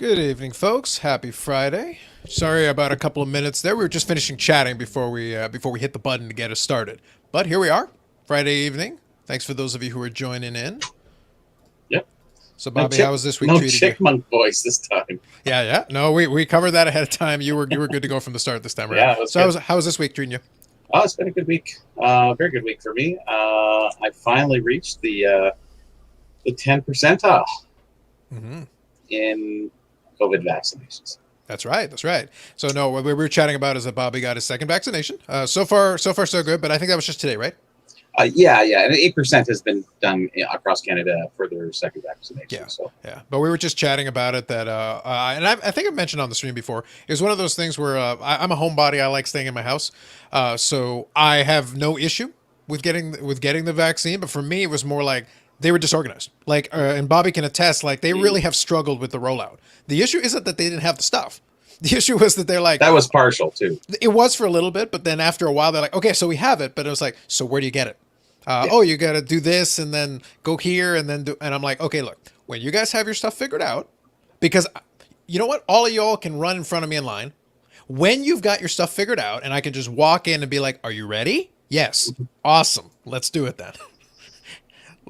Good evening, folks. Happy Friday. Sorry about a couple of minutes there. We were just finishing chatting before we hit the button to get us started. But here we are, Friday evening. Thanks for those of you who are joining in. Yep. So, Bobby, how was this week no treated you? chipmunk voice this time. Yeah. No, we covered that ahead of time. You were good to go from the start this time around. Yeah, it was so good. how was this week treating you? Oh, it's been a good week. Very good week for me. I finally reached the 10 percentile in COVID vaccinations. That's right. So no, what we were chatting about is that Bobby got his second vaccination. So far so good. But I think that was just today, right? Yeah, and 8% has been done across Canada for their second vaccination. Yeah. But we were just chatting about it that, and I think I mentioned on the stream before, it was one of those things where I'm a homebody. I like staying in my house, so I have no issue with getting the vaccine. But for me, it was more like they were disorganized. Like, and Bobby can attest, like they really have struggled with the rollout. The issue isn't that they didn't have the stuff. The issue was that they're like... That was partial, too. It was for a little bit, but then after a while, they're like, okay, so we have it. But it was like, so where do you get it? Oh, you got to do this and then go here and then do... And I'm like, okay, look, when you guys have your stuff figured out, because you know what? All of y'all can run in front of me in line. When you've got your stuff figured out and I can just walk in and be like, are you ready? Yes. Awesome. Let's do it then.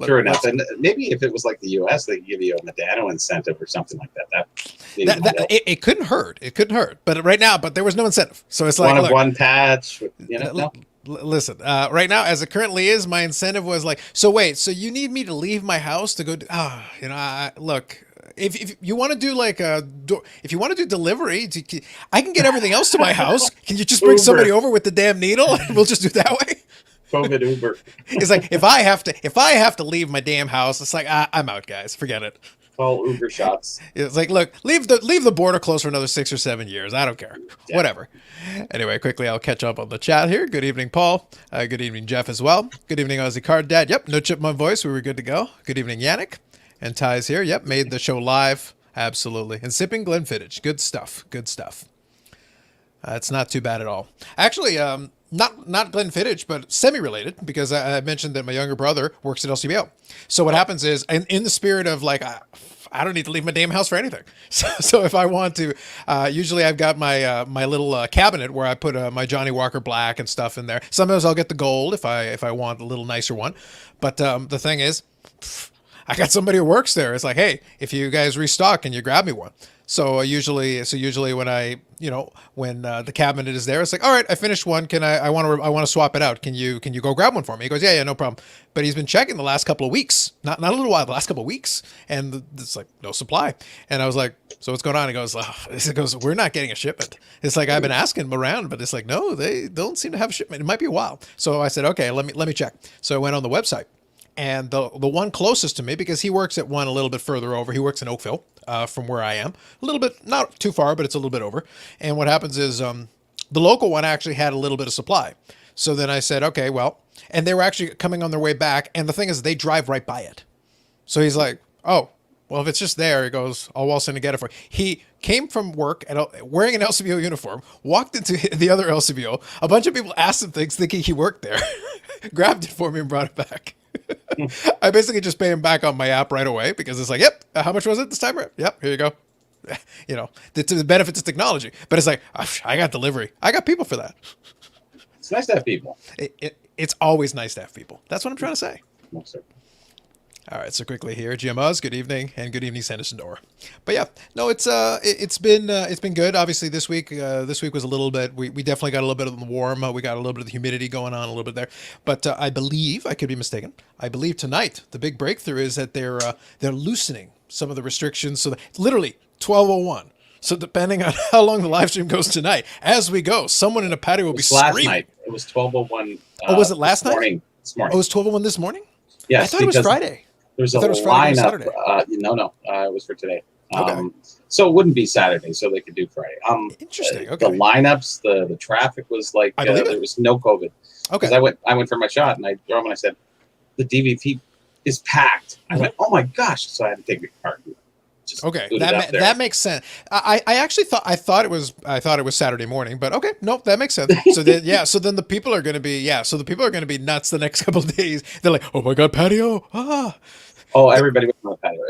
Sure enough. And maybe if it was like the U.S., they could give you a Medano incentive or something like that. It couldn't hurt. It couldn't hurt. But right now, there was no incentive. So it's like... One patch. No. Listen, right now, as it currently is, my incentive was like, so wait, so you need me to leave my house to go do... look... If you want to do if you want to do delivery, I can get everything else to my house. Can you just bring somebody over with the damn needle and we'll just do it that way? COVID Uber. It's like if I have to leave my damn house, it's like I'm out, guys. Forget it. Call Uber shots. It's like, look, leave the border closed for another 6 or 7 years. I don't care. Yeah. Whatever. Anyway, quickly, I'll catch up on the chat here. Good evening, Paul. Good evening, Jeff, as well. Good evening, Aussie Card Dad. Yep, no chipmunk voice. We were good to go. Good evening, Yannick. And Ty's here. Yep, made the show live. Absolutely. And sipping Glenfiddich. Good stuff. It's not too bad at all. Actually, not Glenfiddich, but semi-related, because I mentioned that my younger brother works at Lcbo. So what happens is, in the spirit of like, I don't need to leave my damn house for anything. So if I want to, usually I've got my my little cabinet where I put my Johnny Walker Black and stuff in there. Sometimes I'll get the gold if I want a little nicer one. But the thing is, I got somebody who works there. It's like, hey, if you guys restock, can you grab me one? So usually when when the cabinet is there, it's like, all right, I finished one. I want to swap it out. Can you go grab one for me? He goes, yeah, no problem. But he's been checking the last couple of weeks, not a little while, the last couple of weeks, and it's like no supply. And I was like, so what's going on? He goes, we're not getting a shipment. It's like I've been asking him around, but it's like no, they don't seem to have a shipment. It might be a while. So I said, okay, let me check. So I went on the website. And the one closest to me, because he works at one a little bit further over, he works in Oakville from where I am. A little bit, not too far, but it's a little bit over. And what happens is the local one actually had a little bit of supply. So then I said, okay, well, and they were actually coming on their way back. And the thing is, they drive right by it. So he's like, oh, well, if it's just there, he goes, I'll waltz in to get it for you. He came from work wearing an Lcbo uniform, walked into the other Lcbo. A bunch of people asked him things thinking he worked there, grabbed it for me and brought it back. I basically just pay him back on my app right away because it's like, yep, how much was it this time? Yep, here you go. The benefits of technology. But it's like, I got delivery. I got people for that. It's nice to have people. It's always nice to have people. That's what I'm trying to say. Most certainly. All right, so quickly here, GMOs, good evening, and good evening, Sanderson Door. But yeah, no, it's been good. Obviously, this week was a little bit. We definitely got a little bit of the warm. We got a little bit of the humidity going on a little bit there. But I believe, I could be mistaken. I believe tonight the big breakthrough is that they're loosening some of the restrictions. So literally 12:01. So depending on how long the live stream goes tonight, as we go, someone in a patio will be screaming. Last night it was 12:01. Was it last night? This morning. Oh, it was 12:01 this morning. Yes, I thought it was Friday. There's a lineup. No, it was for today. Okay. So it wouldn't be Saturday, so they could do Friday. Interesting. Okay. The lineups, the traffic was like there was no COVID. Okay. Because I went for my shot and I drove and I said the DVP is packed. I went, oh my gosh! So I had to take the car. Okay, that makes sense. I actually thought it was Saturday morning, but okay, nope, that makes sense. So then so then the people are going to be nuts the next couple of days. They're like, oh my god, patio, Oh, everybody was on the patio.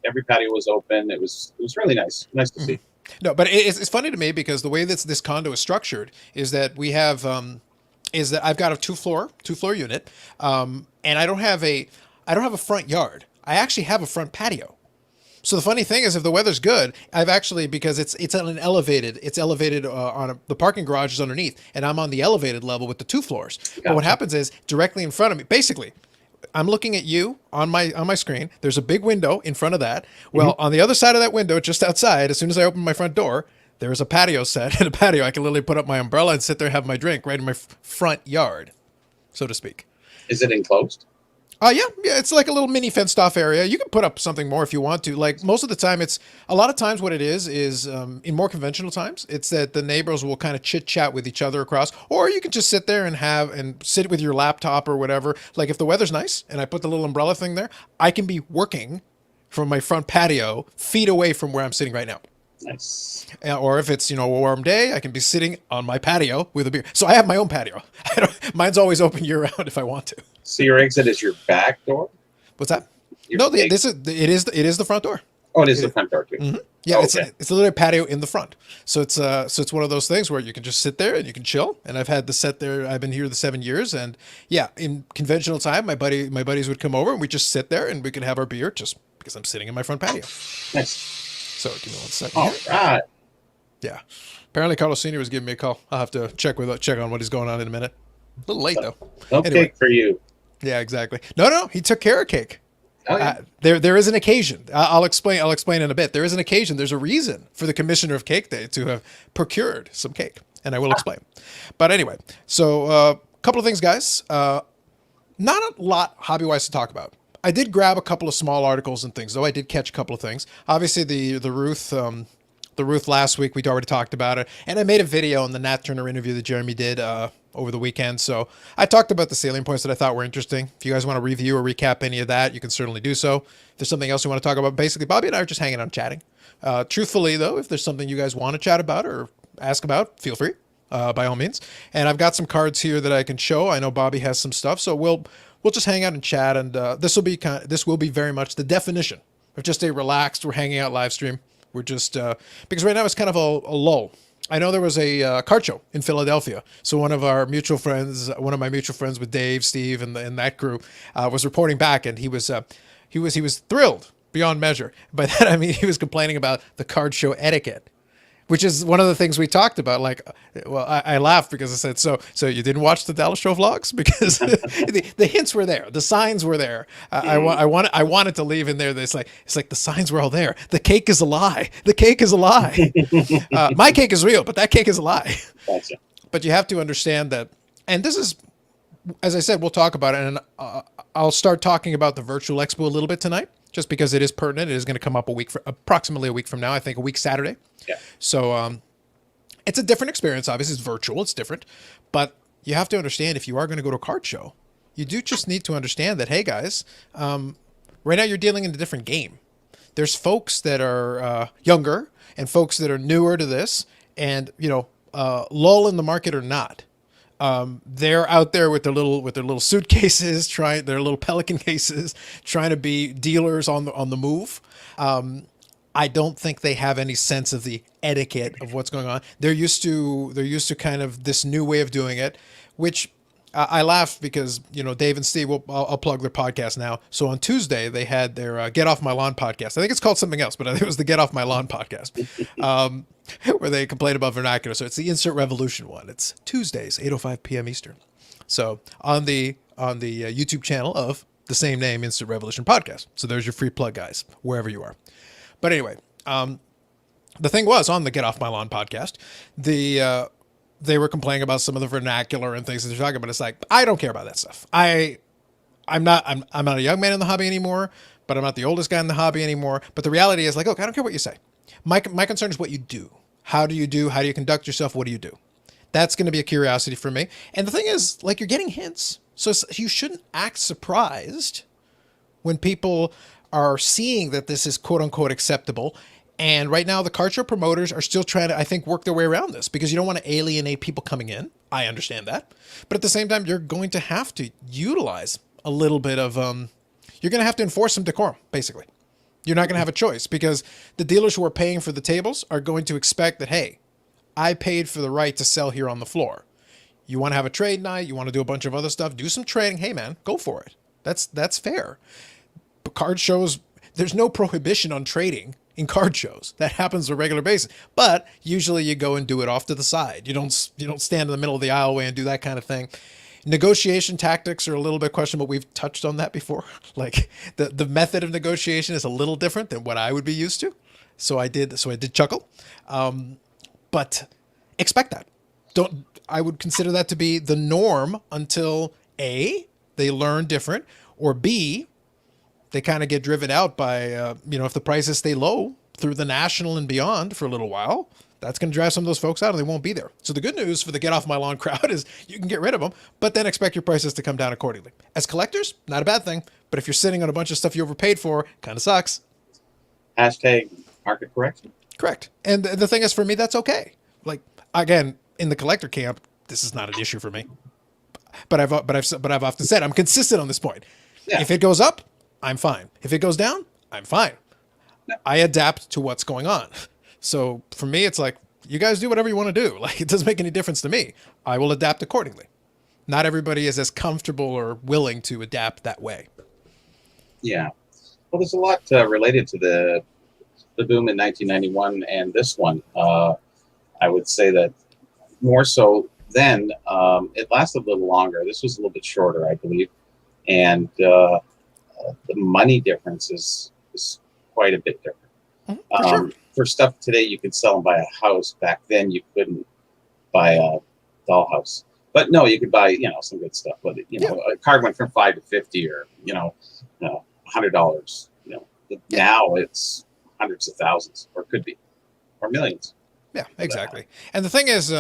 Every patio was open. It was really nice. Nice to see. No, but it's funny to me because the way this condo is structured is that we have is that I've got a two floor unit, and I don't have a front yard. I actually have a front patio. So the funny thing is, if the weather's good, I've actually, because it's on an elevated, it's elevated the parking garage is underneath, and I'm on the elevated level with the 2 floors. But what Gotcha. happens is directly in front of me, basically, I'm looking at you on my screen. There's a big window in front of that. Well, on the other side of that window, just outside, as soon as I open my front door, there's a patio set and a patio. I can literally put up my umbrella and sit there and have my drink right in my front yard, so to speak. Is it enclosed? Yeah, it's like a little mini fenced off area. You can put up something more if you want to. Like most of the time, a lot of times what it is in more conventional times, it's that the neighbors will kind of chit chat with each other across, or you can just sit there and sit with your laptop or whatever. Like if the weather's nice and I put the little umbrella thing there, I can be working from my front patio feet away from where I'm sitting right now. Nice. Or if it's a warm day, I can be sitting on my patio with a beer. So I have my own patio. Mine's always open year round if I want to. So your exit is your back door? What's that? Your No, big- it is the front door. Oh, it is the front door too. Yeah, Oh, it's okay. it's literally a patio in the front. So it's one of those things where you can just sit there and you can chill. And I've had the set there. I've been here the 7 years, and yeah, in conventional time, my buddies would come over and we just sit there and we could have our beer just because I'm sitting in my front patio. Nice. So give me 1 second. All Here. right. Yeah, apparently Carlos Senior was giving me a call. I'll have to check on what is going on in a minute. A little late though. No Anyway. cake for you. Yeah, exactly. No, he took care of cake. Oh, yeah. There is an occasion. I'll explain in a bit. There is an occasion. There's a reason for the commissioner of Cake Day to have procured some cake, and I will explain. But anyway, so a couple of things, guys. Not a lot hobby-wise to talk about. I did grab a couple of small articles and things, though. I did catch a couple of things. Obviously, the Ruth last week, we'd already talked about it, and I made a video on the Nat Turner interview that Jeremy did over the weekend. So I talked about the salient points that I thought were interesting. If you guys want to review or recap any of that, you can certainly do so. If there's something else you want to talk about, basically, Bobby and I are just hanging out chatting. Truthfully, though, if there's something you guys want to chat about or ask about, feel free, by all means. And I've got some cards here that I can show. I know Bobby has some stuff, so we'll just hang out and chat. And this will be very much the definition of just a relaxed, we're hanging out live stream. We're just because right now it's kind of a lull. I know there was a card show in Philadelphia. So one of my mutual friends with Dave, Steve, and that crew was reporting back, and he was thrilled beyond measure. By that I mean he was complaining about the card show etiquette, which is one of the things we talked about. Like, well, I laughed because I said, so you didn't watch the Dallas Show vlogs because the hints were there, the signs were there. I wanted to leave in there. That it's like the signs were all there. The cake is a lie. The cake is a lie. My cake is real, but that cake is a lie. Gotcha. But you have to understand that, and this is, as I said, we'll talk about it, and I'll start talking about the virtual expo a little bit tonight, just because it is pertinent. It is going to come up approximately a week from now. I think a week Saturday. Yeah. So it's a different experience. Obviously, it's virtual. It's different. But you have to understand, if you are going to go to a card show, you do just need to understand that, hey, guys, right now you're dealing in a different game. There's folks that are younger and folks that are newer to this, and, lull in the market or not. They're out there with their little suitcases, their little Pelican cases, trying to be dealers on the move. I don't think they have any sense of the etiquette of what's going on. They're used to kind of this new way of doing it, which I laughed because, Dave and Steve, I'll plug their podcast now. So on Tuesday, they had their Get Off My Lawn podcast. I think it's called something else, but I think it was the Get Off My Lawn podcast, where they complain about vernacular. So it's the Insert Revolution one. It's Tuesdays, 8:05 p.m. Eastern. So on the YouTube channel of the same name, Instant Revolution podcast. So there's your free plug, guys, wherever you are. But anyway, the thing was, on the Get Off My Lawn podcast, they were complaining about some of the vernacular and things that they're talking about. It's like, I don't care about that stuff. I'm not a young man in the hobby anymore, but I'm not the oldest guy in the hobby anymore. But the reality is, like, look, I don't care what you say. My concern is what you do. How do you conduct yourself? What do you do? That's going to be a curiosity for me. And the thing is, like, you're getting hints. So you shouldn't act surprised when people are seeing that this is quote unquote acceptable. And right now the card show promoters are still trying to, I think, work their way around this, because you don't want to alienate people coming in. I understand that. But at the same time, you're going to have to utilize a little bit of, you're going to have to enforce some decorum, basically. You're not going to have a choice because the dealers who are paying for the tables are going to expect that, hey, I paid for the right to sell here on the floor. You want to have a trade night, you want to do a bunch of other stuff, do some trading. Hey, man, go for it. That's fair. But card shows, there's no prohibition on trading in card shows. That happens on a regular basis. But usually you go and do it off to the side. You don't stand in the middle of the aisleway and do that kind of thing. Negotiation tactics are a little bit questionable. We've touched on that before. Like the method of negotiation is a little different than what I would be used to. So I did chuckle. But expect that. I would consider that to be the norm until A, they learn different, or B, they kind of get driven out by, if the prices stay low through the national and beyond for a little while, that's going to drive some of those folks out and they won't be there. So the good news for the get off my lawn crowd is you can get rid of them, but then expect your prices to come down accordingly. As collectors, not a bad thing, but if you're sitting on a bunch of stuff you overpaid for, kind of sucks. Hashtag market correction. Correct. And the thing is, for me, that's okay. Like, again, in the collector camp, this is not an issue for me. But I've often said I'm consistent on this point. Yeah. If it goes up, I'm fine. If it goes down, I'm fine. Yeah. I adapt to what's going on. So for me, it's like, you guys do whatever you want to do. Like, it doesn't make any difference to me. I will adapt accordingly. Not everybody is as comfortable or willing to adapt that way. Yeah. Well, there's a lot related to the boom in 1991 and this one. I would say that more so then, it lasted a little longer. This was a little bit shorter, I believe. And the money difference is quite a bit different. For sure. For stuff today, you could sell and buy a house. Back then, you couldn't buy a dollhouse. But no, you could buy, some good stuff. But a card went from $5 to $50, or $100. Now it's hundreds of thousands, or could be, or millions. Yeah, exactly. And the thing is,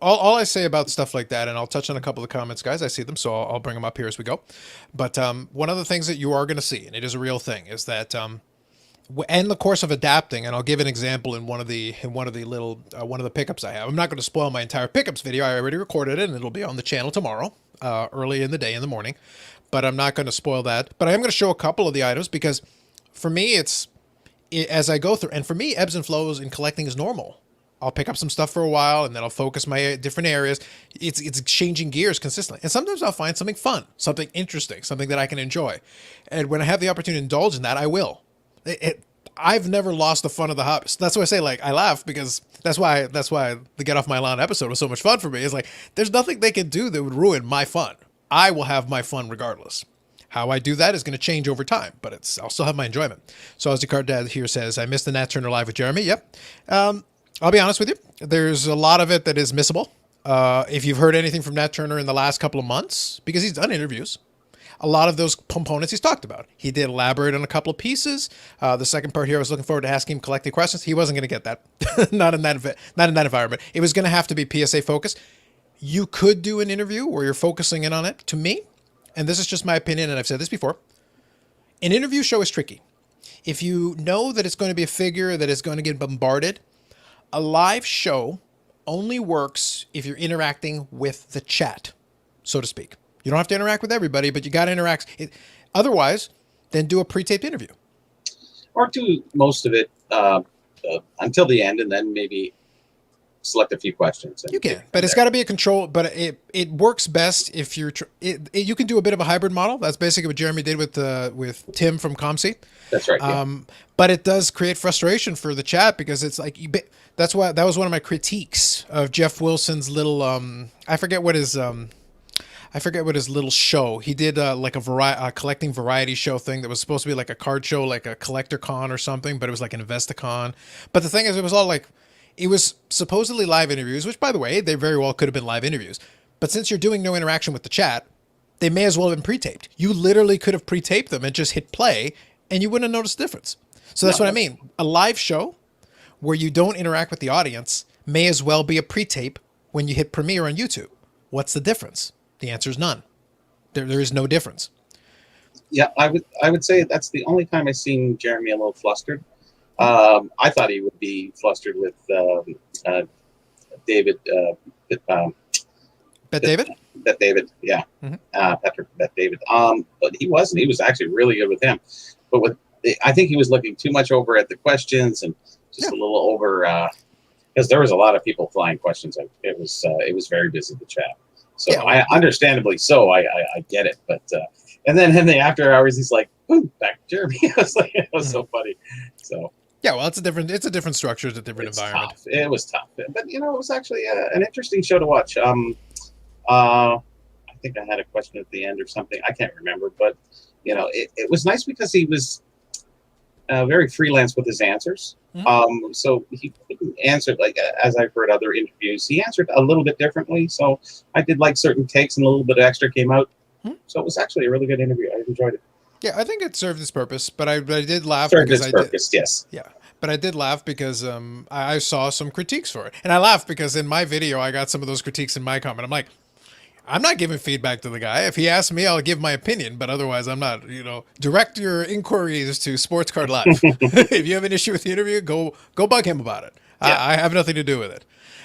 all I say about stuff like that, and I'll touch on a couple of comments, guys. I see them, so I'll bring them up here as we go. But one of the things that you are going to see, and it is a real thing, is that in the course of adapting, and I'll give an example in one of the pickups I have. I'm not going to spoil my entire pickups video. I already recorded it, and it'll be on the channel tomorrow, early in the day, in the morning. But I'm not going to spoil that. But I am going to show a couple of the items because, for me, as I go through, and for me, ebbs and flows in collecting is normal. I'll pick up some stuff for a while, and then I'll focus my different areas. It's changing gears consistently. And sometimes I'll find something fun, something interesting, something that I can enjoy. And when I have the opportunity to indulge in that, I will. I've never lost the fun of the hobbies. That's why I say, like, I laugh, because that's why the Get Off My Lawn episode was so much fun for me. It's like, there's nothing they can do that would ruin my fun. I will have my fun regardless. How I do that is going to change over time, but I'll still have my enjoyment. So as the card dad here says, I missed the Nat Turner live with Jeremy. Yep. I'll be honest with you. There's a lot of it that is missable. If you've heard anything from Nat Turner in the last couple of months, because he's done interviews, a lot of those components he's talked about. He did elaborate on a couple of pieces. The second part here, I was looking forward to asking him collecting questions. He wasn't going to get that. Not in that environment. It was going to have to be PSA focused. You could do an interview where you're focusing in on it. To me, and this is just my opinion, and I've said this before, an interview show is tricky. If you know that it's going to be a figure that is going to get bombarded, a live show only works if you're interacting with the chat, so to speak. You don't have to interact with everybody, but you got to interact. Otherwise, then do a pre-taped interview. Or do most of it until the end, and then maybe select a few questions. You can, but it's got to be a control. But it works best if you're. You can do a bit of a hybrid model. That's basically what Jeremy did with Tim from ComC. That's right. Yeah. But it does create frustration for the chat, because it's like that was one of my critiques of Jeff Wilson's little. I forget what his little show he did, like a collecting variety show thing that was supposed to be like a card show, like a collector con or something, but it was like an Investicon. But the thing is, it was all like, it was supposedly live interviews, which, by the way, they very well could have been live interviews. But since you're doing no interaction with the chat, they may as well have been pre-taped. You literally could have pre-taped them and just hit play, and you wouldn't have noticed the difference. So that's what I mean. A live show where you don't interact with the audience may as well be a pre-tape when you hit premiere on YouTube. What's the difference? The answer is none. There is no difference. Yeah, I would say that's the only time I've seen Jeremy a little flustered. I thought he would be flustered with David. Bet David? Bet David, yeah, Patrick Bet David. But he wasn't. He was actually really good with him. But I think he was looking too much over at the questions and just a little over because there was a lot of people flying questions. It was very busy, the chat. So I understandably so. I get it, but and then in the after hours, he's like, "Ooh, back to Jeremy." I was like, it was so funny. So yeah, well, it's a different structure, it's a different environment. Tough. It was tough, but it was actually an interesting show to watch. I think I had a question at the end or something. I can't remember, but it was nice because he was very freelance with his answers. So he answered as I've heard other interviews, he answered a little bit differently. So I did like certain takes and a little bit extra came out. So it was actually a really good interview. I enjoyed it. Yeah, I think it served its purpose, but I did laugh. Yes. Yeah, but I did laugh because I saw some critiques for it, and I laughed because in my video I got some of those critiques in my comment. I'm like, I'm not giving feedback to the guy. If he asks me, I'll give my opinion, but otherwise I'm not. Direct your inquiries to Sports Card Live. If you have an issue with the interview, go bug him about it. Yeah. I have nothing to do with it.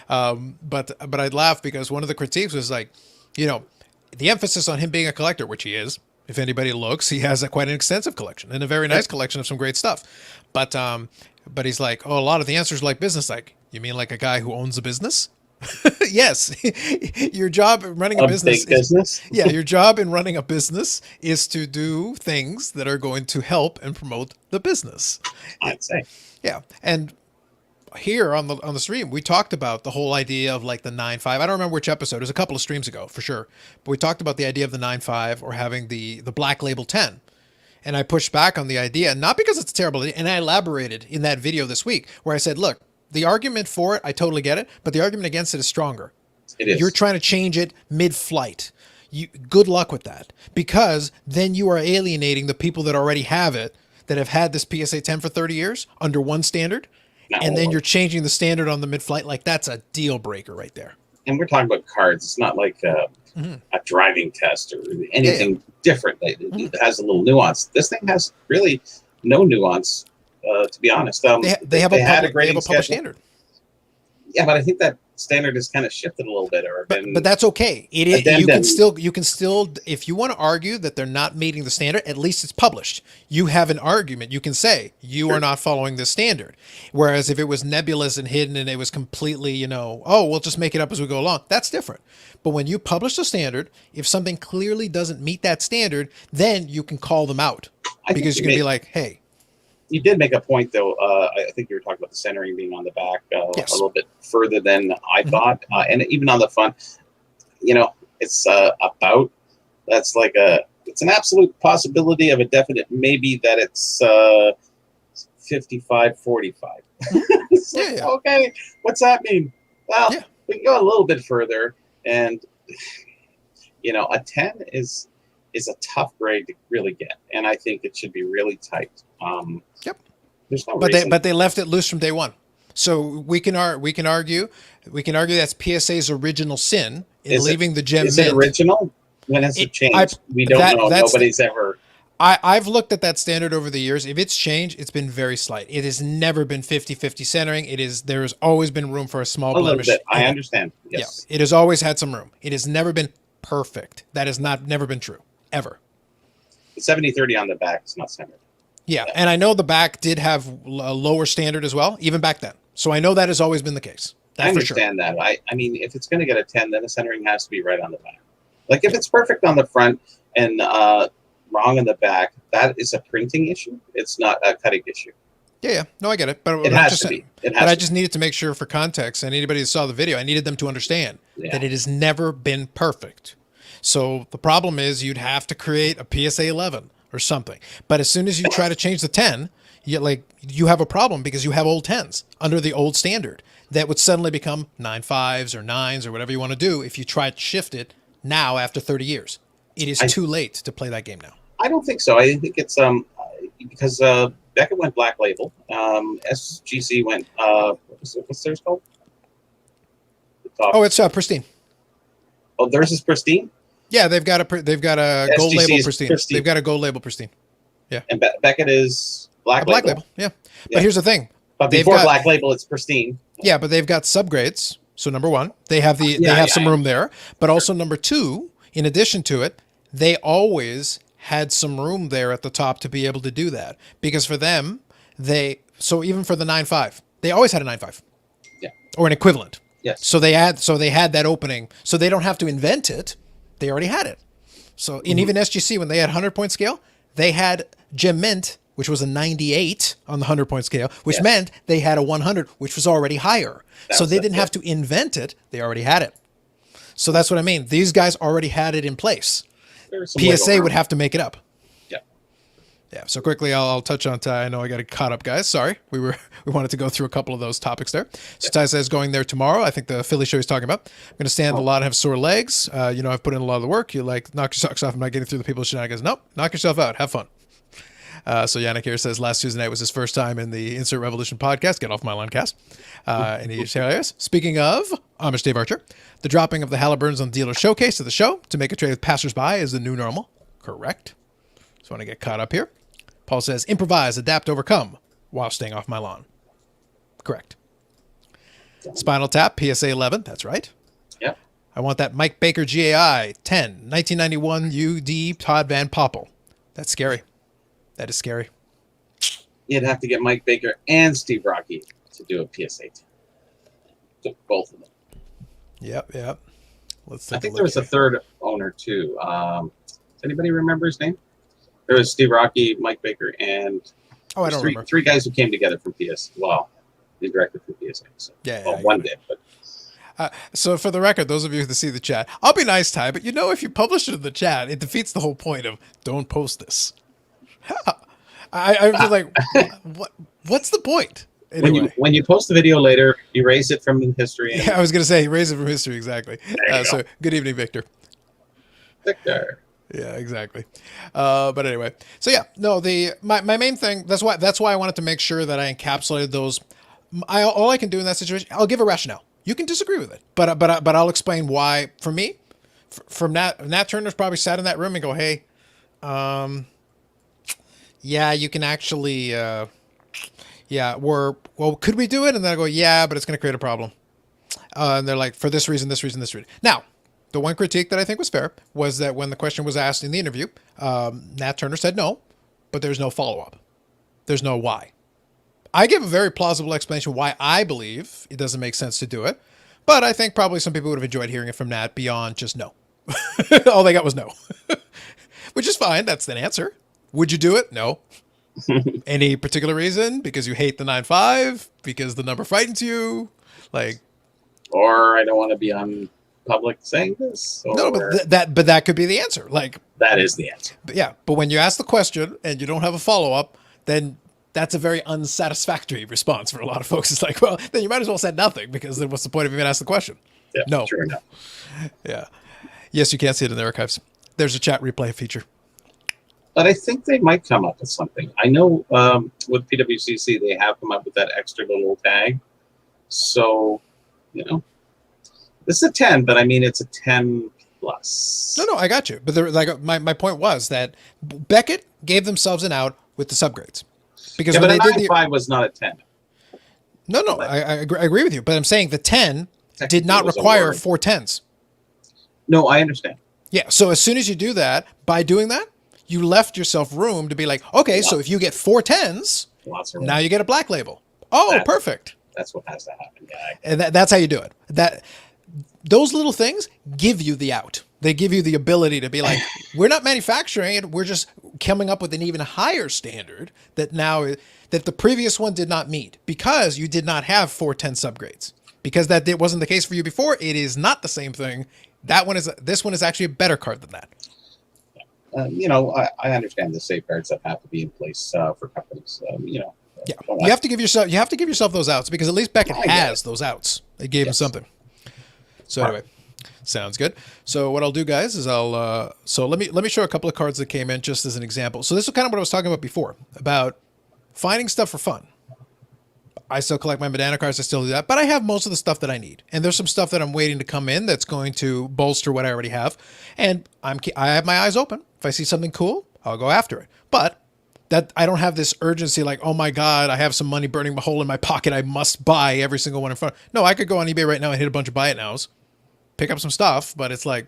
But I laughed because one of the critiques was like, the emphasis on him being a collector, which he is. If anybody looks, he has quite an extensive collection and a very nice collection of some great stuff. But he's like, a lot of the answers like business. Like, you mean like a guy who owns a business? Yes. Your job in running a business. Yeah, your job in running a business is to do things that are going to help and promote the business. I'd say. Yeah, and here on the stream, we talked about the whole idea of like the 9.5. I don't remember which episode. It was a couple of streams ago for sure. But we talked about the idea of the 9.5 or having the Black Label 10. And I pushed back on the idea, not because it's terrible. And I elaborated in that video this week where I said, look, the argument for it, I totally get it. But the argument against it is stronger. It is. You're trying to change it mid-flight. Good luck with that. Because then you are alienating the people that already have it, that have had this PSA 10 for 30 years under one standard. And then you're changing the standard on the mid-flight. Like, that's a deal breaker right there. And we're talking about cards. It's not like a driving test or anything different. It has a little nuance. This thing has really no nuance, to be honest. They have a published standard. Yeah, but I think that standard has kind of shifted a little bit. But that's okay. It is. You can still, if you want to argue that they're not meeting the standard, at least it's published. You have an argument. You can say you are not following this standard. Whereas if it was nebulous and hidden and it was completely, we'll just make it up as we go along, that's different. But when you publish the standard, if something clearly doesn't meet that standard, then you can call them out because you're going to be like, hey. You did make a point, though. I think you were talking about the centering being on the back a little bit further than I thought. And even on the front, it's about. That's like it's an absolute possibility of a definite maybe that it's 55-45. Okay, what's that mean? Well, we can go a little bit further. And, a 10 is a tough grade to really get. And I think it should be really tight. There's no reason. But they left it loose from day one. So we can argue that's PSA's original sin in leaving the gem Is mint. It original? When has it changed? We don't know. Nobody's ever. I've looked at that standard over the years. If it's changed, it's been very slight. It has never been 50-50 centering. There has always been room for a small blemish. Little bit. I understand. Yes. Yeah, it has always had some room. It has never been perfect. That has never been true, ever. The 70-30 on the back is not centered. Yeah, and I know the back did have a lower standard as well, even back then. So I know that has always been the case. I understand that. I mean, if it's going to get a 10, then the centering has to be right on the back. Like if it's perfect on the front and wrong in the back, that is a printing issue. It's not a cutting issue. Yeah. No, I get it. But it has to be. I just needed to make sure for context, and anybody who saw the video, I needed them to understand that it has never been perfect. So the problem is you'd have to create a PSA 11 or something. But as soon as you try to change the 10, you have a problem because you have old 10s under the old standard that would suddenly become 9.5s or 9s or whatever you want to do if you try to shift it now after 30 years. It is too late to play that game now. I don't think so. I think it's because Beckett went Black Label. SGC went what's theirs called? Oh, it's pristine. Oh, theirs is pristine? Yeah, they've got a gold label pristine. They've got a gold label pristine. Yeah. And Beckett is Black Label. Yeah. But here's the thing. But before Black Label, it's pristine. Yeah, but they've got subgrades. So number one, they have some room there. But also number two, In addition to it, they always had some room there at the top to be able to do that, because for them, so even for the 9.5, they always had a 9.5, Yeah. or an equivalent. Yes. So they had that opening, so they don't have to invent it. They already had it. So in even SGC, when they had 100-point scale, they had Gem Mint, which was a 98 on the 100-point scale, which meant they had a 100, which was already higher. So they didn't have to invent it. They already had it. So that's what I mean. These guys already had it in place. PSA would have to make it up. Yeah. Yeah. So quickly, I'll touch on Ty. I know I got caught up, guys. Sorry. We wanted to go through a couple of those topics there. So Ty says going there tomorrow. I think the Philly show he's talking about. I'm going to stand a lot and have sore legs. I've put in a lot of the work. You knock your socks off. I'm not getting through the people's shenanigans. Nope. Knock yourself out. Have fun. So Yannick here says last Tuesday night was his first time in the Insert Revolution podcast. Get off my lawn cast. And he says, speaking of Amish Dave Archer, the dropping of the Halliburtons on dealer showcase of the show to make a trade with passersby is the new normal. Correct. Just want to get caught up here. Paul says, improvise, adapt, overcome while staying off my lawn. Correct. Spinal Tap, PSA 11. That's right. Yep. I want that Mike Baker GAI 10, 1991 UD Todd Van Poppel. That's scary. That is scary. You'd have to get Mike Baker and Steve Rocky to do a PSA 10. Took both of them. Yep. Let's take I think a there look was a third owner too. Does anybody remember his name? There was Steve Rocky, Mike Baker, and I don't remember. Three guys who came together from PS. Well, the director from PSA. So, one did, but. So for the record, those of you who see the chat, I'll be nice, Ty, but if you publish it in the chat, it defeats the whole point of don't post this. I was like, what's the point? Anyway. When you post the video later, erase it from the history. Yeah, I was going to say erase it from history, exactly. So good evening, Victor. Victor. Yeah, exactly. But anyway, so yeah, no, my main thing, that's why I wanted to make sure that I encapsulated those. All I can do in that situation, I'll give a rationale. You can disagree with it, but I'll explain why. For me, from Nat Turner's probably sat in that room and go, hey, yeah, you can actually, could we do it? And then I go, yeah, but it's going to create a problem. And they're like, for this reason, this reason, this reason. Now, the one critique that I think was fair was that when the question was asked in the interview, Nat Turner said no, but there's no follow-up. There's no why. I give a very plausible explanation why I believe it doesn't make sense to do it, but I think probably some people would have enjoyed hearing it from Nat beyond just no. All they got was no, which is fine. That's the answer. Would you do it? No. Any particular reason? Because you hate the 9.5? Because the number frightens you? Or I don't want to be on public saying this? Or... No, but that could be the answer. That is the answer. But when you ask the question and you don't have a follow-up, then that's a very unsatisfactory response for a lot of folks. It's like, well, then you might as well said nothing, because then what's the point of even asking the question? Yeah, no. Sure enough. Yeah. Yes, you can't see it in the archives. There's a chat replay feature. But I think they might come up with something. I know with PWCC, they have come up with that extra little tag. So, this is a 10, but I mean, it's a 10 plus. No, I got you. But my point was that Beckett gave themselves an out with the subgrades. Because when they did the 9.5 was not a 10. No, I agree with you. But I'm saying the 10 did not require 4 10s. No, I understand. Yeah. So as soon as you do that, by doing that, you left yourself room to be like, okay, so if you get 4 10s, now you get a black label. Oh, perfect. That's what has to happen, guy. And that's how you do it. Those little things give you the out. They give you the ability to be like, we're not manufacturing it. We're just coming up with an even higher standard that the previous one did not meet, because you did not have 4 10 subgrades. Because that wasn't the case for you before. It is not the same thing. This one is actually a better card than that. I understand the safeguards that have to be in place for companies. Yeah, you have to give yourself those outs, because at least Beckett has those outs. They gave him something. So anyway, sounds good. So what I'll do, guys, is let me show a couple of cards that came in just as an example. So this is kind of what I was talking about before, about finding stuff for fun. I still collect my Medana cards. I still do that, but I have most of the stuff that I need. And there's some stuff that I'm waiting to come in that's going to bolster what I already have. And I have my eyes open. If I see something cool, I'll go after it. But that I don't have this urgency like, oh my God, I have some money burning a hole in my pocket. I must buy every single one in front. No, I could go on eBay right now and hit a bunch of buy it nows, pick up some stuff, but it's like,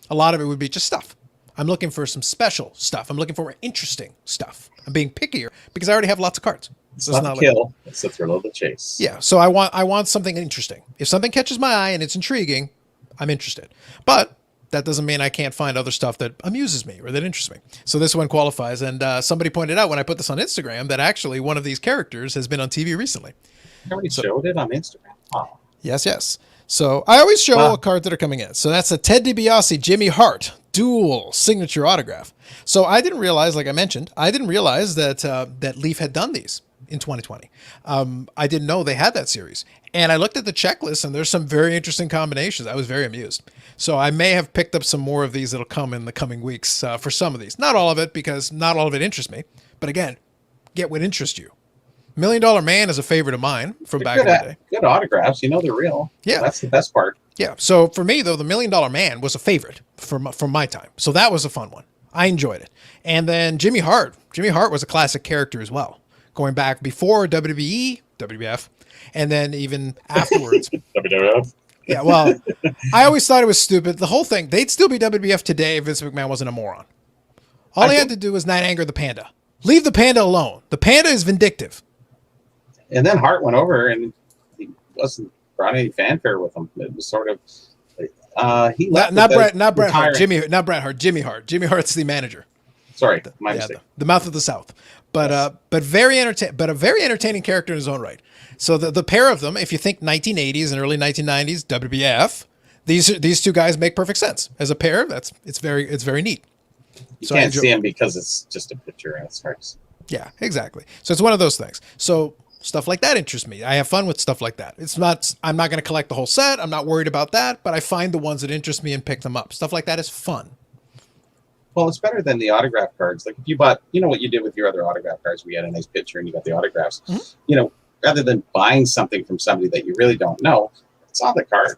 A lot of it would be just stuff. I'm looking for some special stuff. I'm looking for interesting stuff. I'm being pickier because I already have lots of cards. It's So not the kill, it's the thrill of the chase. yeah, so I want something interesting. If something catches my eye and it's intriguing, I'm interested. But that doesn't mean I can't find other stuff that amuses me or that interests me. So this one qualifies. And somebody pointed out when I put this on Instagram that actually one of these characters has been on TV recently. You already showed it on Instagram. Oh. Yes. So I always show cards that are coming in. So that's a Ted DiBiase, Jimmy Hart dual signature autograph. So I didn't realize, like I mentioned, that that Leaf had done these in 2020. I didn't know they had that series. And I looked at the checklist and there's some very interesting combinations. I was very amused. So I may have picked up some more of these that'll come in the coming weeks for some of these. Not all of it, because not all of it interests me. But again, get what interests you. $1 Million Man is a favorite of mine from back in the day. Good autographs. You know they're real. Yeah. That's the best part. Yeah. So for me, though, the $1 Million Man was a favorite from my time. So that was a fun one. I enjoyed it. And then Jimmy Hart. Jimmy Hart was a classic character as well, going back before WWE, WWF, and then even afterwards. WWF. Yeah, well, I always thought it was stupid. The whole thing, they'd still be WWF today if Vince McMahon wasn't a moron. All he had to do was not anger the panda. Leave the panda alone. The panda is vindictive. And then Hart went over and he wasn't brought any fanfare with him. It was sort of he left. Not Bret Hart. Jimmy Hart. Jimmy Hart's the manager. Sorry, my mistake. The mouth of the South. But Yes. But a very entertaining character in his own right. So the pair of them, if you think 1980s and early 1990s WWF, these two guys make perfect sense as a pair. It's very neat. You can't see him because it's just a picture and it's hard to see. Yeah, exactly. So it's one of those things. So stuff like that interests me. I have fun with stuff like that. I'm not going to collect the whole set. I'm not worried about that, but I find the ones that interest me and pick them up. Stuff like that is fun. Well, it's better than the autograph cards. Like if you bought, you know what you did with your other autograph cards, we had a nice picture and you got the autographs. Mm-hmm. You know, rather than buying something from somebody that you really don't know, it's on the card.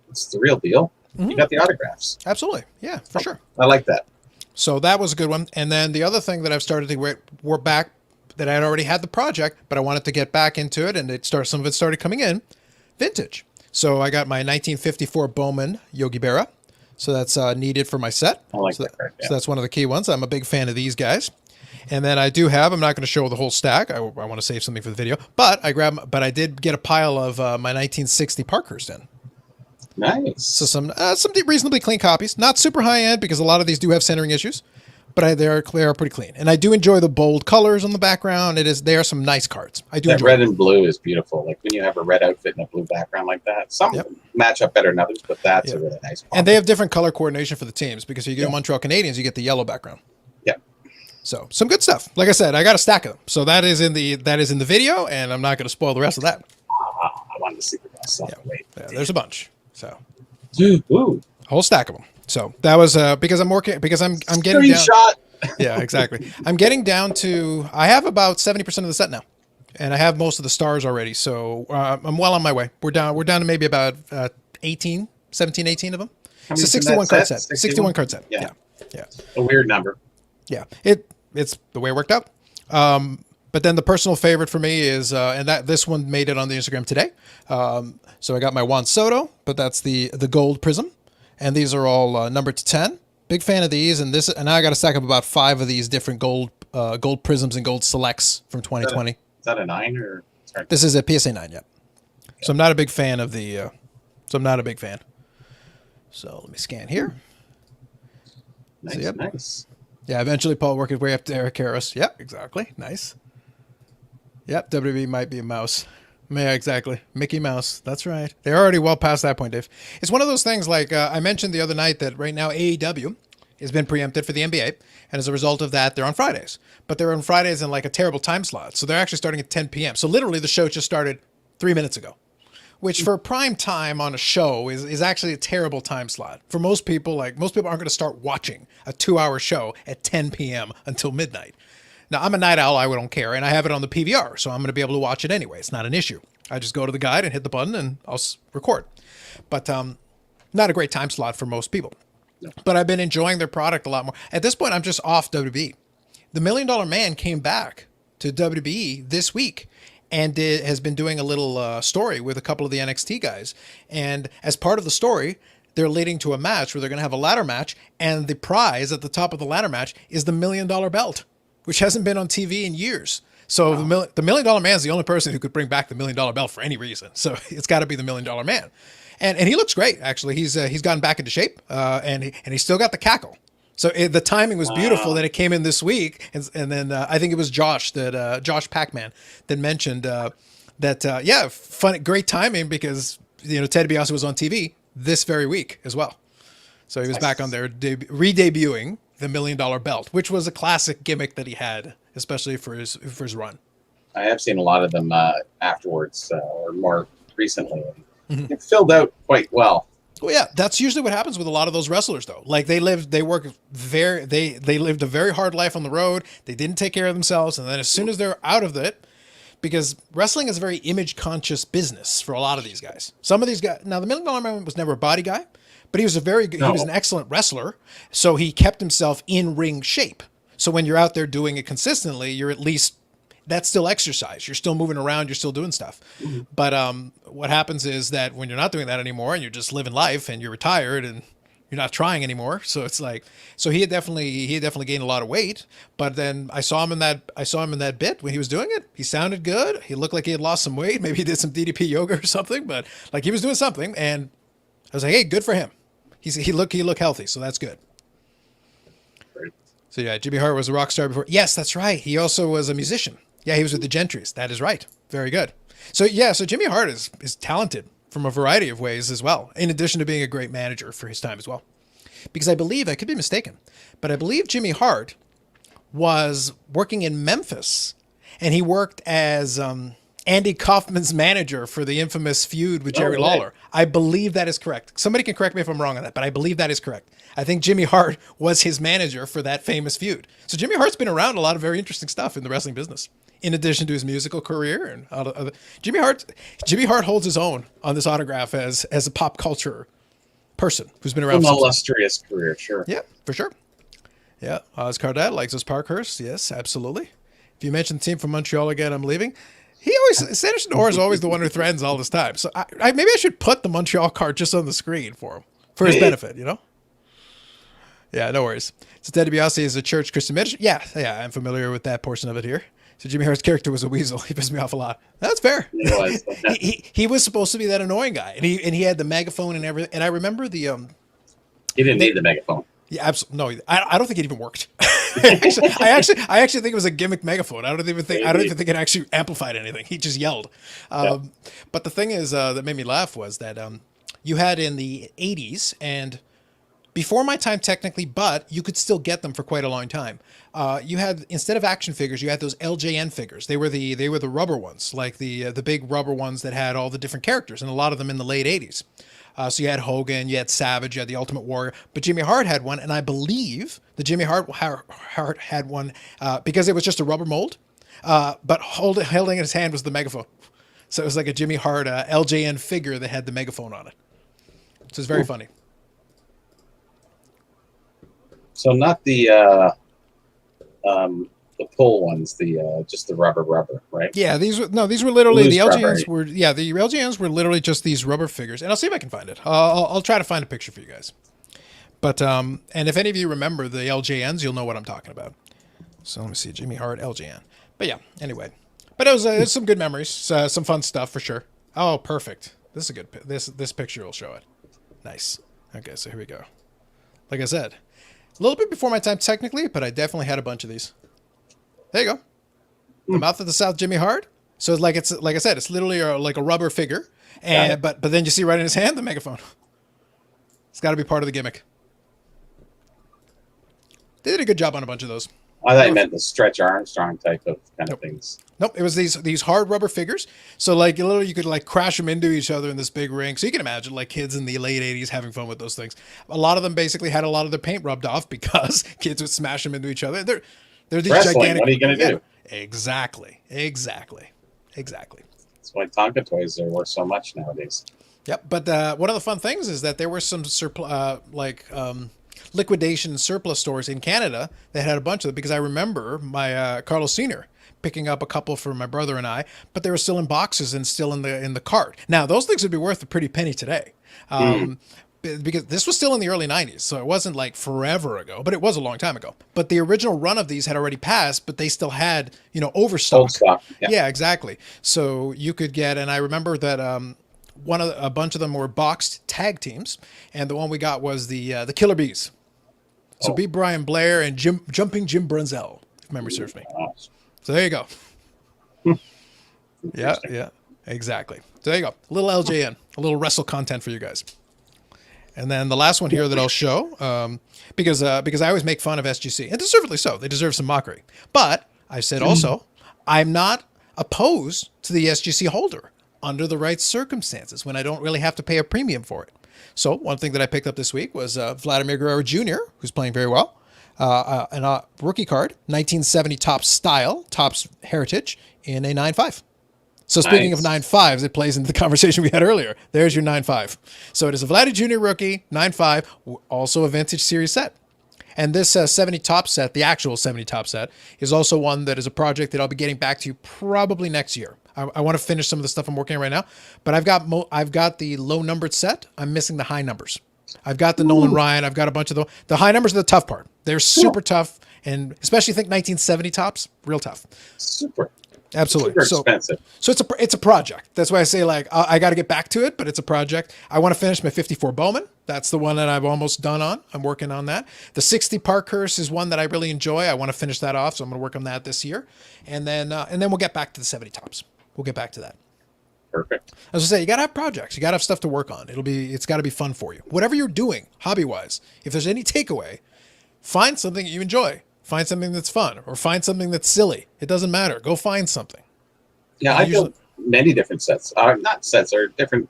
It's the real deal. Mm-hmm. You got the autographs. Absolutely. Yeah, for sure. I like that. So that was a good one. And then the other thing that I've started to work back, that I had already had the project, but I wanted to get back into it, and some of it started coming in, vintage. So I got my 1954 Bowman Yogi Berra. So that's needed for my set. I like that card. Yeah. So that's one of the key ones. I'm a big fan of these guys. And then I do have, I'm not going to show the whole stack. I want to save something for the video, but I did get a pile of my 1960 Parkhurst in. Nice. So some reasonably clean copies, not super high end because a lot of these do have centering issues, but they are pretty clean. And I do enjoy the bold colors on the background. They are some nice cards. I do that enjoy red them. and blue is beautiful. Like when you have a red outfit and a blue background like that, some match up better than others, but that's a really nice one. And they have different color coordination for the teams because if you get Montreal Canadiens, you get the yellow background. Yeah. So some good stuff. Like I said, I got a stack of them. So that is in the video, and I'm not going to spoil the rest of that. I wanted to see the rest. Yeah, there's a bunch. So ooh. a whole stack of them. So that was because I'm getting down. Yeah, exactly. I'm getting down to, I have about 70% of the set now, and I have most of the stars already. So I'm well on my way. We're down to maybe about 18 of them. It's a 61 card set. 61 card set. Yeah. A weird number. Yeah. It's the way it worked out. But then the personal favorite for me is, and this one made it on the Instagram today. So I got my Juan Soto, but that's the gold prism. And these are all numbered to 10. Big fan of these. And now I got to stack up about 5 of these different gold prisms and gold selects from 2020. Is that a 9 or? This is a PSA 9, yeah. So I'm not a big fan of the, So let me scan here. Nice, nice. Yeah, eventually Paul worked his way up to Eric Harris. Yep, exactly. Nice. Yep, WWE might be a mouse. Yeah, exactly. Mickey Mouse. That's right. They're already well past that point, Dave. It's one of those things like I mentioned the other night that right now AEW has been preempted for the NBA. And as a result of that, they're on Fridays. But they're on Fridays in like a terrible time slot. So they're actually starting at 10 p.m. So literally the show just started 3 minutes ago, which for prime time on a show is actually a terrible time slot. For most people aren't going to start watching a 2-hour show at 10 p.m. until midnight. Now, I'm a night owl. I don't care. And I have it on the PVR, so I'm going to be able to watch it anyway. It's not an issue. I just go to the guide and hit the button, and I'll record. But not a great time slot for most people. No. But I've been enjoying their product a lot more. At this point, I'm just off WWE. The $1 Million Man came back to WWE this week and has been doing a little story with a couple of the NXT guys. And as part of the story, they're leading to a match where they're going to have a ladder match, and the prize at the top of the ladder match is the $1 million belt, which hasn't been on TV in years. So the $1 million man is the only person who could bring back the $1 million belt for any reason. So it's got to be the $1 million man. And he looks great, actually. He's gotten back into shape, and he's still got the cackle. So the timing was beautiful that it came in this week. And then I think it was Josh Pac-Man that mentioned that, fun, great timing because, Ted DiBiase was on TV this very week as well. So he was back on there re-debuting the $1 million belt, which was a classic gimmick that he had, especially for his run. I have seen a lot of them afterwards or more recently. It filled out quite well. Well, yeah, that's usually what happens with a lot of those wrestlers, though. Like they lived a very hard life on the road. They didn't take care of themselves, and then as soon as they're out of it, because wrestling is a very image-conscious business for a lot of these guys. Some of these guys, now the $1 Million Man was never a body guy, but he was he was an excellent wrestler, so he kept himself in ring shape. So when you're out there doing it consistently, you're at least, that's still exercise. You're still moving around. You're still doing stuff. But what happens is that when you're not doing that anymore and you're just living life and you're retired and you're not trying anymore. So it's like, so he had definitely gained a lot of weight. But then I saw him in that bit when he was doing it. He sounded good. He looked like he had lost some weight. Maybe he did some DDP yoga or something. But like he was doing something, and I was like, hey, good for him. He looked healthy. So that's good. So yeah, Jimmy Hart was a rock star before. Yes, that's right. He also was a musician. Yeah, he was with the Gentrys. That is right. Very good. So yeah, so Jimmy Hart is talented from a variety of ways as well, in addition to being a great manager for his time as well. Because I believe, I could be mistaken, but I believe Jimmy Hart was working in Memphis, and he worked as Andy Kaufman's manager for the infamous feud with Jerry Lawler. I believe that is correct. Somebody can correct me if I'm wrong on that, but I believe that is correct. I think Jimmy Hart was his manager for that famous feud. So Jimmy Hart's been around a lot of very interesting stuff in the wrestling business, in addition to his musical career. And other. Jimmy Hart holds his own on this autograph as a pop culture person who's been around. An illustrious career, sure. Yeah, for sure. Yeah, Oz Cardad likes his Parkhurst. Yes, absolutely. If you mention the team from Montreal again, I'm leaving. Sanderson Orr is always the one who threatens all this time. So maybe I should put the Montreal card just on the screen for him, for his benefit, Yeah, no worries. So Ted DiBiase is a church Christian minister. Yeah, I'm familiar with that portion of it here. So Jimmy Hart's character was a weasel. He pissed me off a lot. That's fair. He was. he was supposed to be that annoying guy, and he had the megaphone and everything. And I remember the He didn't need the megaphone. Yeah, absolutely. No, I don't think it even worked. I actually think it was a gimmick megaphone. I don't even think it actually amplified anything. He just yelled. But the thing is that made me laugh was that you had in the 80s and before my time technically, but you could still get them for quite a long time. You had, instead of action figures, you had those LJN figures. They were the rubber ones, like the big rubber ones that had all the different characters, and a lot of them in the late 80s. So you had Hogan, you had Savage, you had the Ultimate Warrior, but Jimmy Hart had one, and I believe the Jimmy Hart had one because it was just a rubber mold, but holding in his hand was the megaphone. So it was like a Jimmy Hart LJN figure that had the megaphone on it. So it's very funny. So not the pull ones, just the rubber, right? Yeah, these were literally the LJNs rubber. The LJNs were literally just these rubber figures, and I'll see if I can find it. I'll try to find a picture for you guys. But and if any of you remember the LJNs, you'll know what I'm talking about. So let me see, Jimmy Hart LJN. But yeah, anyway, but it was some good memories, some fun stuff for sure. Oh, perfect. This is a good. This picture will show it. Nice. Okay, so here we go. Like I said, a little bit before my time technically, but I definitely had a bunch of these. There you go. The Mouth of the South, Jimmy Hart. So it's like I said, it's literally like a rubber figure, and but then you see right in his hand the megaphone. It's got to be part of the gimmick. They did a good job on a bunch of those. I thought you meant the Stretch Armstrong type of kind of things. Nope, it was these hard rubber figures. So like literally you could like crash them into each other in this big ring. So you can imagine like kids in the late 80s having fun with those things. A lot of them basically had a lot of their paint rubbed off because kids would smash them into each other. They're these wrestling, gigantic. What are you going to do? Exactly. That's why Tonka toys are worth so much nowadays. Yep, but one of the fun things is that there were some liquidation surplus stores in Canada that had a bunch of them, because I remember my Carlos Sr. picking up a couple for my brother and I, but they were still in boxes and still in the cart. Now those things would be worth a pretty penny today. because this was still in the early 90s, so it wasn't like forever ago, but it was a long time ago. But the original run of these had already passed, but they still had, overstock. Old stock. Yeah. Yeah, exactly. So you could get, and I remember that a bunch of them were boxed tag teams, and the one we got was the Killer Bees. So B. Brian Blair and Jumping Jim Brunzell, if memory serves me. So there you go. Yeah, exactly. So there you go. A little LJN, a little wrestle content for you guys. And then the last one here that I'll show, because I always make fun of SGC, and deservedly so. They deserve some mockery. But I said also, I'm not opposed to the SGC holder under the right circumstances when I don't really have to pay a premium for it. So one thing that I picked up this week was Vladimir Guerrero Jr., who's playing very well. And a rookie card, 1970 Topps style, Topps heritage in a 9.5. So speaking of 9.5s, it plays into the conversation we had earlier. There's your 9.5. So it is a Vladdy Jr. rookie, 9.5, also a vintage series set. And this 70 Topps set, the actual 70 Topps set, is also one that is a project that I'll be getting back to probably next year. I want to finish some of the stuff I'm working on right now, but I've got the low numbered set. I'm missing the high numbers. I've got the Nolan Ryan. I've got a bunch of the high numbers are the tough part. They're super tough, and especially think 1970 Topps, real tough. Super. Absolutely. Super expensive. So it's a project. That's why I say I got to get back to it, but it's a project. I want to finish my 54 Bowman. That's the one that I've almost done on. I'm working on that. The 60 Parkhurst is one that I really enjoy. I want to finish that off, so I'm going to work on that this year, and then we'll get back to the 70 Topps. We'll get back to that. Perfect. As I say, you got to have projects. You got to have stuff to work on. It's got to be fun for you. Whatever you're doing, hobby-wise, if there's any takeaway, find something you enjoy. Find something that's fun, or find something that's silly. It doesn't matter. Go find something. Yeah, I built many different sets. Not sets, or different,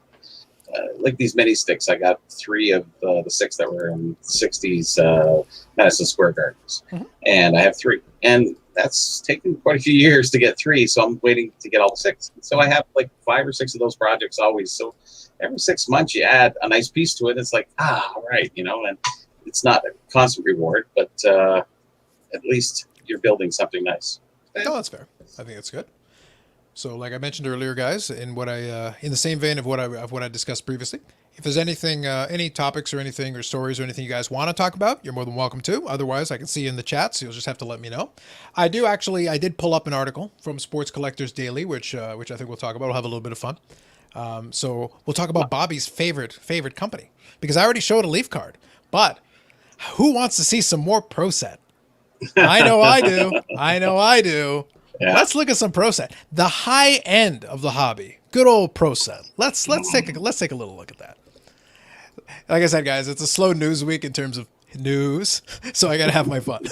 like these mini sticks. I got 3 of the 6 that were in 60s Madison Square Gardens. And I have 3. And that's taken quite a few years to get 3, so I'm waiting to get all 6. So I have like 5 or 6 of those projects always. So every 6 months you add a nice piece to it. It's like, all right, and it's not a constant reward, but at least you're building something nice. No, that's fair. I think that's good. So, like I mentioned earlier, guys, in the same vein of what I discussed previously, if there's anything, any topics or anything or stories or anything you guys want to talk about, you're more than welcome to. Otherwise, I can see you in the chat, so you'll just have to let me know. I did pull up an article from Sports Collectors Daily, which I think we'll talk about. We'll have a little bit of fun. So we'll talk about Bobby's favorite company, because I already showed a Leaf card, but who wants to see some more Pro Set? I know I do. Yeah. Let's look at some Pro Set. The high end of the hobby. Good old Pro Set. Let's take a little look at that. Like I said, guys, it's a slow news week in terms of news, so I gotta have my fun,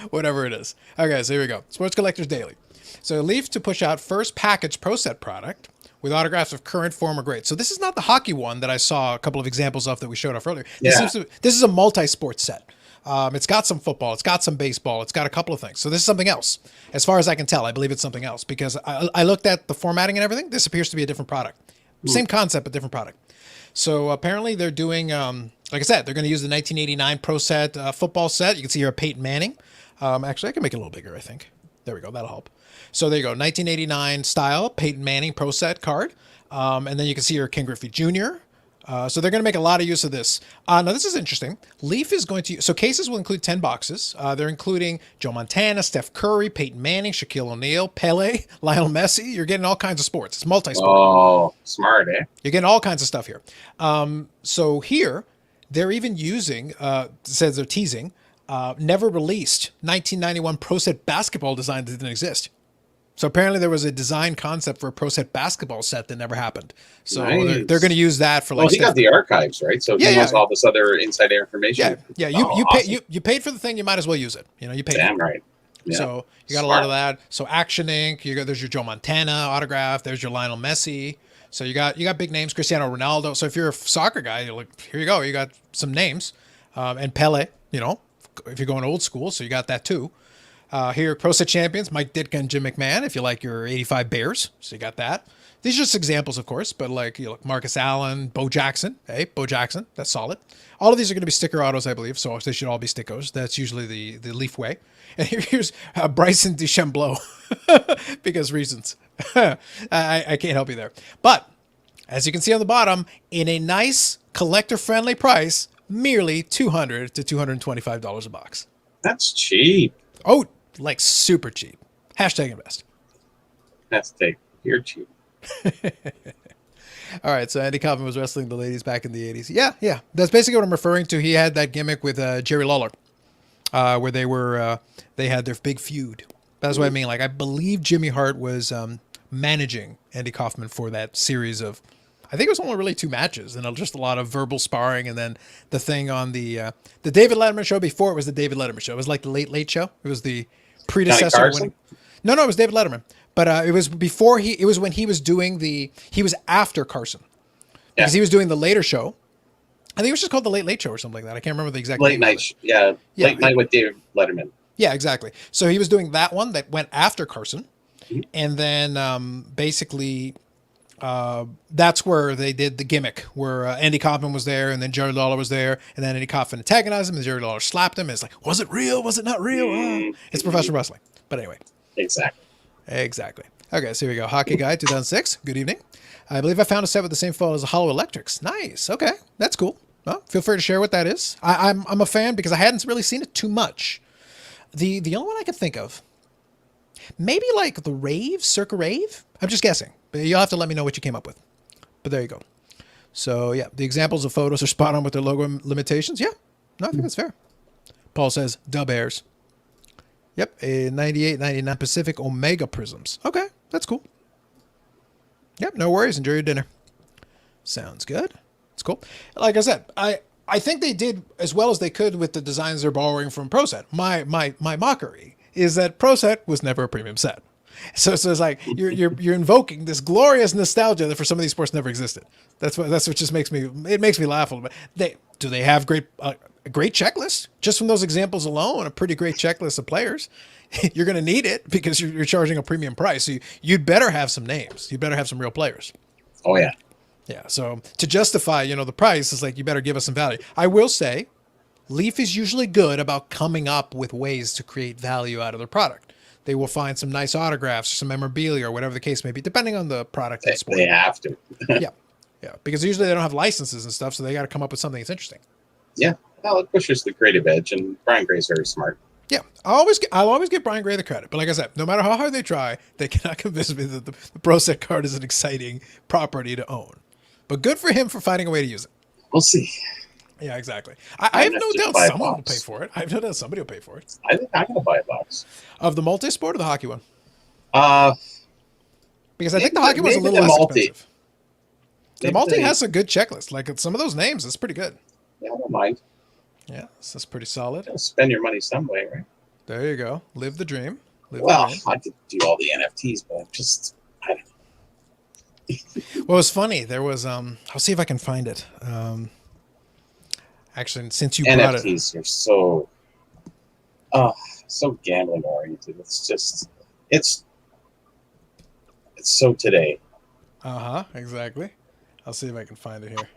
whatever it is. Okay, so here we go. Sports Collectors Daily. So Leaf to push out first package Pro Set product with autographs of current, former greats. So this is not the hockey one that I saw a couple of examples of that we showed off earlier. This is a multi-sport set. It's got some football, it's got some baseball, it's got a couple of things. So this is something else. As far as I can tell, I believe it's something else, because I looked at the formatting and everything. This appears to be a different product. Same concept, but different product. So apparently they're doing, like I said, they're going to use the 1989 Pro Set football set. You can see here a Peyton Manning. Actually, I can make it a little bigger, I think. There we go. That'll help. So there you go. 1989 style Peyton Manning Pro Set card. And then you can see here Ken Griffey Jr., so they're going to make a lot of use of this. Now, this is interesting. Leaf is going to... So cases will include 10 boxes. They're including Joe Montana, Steph Curry, Peyton Manning, Shaquille O'Neal, Pele, Lionel Messi. You're getting all kinds of sports. It's multi-sport. Oh, smart, eh? You're getting all kinds of stuff here. So here, they're even using... says they're teasing... never released 1991 Pro Set basketball design that didn't exist. So apparently there was a design concept for a Pro Set basketball set that never happened. So they're going to use that for like... Well, he got the archives, right? So he wants all this other insider information. Yeah. You paid for the thing, you might as well use it. You paid. Damn right. Yeah. So you got a lot of that. So Action Inc. There's your Joe Montana autograph. There's your Lionel Messi. So you got big names, Cristiano Ronaldo. So if you're a soccer guy, you're like, here you go. You got some names, and Pele. If you're going old school, so you got that too. Here, Pro Set champions, Mike Ditka and Jim McMahon, if you like your 85 Bears. So you got that. These are just examples, of course, but like Marcus Allen, Bo Jackson. Hey, Bo Jackson, that's solid. All of these are going to be sticker autos, I believe, so they should all be stickos. That's usually the Leaf way. And here's Bryson DeChambeau, because reasons. I can't help you there. But as you can see on the bottom, in a nice collector-friendly price, merely $200 to $225 a box. That's cheap. Oh, like super cheap. Hashtag invest. Hashtag you're cheap. All right, so Andy Kaufman was wrestling the ladies back in the 80s. Yeah. That's basically what I'm referring to. He had that gimmick with Jerry Lawler, where they had their big feud. That's what I mean. Like, I believe Jimmy Hart was managing Andy Kaufman for that series of, I think it was only really 2 matches, and just a lot of verbal sparring, and then the thing on the David Letterman show before it was the David Letterman show. It was like the Late Late Show. It was the predecessor. No, it was David Letterman. But it was before it was when he was doing he was after Carson. Because he was doing the later show. I think it was just called the Late Late Show or something like that. I can't remember the exact name. Late night with David Letterman. Yeah, exactly. So he was doing that one that went after Carson. Mm-hmm. And then basically that's where they did the gimmick where Andy Kaufman was there and then Jerry Lawler was there. And then Andy Kaufman antagonized him and Jerry Lawler slapped him. And it's like, was it real? Was it not real? It's professional wrestling. But anyway. Exactly. Okay, so here we go. Hockey Guy 2006. Good evening. I believe I found a set with the same photo as the Hollow Electrics. Nice. Okay, that's cool. Well, feel free to share what that is. I'm a fan because I hadn't really seen it too much. The only one I could think of, maybe like the Rave, Circa Rave. I'm just guessing, but you'll have to let me know what you came up with. But there you go. So yeah, the examples of photos are spot on with their logo limitations. Yeah, no, I think that's fair. Paul says Dub Airs. Yep, a 98, 99 Pacific Omega Prisms. Okay, that's cool. Yep, no worries. Enjoy your dinner. Sounds good. It's cool. Like I said, I think they did as well as they could with the designs they're borrowing from ProSet. My mockery is that ProSet was never a premium set. So it's like you're invoking this glorious nostalgia that for some of these sports never existed. That's what just makes me laugh a little bit. Do they have a great checklist? Just from those examples alone, a pretty great checklist of players. You're going to need it because you're charging a premium price. So you'd better have some names. You better have some real players. Oh yeah. Yeah. So to justify, the price is like, you better give us some value. I will say Leaf is usually good about coming up with ways to create value out of their product. They will find some nice autographs, some memorabilia, or whatever the case may be, depending on the product. They have to. Yeah. Because usually they don't have licenses and stuff, so they got to come up with something that's interesting. Yeah. Well, it pushes the creative edge, and Brian Gray's very smart. Yeah, I'll always give Brian Gray the credit. But like I said, no matter how hard they try, they cannot convince me that the Pro Set card is an exciting property to own. But good for him for finding a way to use it. We'll see. Yeah, exactly. I have no doubt someone will pay for it. I have no doubt somebody will pay for it. I think I'm going to buy a box. Of the multi-sport or the hockey one? Because I think the hockey one's a little less expensive. The multi has a good checklist. Like some of those names, it's pretty good. Yeah, I don't mind. Yeah, this is pretty solid. Spend your money some way, right? There you go. Live the dream. I could do all the NFTs, but I don't know. Well, it's funny. There was I'll see if I can find it. Actually, since you brought it, NFTs are so gambling oriented. It's so today. Exactly. I'll see if I can find it here.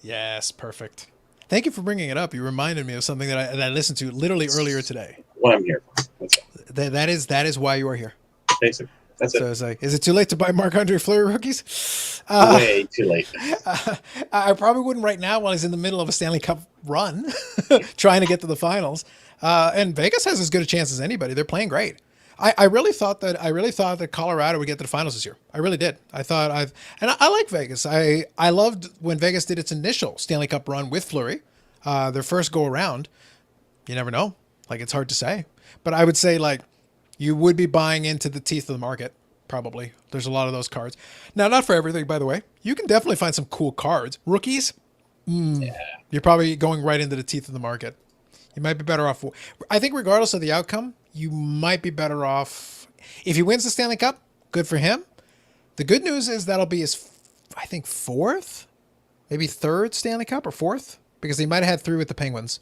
Yes, perfect. Thank you for bringing it up. You reminded me of something that I listened to literally earlier today. What I'm here for. That is why you are here. Basically. That's so it's like, is it too late to buy Marc-Andre Fleury rookies? Way too late. I probably wouldn't right now while he's in the middle of a Stanley Cup run, trying to get to the finals. And Vegas has as good a chance as anybody. They're playing great. I really thought that Colorado would get to the finals this year. I really did. I like Vegas. I loved when Vegas did its initial Stanley Cup run with Fleury, their first go around. You never know. Like, it's hard to say, but I would say like you would be buying into the teeth of the market. Probably. There's a lot of those cards. Now, not for everything, by the way. You can definitely find some cool cards. Rookies. Yeah. You're probably going right into the teeth of the market. You might be better off. I think regardless of the outcome, you might be better off. If he wins the Stanley Cup, good for him. The good news is that'll be his, I think, fourth, maybe third Stanley Cup or fourth, because he might have had 3 with the Penguins.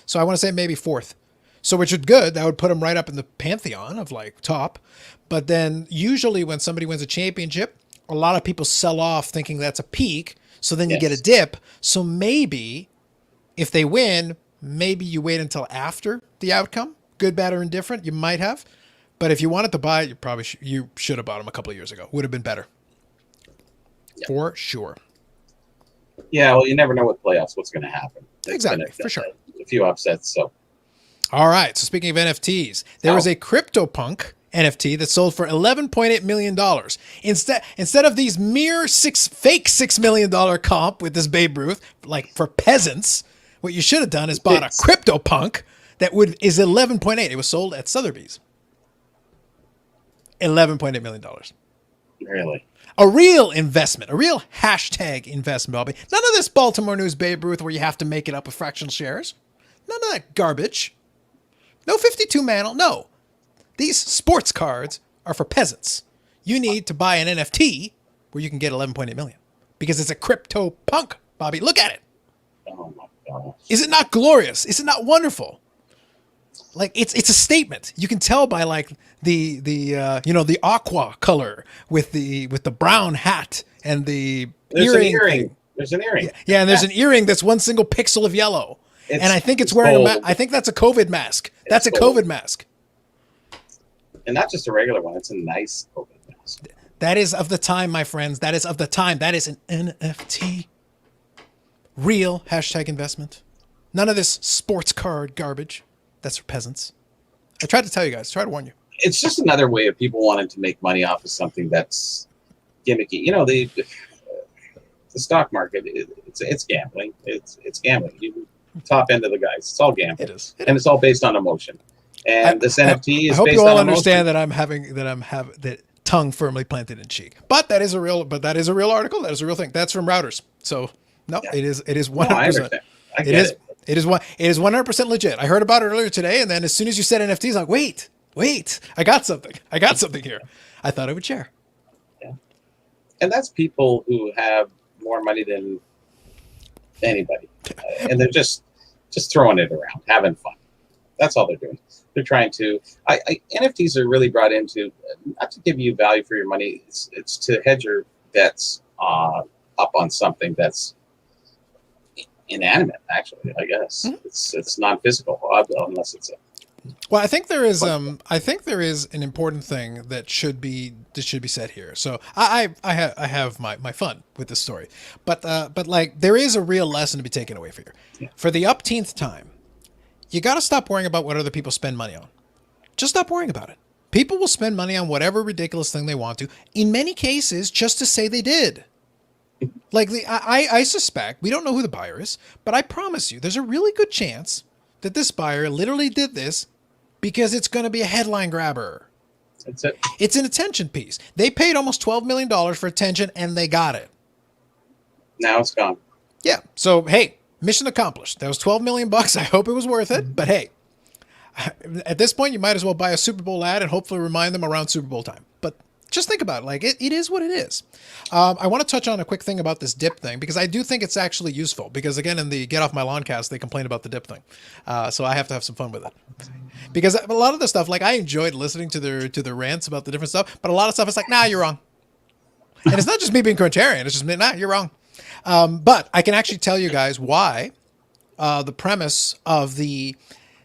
So I want to say maybe fourth. So which is good. That would put him right up in the pantheon of like top. But then usually when somebody wins a championship, a lot of people sell off thinking that's a peak. So then you get a dip. So maybe if they win, maybe you wait until after the outcome. Good, bad, or indifferent, you might have. But if you wanted to buy it, you should have bought them a couple of years ago. Would have been better. Yep. For sure. Yeah, well, you never know with playoffs what's going to happen. It's been Exactly, for sure. a few upsets. So, All right. So speaking of NFTs, there was a CryptoPunk NFT that sold for $11.8 million. Instead of these mere fake $6 million comp with this Babe Ruth, like for peasants, what you should have done is bought a CryptoPunk is 11.8. It was sold at Sotheby's. $11.8 million. really? A real investment, a real hashtag investment, Bobby. None of this Baltimore News Babe Ruth where you have to make it up with fractional shares. None of that garbage. No 52 mantle. No. These sports cards are for peasants. You need to buy an NFT where you can get 11.8 million because it's a crypto punk, Bobby. Look at it. Oh my gosh. Is it not glorious? Is it not wonderful? Like it's a statement. You can tell by like the aqua color with the brown hat and the earring. There's an earring. Yeah, and there's an earring that's one single pixel of yellow. And I think it's wearing I think that's a COVID mask. That's a COVID mask. And not just a regular one. It's a nice COVID mask. That is of the time, my friends. That is of the time. That is an NFT. Real hashtag investment. None of this sports card garbage. That's for peasants. I tried to tell you guys. I tried to warn you. It's just another way of people wanting to make money off of something that's gimmicky. You know, the stock market, it's gambling. It's gambling. You top end of the guys. It's all gambling. It is. And it's all based on emotion. And this NFT is based on emotion. I hope you all understand that I'm having that tongue firmly planted in cheek. But that is a real article. That is a real thing. That's from Routers. So no, yeah. It is 100%. No, I understand. I get it. It is 100% legit. I heard about it earlier today, and then as soon as you said NFTs, I'm like, wait, I got something here. I thought I would share. Yeah. And that's people who have more money than anybody. And they're just throwing it around, having fun. That's all they're doing. They're trying to, NFTs are really brought into, not to give you value for your money, it's to hedge your bets up on something that's inanimate, actually, I guess. Mm-hmm. It's non-physical, unless it's a... Well, I think there is an important thing that should be said here. So I have my fun with this story, but like there is a real lesson to be taken away from here. Yeah. For the upteenth time, you got to stop worrying about what other people spend money on. Just stop worrying about it. People will spend money on whatever ridiculous thing they want to. In many cases, just to say they did. Like I suspect, we don't know who the buyer is, but I promise you, there's a really good chance that this buyer literally did this because it's going to be a headline grabber. That's it. It's an attention piece. They paid almost $12 million for attention and they got it. Now it's gone. Yeah. So, hey, mission accomplished. That was $12 million. I hope it was worth it. But hey, at this point, you might as well buy a Super Bowl ad and hopefully remind them around Super Bowl time. But just think about it. Like it is what it is. I want to touch on a quick thing about this dip thing because I do think it's actually useful because again, in the Get Off My Lawn cast, they complain about the dip thing. So I have to have some fun with it because a lot of the stuff, like I enjoyed listening to their rants about the different stuff, but a lot of stuff is like, nah, you're wrong. And it's not just me being contrarian. It's just me, nah, you're wrong. But I can actually tell you guys why the premise of the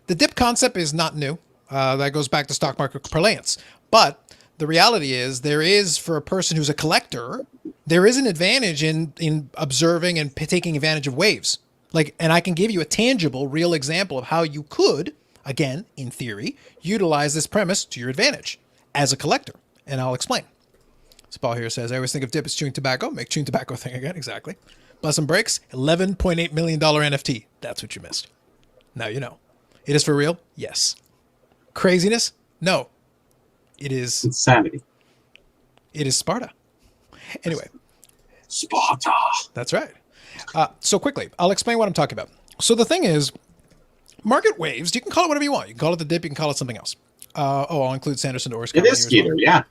dip concept is not new. That goes back to stock market parlance. But the reality is there is, for a person who's a collector, there is an advantage in observing and taking advantage of waves. Like, and I can give you a tangible, real example of how you could, again, in theory, utilize this premise to your advantage as a collector. And I'll explain. So Paul here says, I always think of dip as chewing tobacco. Make chewing tobacco thing again. Exactly. Bless and breaks, $11.8 million NFT. That's what you missed. Now you know. It is for real? Yes. Craziness? No. It is insanity. It is Sparta. Anyway. Sparta. That's right. So quickly, I'll explain what I'm talking about. So the thing is, market waves, you can call it whatever you want. You can call it the dip, you can call it something else. I'll include Sanderson Norris. It is Skeeter, well. Yeah.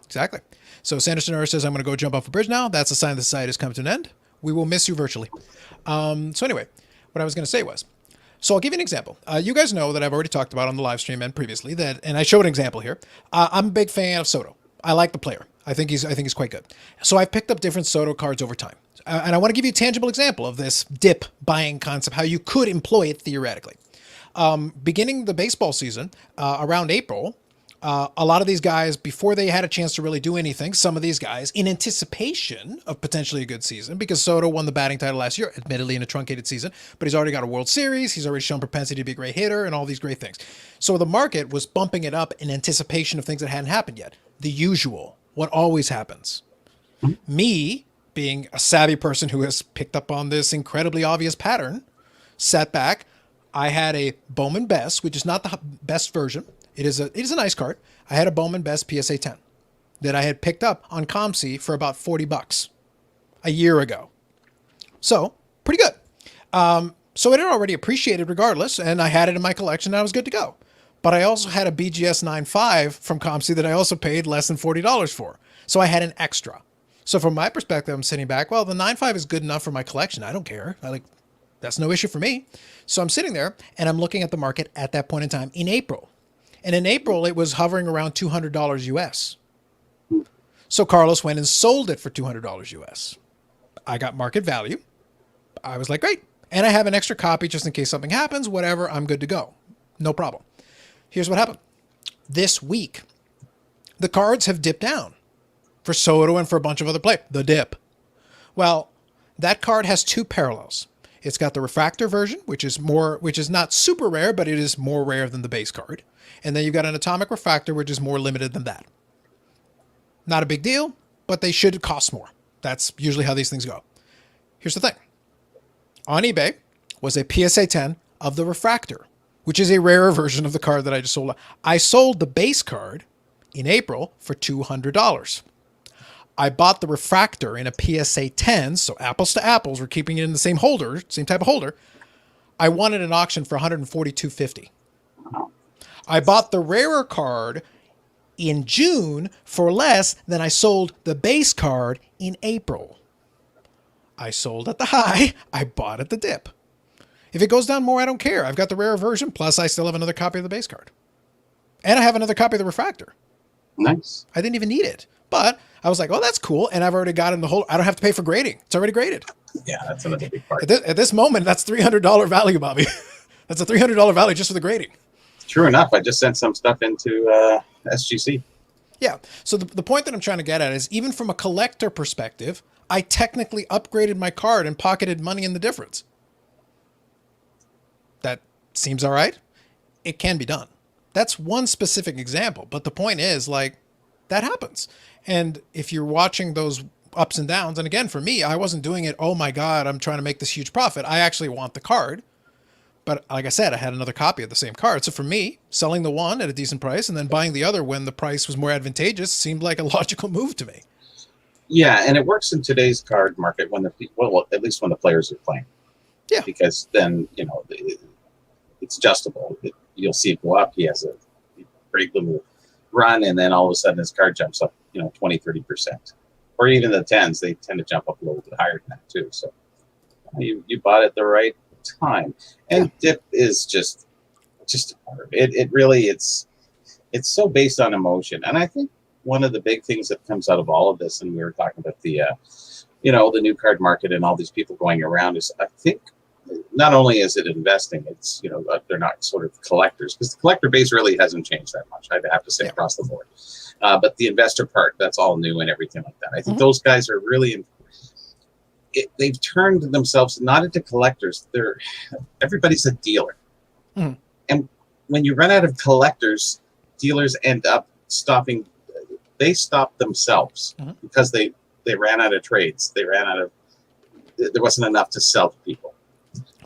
Exactly. So Sanderson Norris says, I'm going to go jump off a bridge now. That's a sign the site has come to an end. We will miss you virtually. So anyway, what I was going to say was, so I'll give you an example. You guys know that I've already talked about on the live stream and previously that, and I showed an example here. I'm a big fan of Soto. I like the player. I think he's quite good. So I've picked up different Soto cards over time. And I want to give you a tangible example of this dip buying concept, how you could employ it theoretically. Beginning the baseball season, around April, A lot of these guys, before they had a chance to really do anything, some of these guys, in anticipation of potentially a good season, because Soto won the batting title last year, admittedly in a truncated season, but he's already got a World Series, he's already shown propensity to be a great hitter, and all these great things. So the market was bumping it up in anticipation of things that hadn't happened yet. The usual, what always happens. Me, being a savvy person who has picked up on this incredibly obvious pattern, sat back. I had a Bowman Best, which is not the best version. It is a nice card. I had a Bowman Best PSA 10 that I had picked up on ComC for about $40 a year ago. So pretty good. So it had already appreciated regardless, and I had it in my collection and I was good to go. But I also had a BGS 9.5 from ComC that I also paid less than $40 for. So I had an extra. So from my perspective, I'm sitting back, well, the 9.5 is good enough for my collection. I don't care. That's no issue for me. So I'm sitting there and I'm looking at the market at that point in time in April. And in April, it was hovering around $200 US. So Carlos went and sold it for $200 US. I got market value. I was like, great. And I have an extra copy just in case something happens, whatever, I'm good to go. No problem. Here's what happened. This week, the cards have dipped down for Soto and for a bunch of other players. The dip. Well, that card has two parallels. It's got the refractor version, which is not super rare, but it is more rare than the base card. And then you've got an atomic refractor, which is more limited than that. Not a big deal, but they should cost more. That's usually how these things go. Here's the thing. On eBay was a PSA 10 of the refractor, which is a rarer version of the card that I just sold. I sold the base card in April for $200. I bought the refractor in a PSA 10, so apples to apples, we're keeping it in the same holder, same type of holder. I won at an auction for $142.50. I bought the rarer card in June for less than I sold the base card in April. I sold at the high, I bought at the dip. If it goes down more, I don't care. I've got the rarer version, plus I still have another copy of the base card. And I have another copy of the refractor. Nice. I didn't even need it. But I was like, oh, that's cool. And I've already got it in the whole, I don't have to pay for grading. It's already graded. Yeah, that's another big part. At this moment, that's $300 value, Bobby. That's a $300 value just for the grading. True enough. I just sent some stuff into SGC. Yeah. So the point that I'm trying to get at is even from a collector perspective, I technically upgraded my card and pocketed money in the difference. That seems all right. It can be done. That's one specific example. But the point is, like, that happens. And if you're watching those ups and downs, and again, for me, I wasn't doing it, oh my God, I'm trying to make this huge profit. I actually want the card. But like I said, I had another copy of the same card. So for me, selling the one at a decent price and then buying the other when the price was more advantageous seemed like a logical move to me. Yeah, and it works in today's card market when at least when the players are playing. Yeah. Because then, it's adjustable. You'll see it go up. He has a great little run, and then all of a sudden his card jumps up, 20, 30%. Or even the 10s, they tend to jump up a little bit higher than that too. So you bought at the right time. And dip is just a part of it. It really, it's so based on emotion. And I think one of the big things that comes out of all of this, and we were talking about the the new card market and all these people going around, is I think not only is it investing, it's they're not sort of collectors, because the collector base really hasn't changed that much, I'd have to say, across the board. But the investor part, that's all new and everything like that. I think those guys are really they've turned themselves not into collectors. Everybody's a dealer. And when you run out of collectors, dealers end up stopping. They stop themselves because they ran out of trades. There wasn't enough to sell to people.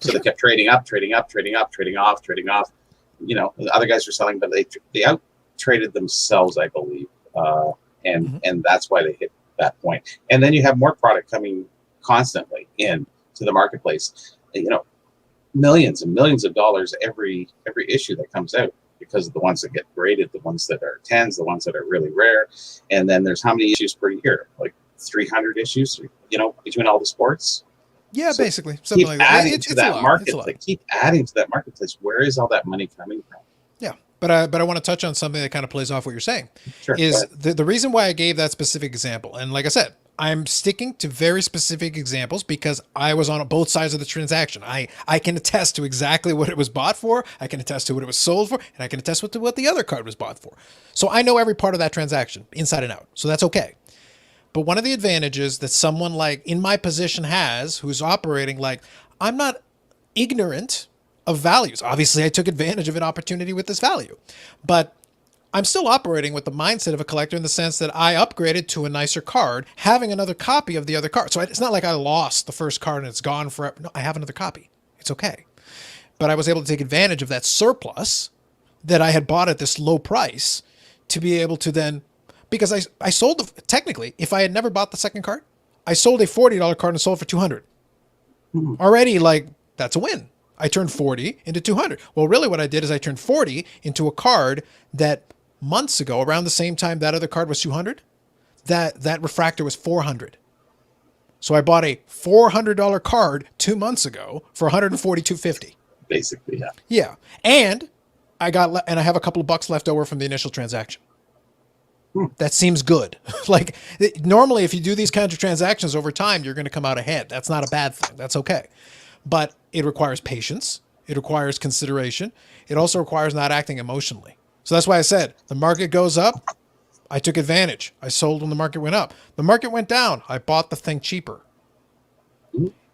So they kept trading up, trading off. The other guys were selling, but they out traded themselves, I believe. And that's why they hit that point. And then you have more product coming constantly in to the marketplace. Millions and millions of dollars every issue that comes out, because of the ones that get graded, the ones that are 10s, the ones that are really rare. And then there's how many issues per year? Like 300 issues, between all the sports. Yeah, so basically something like that. Keep adding to that marketplace. Where is all that money coming from? Yeah. But I want to touch on something that kind of plays off what you're saying. Sure, is the reason why I gave that specific example. And like I said, I'm sticking to very specific examples because I was on both sides of the transaction. I can attest to exactly what it was bought for. I can attest to what it was sold for, and I can attest to what the other card was bought for. So I know every part of that transaction inside and out. So that's okay. But one of the advantages that someone like in my position has, who's operating like, I'm not ignorant of values. Obviously, I took advantage of an opportunity with this value, but I'm still operating with the mindset of a collector in the sense that I upgraded to a nicer card, having another copy of the other card. So it's not like I lost the first card and it's gone forever. No, I have another copy. It's okay. But I was able to take advantage of that surplus that I had bought at this low price to be able to then, because I sold, technically, if I had never bought the second card, I sold a $40 card and sold for $200. Already, like, that's a win. I turned 40 into 200. Well, really what I did is I turned 40 into a card that months ago, around the same time that other card was 200, that refractor was 400. So I bought a $400 card 2 months ago for $142.50. Basically, yeah. Yeah. And I have a couple of bucks left over from the initial transaction. That seems good. Like normally if you do these kinds of transactions over time, you're going to come out ahead. That's not a bad thing. That's okay. But it requires patience. It requires consideration. It also requires not acting emotionally. So that's why I said the market goes up. I took advantage. I sold when the market went up. The market went down. I bought the thing cheaper.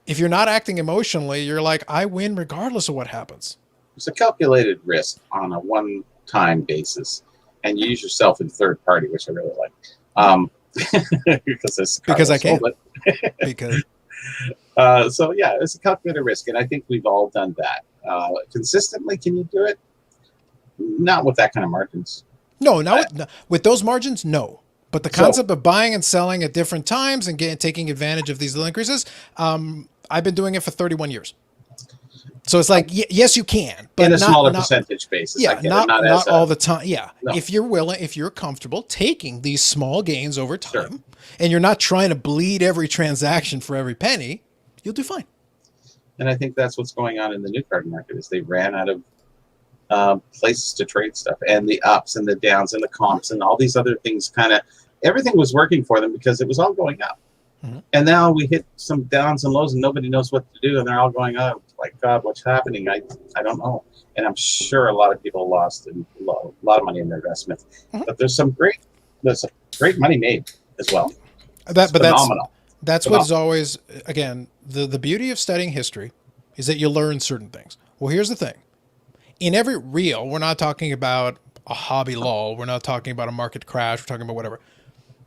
If you're not acting emotionally, you're like, I win regardless of what happens. It's a calculated risk on a one-time basis, and you use yourself in third party, which I really like. Because I can. Because so yeah, it's a calculated risk, and I think we've all done that. Consistently, can you do it? Not with that kind of margins. No, with those margins, no. But the concept of buying and selling at different times and taking advantage of these little increases, I've been doing it for 31 years. So it's like, yes, you can, but in a smaller percentage basis. Yeah, not all the time. Yeah, no. If you're willing, if you're comfortable taking these small gains over time, and you're not trying to bleed every transaction for every penny, you'll do fine. And I think that's what's going on in the new card market is they ran out of places to trade stuff, and the ups and the downs and the comps and all these other things. Kind of everything was working for them because it was all going up. And now we hit some downs and lows and nobody knows what to do, and they're all going up. Like, God, what's happening? I don't know. And I'm sure a lot of people lost a lot of money in their investments. But there's some great money made as well. That's phenomenal. That's what is always, again, the beauty of studying history is that you learn certain things. Well, here's the thing. In every reel, we're not talking about a hobby lull. We're not talking about a market crash. We're talking about whatever.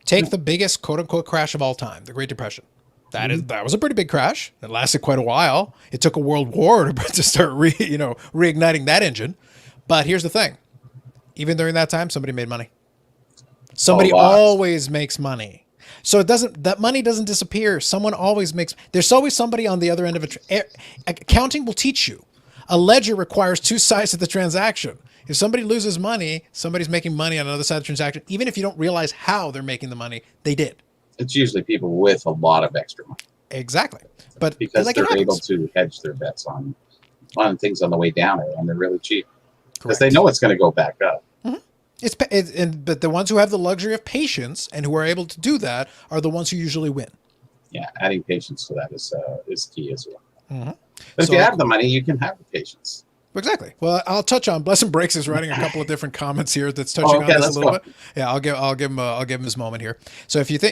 Take the biggest quote-unquote crash of all time, the Great Depression. That was a pretty big crash. It lasted quite a while. It took a world war to start reigniting that engine. But here's the thing. Even during that time, somebody made money. Somebody always makes money. So that money doesn't disappear. Someone always makes, there's always somebody on the other end of it. Accounting will teach you. A ledger requires two sides of the transaction. If somebody loses money, somebody's making money on another side of the transaction. Even if you don't realize how they're making the money, they did. It's usually people with a lot of extra money. Exactly. But because they're able to hedge their bets on things on the way down and they're really cheap. Because they know it's going to go back up. But the ones who have the luxury of patience and who are able to do that are the ones who usually win. Yeah, adding patience to that is key as well. But if you have the money, you can have the patience. Exactly. Well, I'll touch on Bless and Breaks is writing a couple of different comments here that's touching on this a little bit. Yeah, I'll give him his moment here. So I think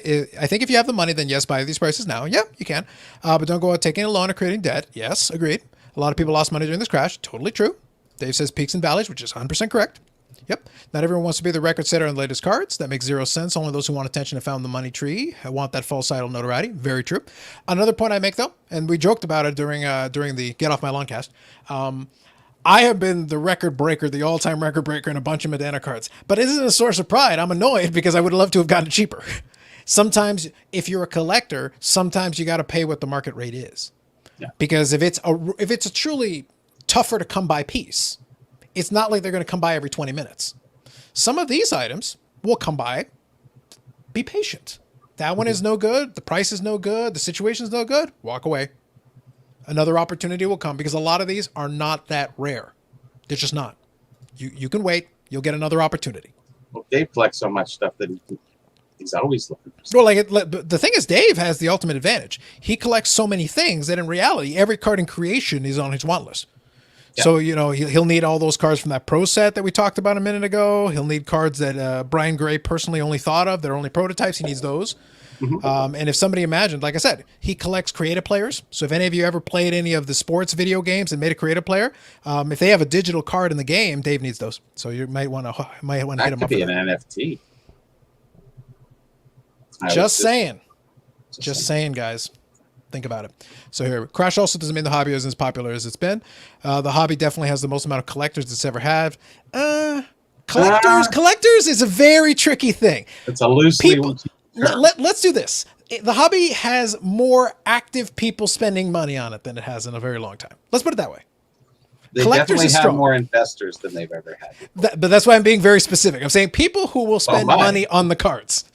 if you have the money, then yes, buy these prices now. Yeah, you can. But don't go out taking a loan or creating debt. Yes, agreed. A lot of people lost money during this crash. Totally true. Dave says peaks and valleys, which is 100% correct. Yep. Not everyone wants to be the record setter on the latest cards. That makes zero sense. Only those who want attention have found the money tree. I want that false idol notoriety. Very true. Another point I make though, and we joked about it during the Get Off My Lawn cast. I have been the record breaker, the all-time record breaker in a bunch of Medana cards. But it isn't a source of pride. I'm annoyed because I would love to have gotten it cheaper. Sometimes, if you're a collector, sometimes you got to pay what the market rate is. Yeah. Because if it's a truly tougher to come by piece, it's not like they're going to come by every 20 minutes. Some of these items will come by. Be patient. That one is no good. The price is no good. The situation is no good. Walk away. Another opportunity will come because a lot of these are not that rare. They're just not. You can wait. You'll get another opportunity. Well, Dave collects so much stuff that He's always looking for stuff. Well, the thing is, Dave has the ultimate advantage. He collects so many things that in reality, every card in creation is on his want list. Yeah. So, he'll need all those cards from that pro set that we talked about a minute ago. He'll need cards that Brian Gray personally only thought of. They're only prototypes. He needs those. Mm-hmm. And if somebody imagined, like I said, he collects creative players. So if any of you ever played any of the sports video games and made a creative player, if they have a digital card in the game, Dave needs those. So you might want to hit him up. That could be an NFT. Just saying, guys. Think about it. So here, Crash also doesn't mean the hobby is as popular as it's been. The hobby definitely has the most amount of collectors it's ever had. Collectors is a very tricky thing. It's a loosely. Let's do this. The hobby has more active people spending money on it than it has in a very long time. Let's put it that way. They definitely have more investors than they've ever had. But that's why I'm being very specific. I'm saying people who will spend money on the cards.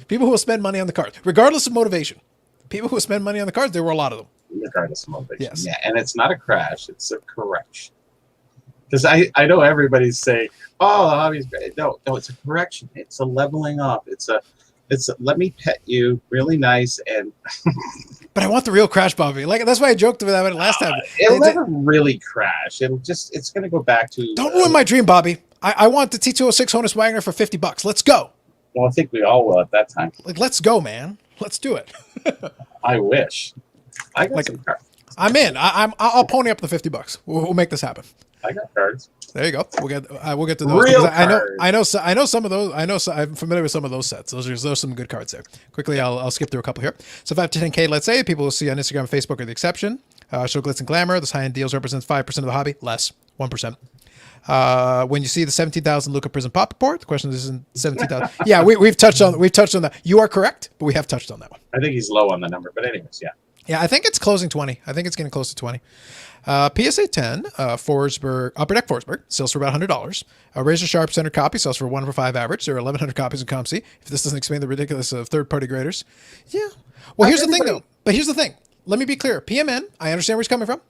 People who will spend money on the cards, regardless of motivation. People who spend money on the cards, there were a lot of them. Regardless of motivation. Yes. Yeah, and it's not a crash, it's a correction. Because I know everybody's saying, oh, the hobby's great. No, it's a correction. It's a leveling up. It's a let me pet you really nice and but I want the real crash, Bobby. Like that's why I joked about it last time. It'll never really crash. It's gonna go back to don't ruin my dream, Bobby. I want the T206 Honus Wagner for $50. Let's go. Well, I think we all will at that time. Like, let's go, man. Let's do it. I wish. I got some cards. I'm in. I'll pony up the $50. We'll make this happen. I got cards. There you go. We'll get to those. Real cards. I know some of those. I'm familiar with some of those sets. Those are some good cards there. Quickly, I'll skip through a couple here. So 5 to 10K, let's say people will see on Instagram and Facebook are the exception. Show glitz and glamour. Those high end deals represents 5% of the hobby. Less 1%. When you see the 17,000 Luca Prism Pop report, the question isn't 17,000. Yeah, we've touched on that. You are correct, but we have touched on that one. I think he's low on the number, but anyways, yeah. Yeah, I think it's closing 20. I think it's getting close to 20. PSA 10, Forsberg, Upper Deck Forsberg, sells for about $100. Razor Sharp Center copy sells for 1 over 5 average. There are 1,100 copies in ComC. If this doesn't explain the ridiculous of third-party graders. Yeah. Well, here's the thing, though. But here's the thing. Let me be clear. PMN, I understand where he's coming from.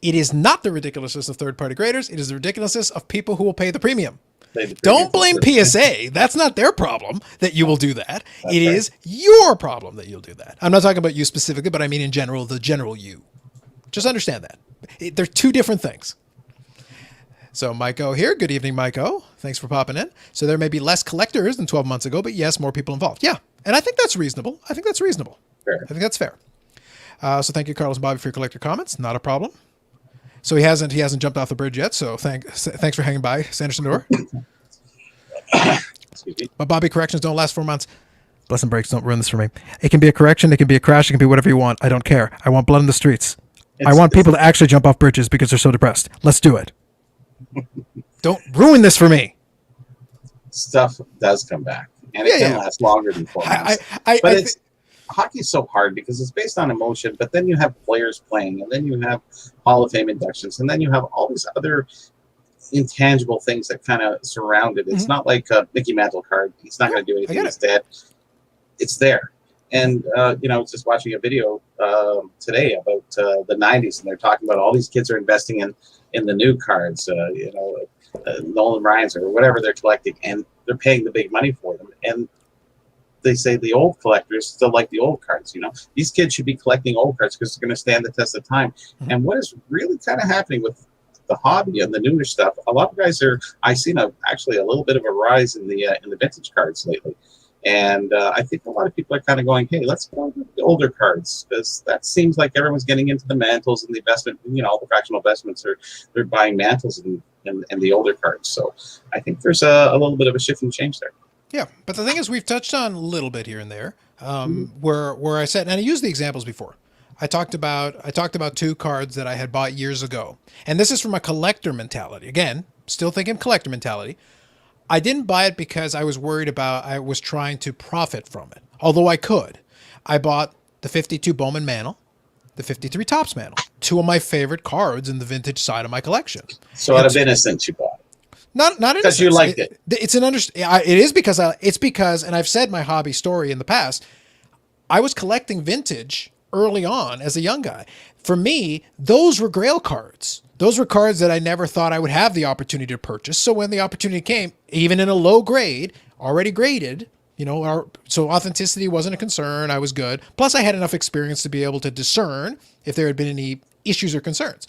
It is not the ridiculousness of third-party graders. It is the ridiculousness of people who will pay the premium. Don't blame PSA. That's not their problem that you will do that. It is your problem that you'll do that. I'm not talking about you specifically, but I mean in general, the general you. Just understand that. They're two different things. So Maiko here. Good evening, Maiko. Thanks for popping in. So there may be less collectors than 12 months ago, but yes, more people involved. Yeah. And I think that's reasonable. Fair. I think that's fair. So thank you, Carlos and Bobby, for your collector comments. Not a problem. So he hasn't jumped off the bridge yet. So thanks for hanging by, Sanderson Door. But Bobby, corrections don't last 4 months. Bless and breaks, don't ruin this for me. It can be a correction, it can be a crash, it can be whatever you want. I don't care. I want blood in the streets. I want people to actually jump off bridges because they're so depressed. Let's do it. Don't ruin this for me. Stuff does come back, and it can last longer than 4 months. Hockey's so hard because it's based on emotion, but then you have players playing, and then you have Hall of Fame inductions, and then you have all these other intangible things that kind of surround it. It's not like a Mickey Mantle card. He's not going to do anything. He's dead. It's there. And, I was just watching a video today about the 90s, and they're talking about all these kids are investing in the new cards, Nolan Ryans or whatever they're collecting, and they're paying the big money for them. And they say the old collectors still like the old cards. These kids should be collecting old cards because they're going to stand the test of time. And what is really kind of happening with the hobby and the newer stuff, a lot of guys I've seen actually a little bit of a rise in the vintage cards lately. And I think a lot of people are kind of going, hey, let's go with the older cards, because that seems like everyone's getting into the mantles and the investment, the fractional investments they're buying mantles and the older cards. So I think there's a little bit of a shift and change there. Yeah, but the thing is, we've touched on a little bit here and there, where I said, and I used the examples before. I talked about 2 cards that I had bought years ago, and this is from a collector mentality. Again, still thinking collector mentality. I didn't buy it because I was I was trying to profit from it, although I could. I bought the 52 Bowman Mantle, the 53 Topps Mantle, 2 of my favorite cards in the vintage side of my collection. So out of innocence, you bought it. Not because you liked it. It is because and I've said my hobby story in the past. I was collecting vintage early on as a young guy. For me, those were Grail cards. Those were cards that I never thought I would have the opportunity to purchase. So when the opportunity came, even in a low grade, already graded, So authenticity wasn't a concern. I was good. Plus, I had enough experience to be able to discern if there had been any issues or concerns.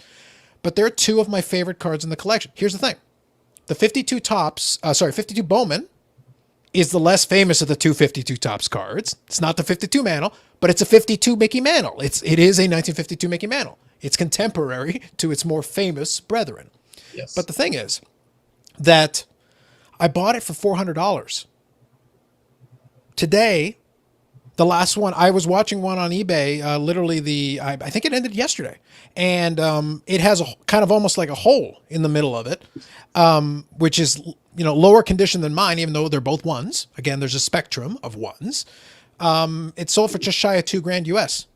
But there are two of my favorite cards in the collection. Here's the thing. The 52 Bowman is the less famous of the two 52 Tops cards. It's not the 52 Mantle, but it's a 52 Mickey Mantle. It is a 1952 Mickey Mantle. It's contemporary to its more famous brethren. Yes. But the thing is that I bought it for $400. Today, the last one, I was watching one on eBay, literally I think it ended yesterday. And it has a kind of almost like a hole in the middle of it, which is, lower condition than mine, even though they're both ones. Again, there's a spectrum of ones. It sold for just shy of $2,000 US.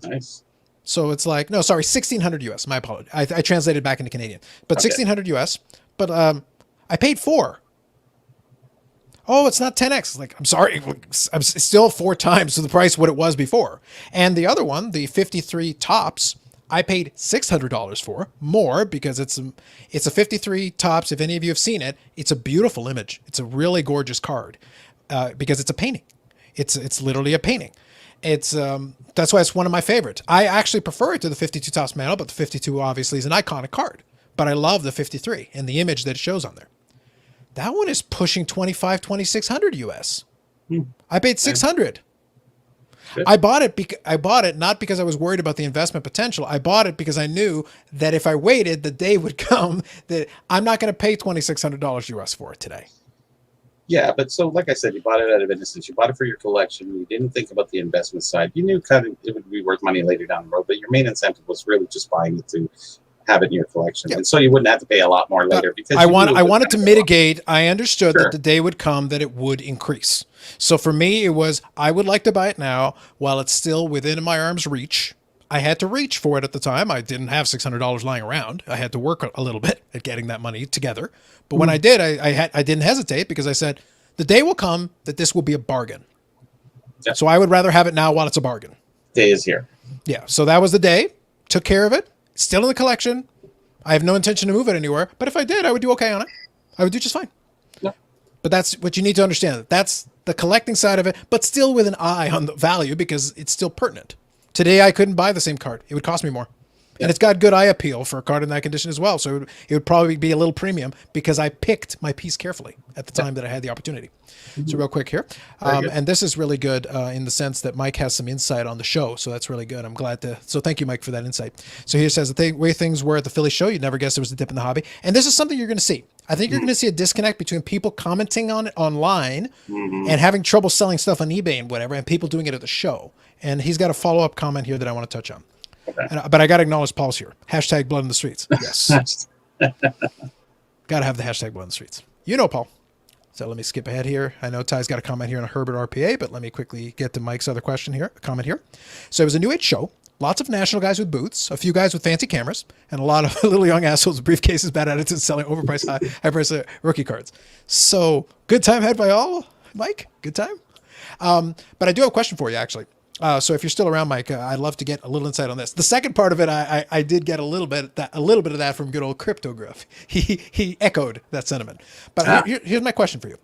Nice. So it's like, no, sorry, 1,600 US. My apology. I translated back into Canadian, but okay. 1,600 US. But I paid $4. Oh, it's not 10x. Like, I'm sorry, I'm still 4 times the price what it was before. And the other one, the 53 Tops, I paid $600 for, more, because it's a 53 Tops. If any of you have seen it, it's a beautiful image. It's a really gorgeous card because it's a painting. It's literally a painting. That's why it's one of my favorites. I actually prefer it to the 52 Tops Mantle, but the 52 obviously is an iconic card. But I love the 53 and the image that it shows on there. That one is pushing 2,600 US. I paid 600. I bought it not because I was worried about the investment potential. I bought it because I knew that if I waited, the day would come that I'm not going to pay $2,600 US for it today. Yeah, but so like I said, you bought it out of innocence. You bought it for your collection. You didn't think about the investment side. You knew kind of it would be worth money later down the road, but your main incentive was really just buying it to have it in your collection. Yep. And so you wouldn't have to pay a lot more later because I wanted to mitigate. I understood that the day would come that it would increase. So for me, it was, I would like to buy it now while it's still within my arm's reach. I had to reach for it at the time. I didn't have $600 lying around. I had to work a little bit at getting that money together. But when I did, I didn't hesitate because I said, the day will come that this will be a bargain. Yep. So I would rather have it now while it's a bargain. Day is here. Yeah. So that was the day. Took care of it. Still in the collection. I have no intention to move it anywhere. But if I did, I would do okay on it. I would do just fine. Yeah. But that's what you need to understand. That's the collecting side of it, but still with an eye on the value because it's still pertinent. Today, I couldn't buy the same card. It would cost me more. Yeah. And it's got good eye appeal for a card in that condition as well. So it would probably be a little premium because I picked my piece carefully at the time that I had the opportunity. So real quick here. And this is really good in the sense that Mike has some insight on the show. So that's really good. I'm glad to. So thank you, Mike, for that insight. So here says the way things were at the Philly show, you'd never guess there was a dip in the hobby. And this is something you're going to see. I think you're going to see a disconnect between people commenting on it online and having trouble selling stuff on eBay and whatever, and people doing it at the show. And he's got a follow-up comment here that I want to touch on. Okay. But I got to acknowledge Paul's here. Hashtag blood in the streets. Yes. Got to have the hashtag blood in the streets. You know, Paul. So let me skip ahead here. I know Ty's got a comment here on Herbert RPA, but let me quickly get to Mike's other comment here. So it was a New Age show. Lots of national guys with boots, a few guys with fancy cameras, and a lot of little young assholes with briefcases, bad attitudes, selling overpriced, high-priced rookie cards. So good time had by all, Mike. Good time. But I do have a question for you, actually. So if you're still around, Mike, I'd love to get a little insight on this. The second part of it, I did get a little bit of that from good old Cryptograph. He echoed that sentiment. But here's my question for you.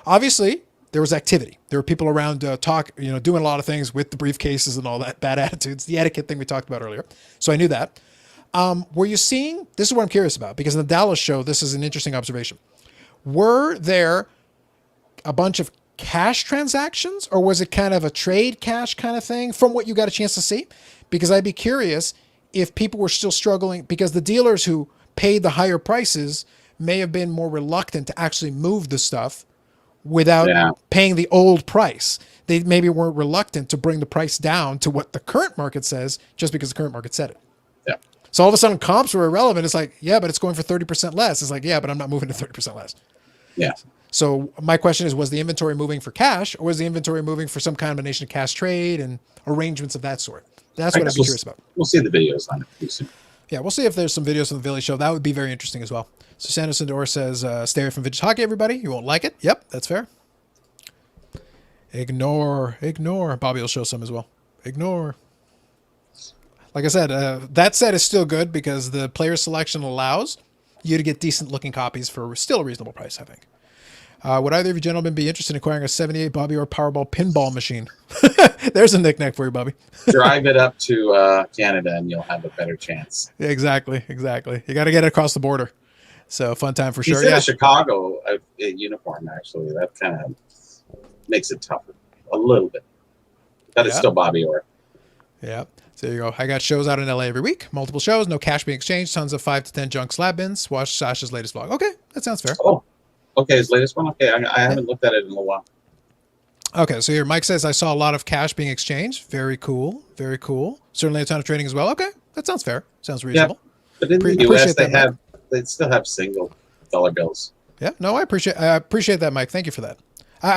Obviously, there was activity. There were people around doing a lot of things with the briefcases and all that, bad attitudes, the etiquette thing we talked about earlier. So I knew that. Were you seeing? This is what I'm curious about because in the Dallas show, this is an interesting observation. Were there a bunch of cash transactions, or was it kind of a trade cash kind of thing from what you got a chance to see? Because I'd be curious if people were still struggling because the dealers who paid the higher prices may have been more reluctant to actually move the stuff without paying the old price. They maybe weren't reluctant to bring the price down to what the current market says just because the current market said it. Yeah. So all of a sudden comps were irrelevant. It's like, yeah, but it's going for 30% less. It's like, yeah, but I'm not moving to 30% less. Yeah. So my question is, was the inventory moving for cash, or was the inventory moving for some combination of cash trade and arrangements of that sort? That's what I'd be curious about. We'll see the videos on it soon. Yeah, we'll see if there's some videos from the Village show. That would be very interesting as well. So Sanderson Dor says, stay away from vintage hockey, everybody. You won't like it. Yep, that's fair. Ignore. Bobby will show some as well. Ignore. Like I said, that set is still good because the player selection allows you to get decent looking copies for still a reasonable price, I think. Would either of you gentlemen be interested in acquiring a 78 Bobby or Powerball pinball machine? There's a knick-knack for you, Bobby. Drive it up to Canada and you'll have a better chance. Yeah, exactly. You got to get it across the border. So fun time for sure. He's in a Chicago uniform, actually. That kind of makes it tougher a little bit. But it's still Bobby Orr. Yeah. So there you go. I got shows out in LA every week. Multiple shows, no cash being exchanged, tons of 5 to 10 junk slab bins. Watch Sasha's latest vlog. Okay, that sounds fair. Oh, okay, his latest one? Okay, I haven't looked at it in a while. Okay, so here Mike says, I saw a lot of cash being exchanged. Very cool. Very cool. Certainly a ton of trading as well. Okay, that sounds fair. Sounds reasonable. Yeah, but in the US, they still have single dollar bills. Yeah, no, I appreciate that, Mike. Thank you for that.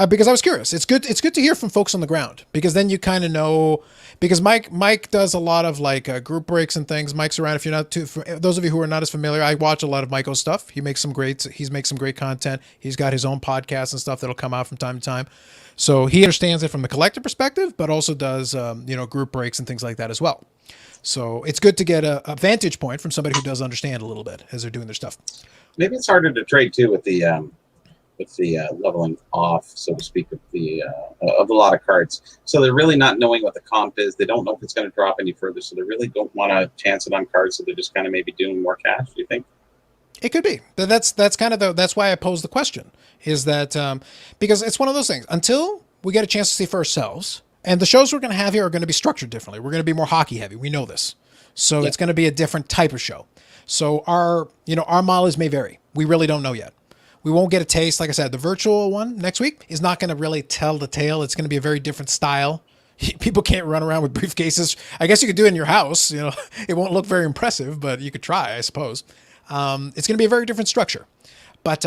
Because I was curious. It's good to hear from folks on the ground, because then you kind of know, because Mike does a lot of like group breaks and things. Mike's around. If you're not for those of you who are not as familiar, I watch a lot of Michael's stuff. He makes some great content. He's got his own podcast and stuff that'll come out from time to time. So he understands it from the collector perspective, but also does group breaks and things like that as well. So it's good to get a vantage point from somebody who does understand a little bit as they're doing their stuff. Maybe it's harder to trade too with the leveling off, so to speak, of a lot of cards. So they're really not knowing what the comp is. They don't know if it's going to drop any further. So they really don't want to chance it on cards. So they're just kind of maybe doing more cash. Do you think? It could be. That's why I posed the question, is that because it's one of those things. Until we get a chance to see for ourselves, and the shows we're going to have here are going to be structured differently. We're going to be more hockey heavy. We know this. So it's going to be a different type of show. So our mileage may vary. We really don't know yet. We won't get a taste. Like I said, the virtual one next week is not going to really tell the tale. It's going to be a very different style. People can't run around with briefcases. I guess you could do it in your house. It won't look very impressive, but you could try, I suppose. It's going to be a very different structure. But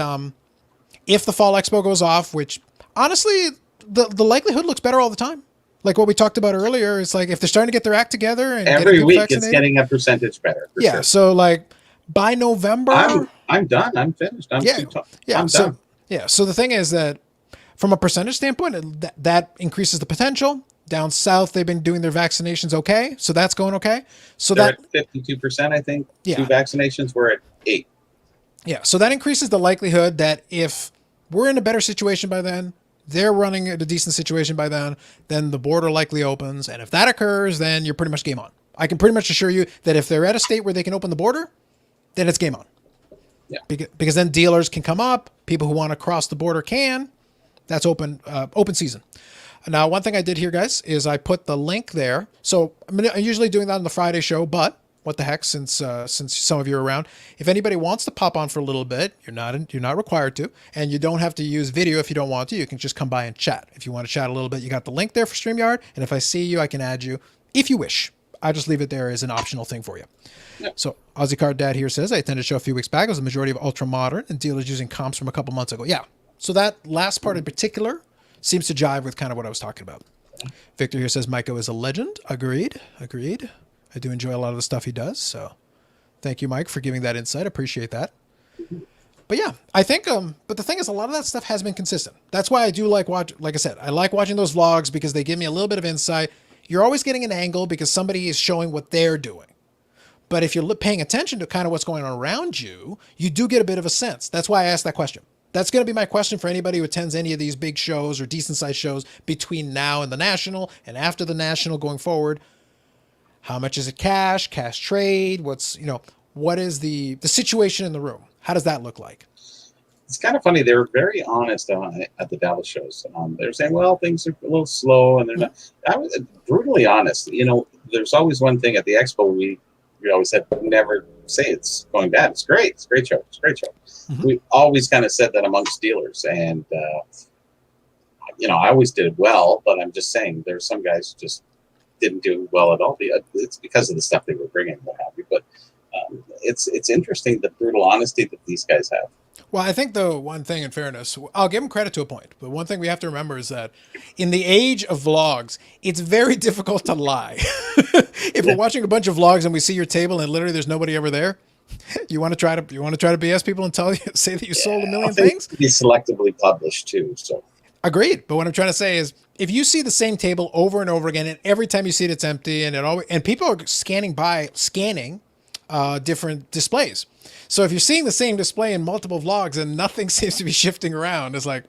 if the fall expo goes off, which honestly, the likelihood looks better all the time. Like what we talked about earlier, it's like if they're starting to get their act together and every week it's getting a percentage better. Yeah. Sure. So like by November, I'm done. I'm finished. I'm done. So the thing is that from a percentage standpoint, that increases the potential. Down south, they've been doing their vaccinations okay, so that's going okay. So they're at 52%, I think. Yeah. 2 vaccinations. We're at 8. Yeah. So that increases the likelihood that if we're in a better situation by then, they're running at a decent situation by then the border likely opens. And if that occurs, then you're pretty much game on. I can pretty much assure you that if they're at a state where they can open the border, then it's game on. Yeah. Because then dealers can come up. People who want to cross the border can. That's open season. Now, one thing I did here, guys, is I put the link there. So I'm usually doing that on the Friday show, but what the heck, since some of you are around, if anybody wants to pop on for a little bit, you're not required to, and you don't have to use video if you don't want to. You can just come by and chat. If you want to chat a little bit, you got the link there for StreamYard, and if I see you, I can add you if you wish. I just leave it there as an optional thing for you. Yep. So Aussie Card Dad here says, I attended a show a few weeks back. It was the majority of ultra modern and dealers using comps from a couple months ago. Yeah. So that last part in particular seems to jive with kind of what I was talking about. Victor here says, Micah is a legend. Agreed. I do enjoy a lot of the stuff he does. So thank you, Mike, for giving that insight. Appreciate that. But yeah, I think, but the thing is, a lot of that stuff has been consistent. That's why I do like I said, I like watching those vlogs because they give me a little bit of insight. You're always getting an angle because somebody is showing what they're doing. But if you're paying attention to kind of what's going on around you, you do get a bit of a sense. That's why I asked that question. That's going to be my question for anybody who attends any of these big shows or decent sized shows between now and the National and after the National going forward. How much is it cash trade? What is the situation in the room? How does that look like? It's kind of funny. They were very honest at the Dallas shows. They're saying, well, things are a little slow, and they're not. I was brutally honest. There's always one thing at the expo. We always said, never say it's going bad. It's great. It's a great show. It's a great show. Mm-hmm. We always kind of said that amongst dealers, and I always did well. But I'm just saying, there's some guys who just didn't do well at all. It's because of the stuff they were bringing, what have you. But it's interesting the brutal honesty that these guys have. Well, I think the one thing, in fairness, I'll give them credit to a point, but one thing we have to remember is that in the age of vlogs, it's very difficult to lie. If we're watching a bunch of vlogs and we see your table and literally there's nobody ever there, you want to try to BS people and say that you sold a million things? Be selectively published too. So agreed. But what I'm trying to say is, if you see the same table over and over again, and every time you see it, it's empty, and people are scanning different displays. So if you're seeing the same display in multiple vlogs and nothing seems to be shifting around, it's like,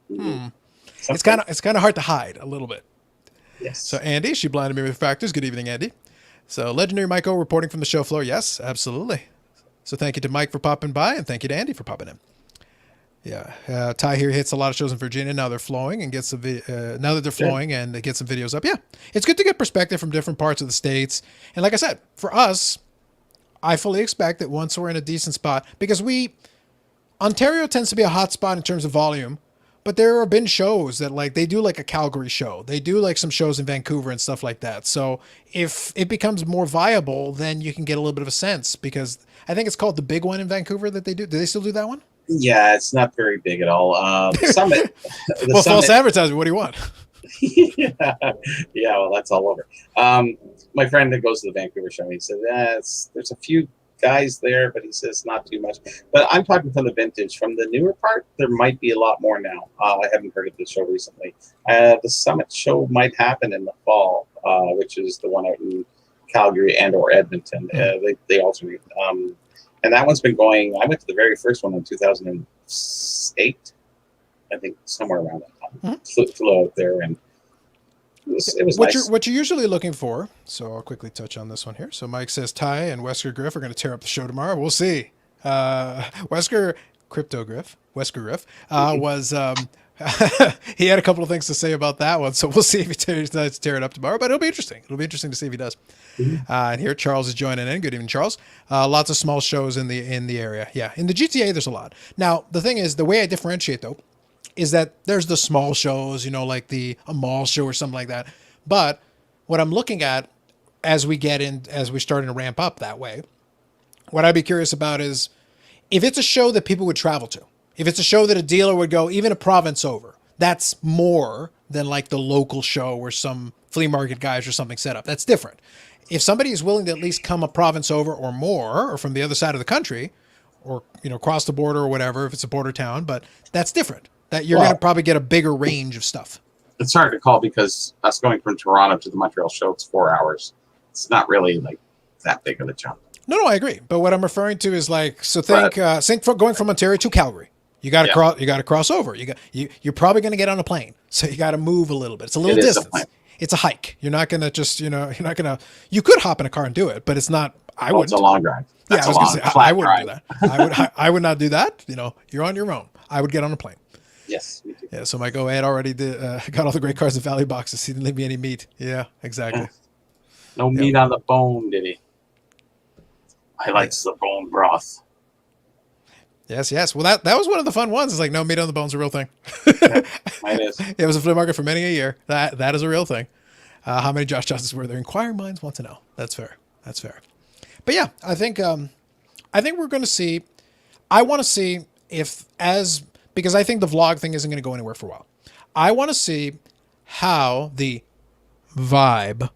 it's kind of hard to hide a little bit. Yes. So Andy, she blinded me with factors. Good evening, Andy. So Legendary Michael reporting from the show floor. Yes, absolutely. So thank you to Mike for popping by, and thank you to Andy for popping in. Yeah, Ty here hits a lot of shows in Virginia. Now they're flowing and get some. Now that they're flowing and they get some videos up. Yeah, it's good to get perspective from different parts of the states. And like I said, for us, I fully expect that once we're in a decent spot, because Ontario tends to be a hot spot in terms of volume, but there have been shows that like they do like a Calgary show. They do like some shows in Vancouver and stuff like that. So if it becomes more viable, then you can get a little bit of a sense, because I think it's called the big one in Vancouver that they do. Do they still do that one? Yeah, it's not very big at all. The Summit. Well, false advertising. What do you want? Yeah, well, that's all over. My friend that goes to the Vancouver show, he said, there's a few guys there, but he says not too much. But I'm talking from the vintage. From the newer part, there might be a lot more now. I haven't heard of the show recently. The Summit show might happen in the fall, which is the one out in Calgary and or Edmonton. They alternate. And that one's been going. I went to the very first one in 2008, I think, somewhere around that time. Flew out there, and it was nice. What you're usually looking for. So I'll quickly touch on this one here. So Mike says Ty and Wesker Griff are going to tear up the show tomorrow. We'll see. Wesker Griff was he had a couple of things to say about that one. So we'll see if he decides to tear it up tomorrow. But it'll be interesting. It'll be interesting to see if he does. And here Charles is joining in. Good evening, Charles. Lots of small shows in the area. Yeah, in the GTA there's a lot. Now the thing is, the way I differentiate though is that there's the small shows, like a mall show or something like that. But what I'm looking at as we're starting to ramp up that way, what I'd be curious about is if it's a show that people would travel to, if it's a show that a dealer would go even a province over, that's more than like the local show where some flea market guys or something set up. That's different. If somebody is willing to at least come a province over or more, or from the other side of the country, or, cross the border or whatever, if it's a border town, but that's different. That you're going to probably get a bigger range of stuff. It's hard to call because us going from Toronto to the Montreal show, it's 4 hours. It's not really like that big of a jump. No, I agree. But what I'm referring to is like, so think going from Ontario to Calgary. You got to cross over. You're probably going to get on a plane. So you got to move a little bit. It's a little distance. It's a hike. You're not going to just, you could hop in a car and do it, but it's not, I wouldn't. It's a long drive. That's I was going to say, I wouldn't do that. I would not do that. You're on your own. I would get on a plane. Yes, me too. Yeah, so Mike had already got all the great cars in Valley boxes. He didn't leave me any meat. Yeah, exactly. No meat on the bone, did he? I like the bone broth. Yes. Well, that was one of the fun ones. It's like, no, meat on the bone's a real thing. It is. It was a flea market for many a year. That is a real thing. How many Josh Johnsons were there? Inquiring minds want to know. That's fair. But yeah, I think we're going to see. I want to see because I think the vlog thing isn't going to go anywhere for a while. I want to see how the vibe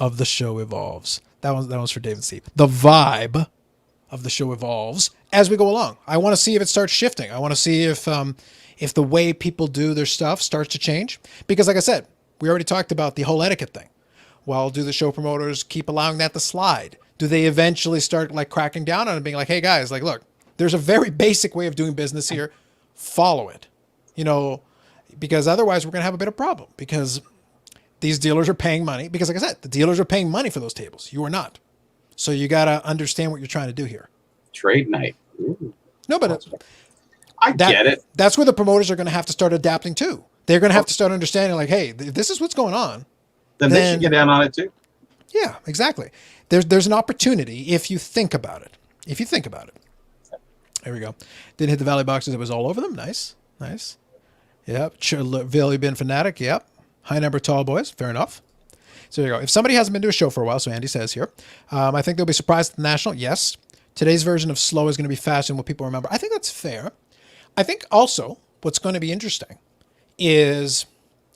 of the show evolves. That one's for Dave and Steve. The vibe of the show evolves as we go along. I want to see if it starts shifting. I want to see if the way people do their stuff starts to change. Because like I said, we already talked about the whole etiquette thing. Well, do the show promoters keep allowing that to slide? Do they eventually start like cracking down on it, being like, hey guys, like, look, there's a very basic way of doing business here. Follow it, because otherwise we're going to have a bit of problem, because these dealers are paying money. Because like I said, the dealers are paying money for those tables. You are not. So you got to understand what you're trying to do here. Trade night. Ooh. No, but I get it. That's where the promoters are going to have to start adapting too. They're going to have to start understanding like, hey, this is what's going on. Then they should get in on it too. Yeah, exactly. There's an opportunity if you think about it. There we go. Didn't hit the Valley boxes. It was all over them. Nice. Yep. Valley Bin Fanatic. Yep. High number tall boys. Fair enough. So there you go. If somebody hasn't been to a show for a while, so Andy says here, I think they'll be surprised at the National. Yes. Today's version of slow is going to be faster than what people remember. I think that's fair. I think also what's going to be interesting is,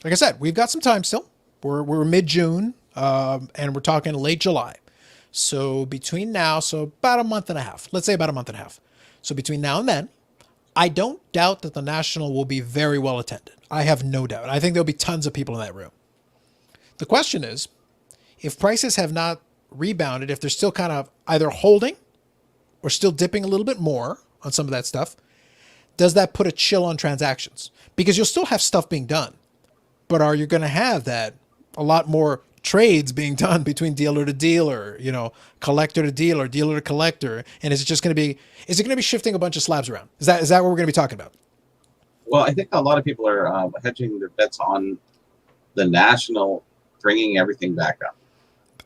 like I said, we've got some time still. We're mid-June, and we're talking late July. So between now, about a month and a half. Let's say about a month and a half. So between now and then, I don't doubt that the National will be very well attended. I have no doubt. I think there'll be tons of people in that room. The question is, if prices have not rebounded, if they're still kind of either holding or still dipping a little bit more on some of that stuff, does that put a chill on transactions? Because you'll still have stuff being done, but are you going to have that a lot more trades being done between dealer to dealer, you know, collector to dealer, dealer to collector? And is it just going to be, is it going to be shifting a bunch of slabs around? Is that what we're going to be talking about? Well, I think a lot of people are hedging their bets on the national bringing everything back up.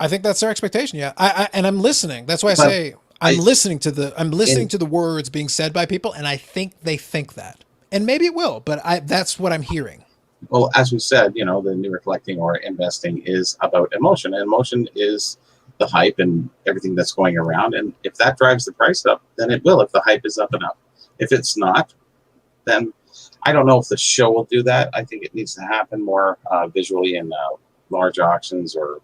I think that's their expectation. Yeah. And I'm listening. That's why I'm listening to the words being said by people. And I think they think that, and maybe it will, but that's what I'm hearing. Well, as we said, you know, the newer collecting or investing is about emotion, and emotion is the hype and everything that's going around. And if that drives the price up, then it will, if the hype is up and up. If it's not, then I don't know if the show will do that. I think it needs to happen more visually in large auctions or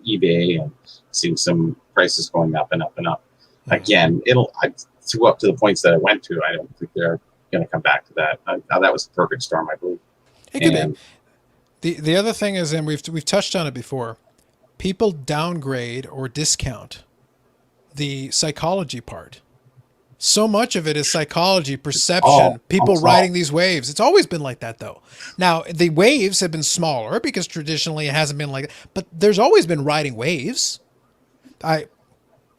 eBay, and seeing some prices going up and up and up. Again, I threw up to the points that I went to. I don't think they're going to come back to that. That was a perfect storm, I believe. It could be. The other thing is, and we've touched on it before, people downgrade or discount the psychology part. So much of it is psychology, perception, people riding these waves. It's always been like that, though. Now, the waves have been smaller because traditionally it hasn't been like that, but there's always been riding waves.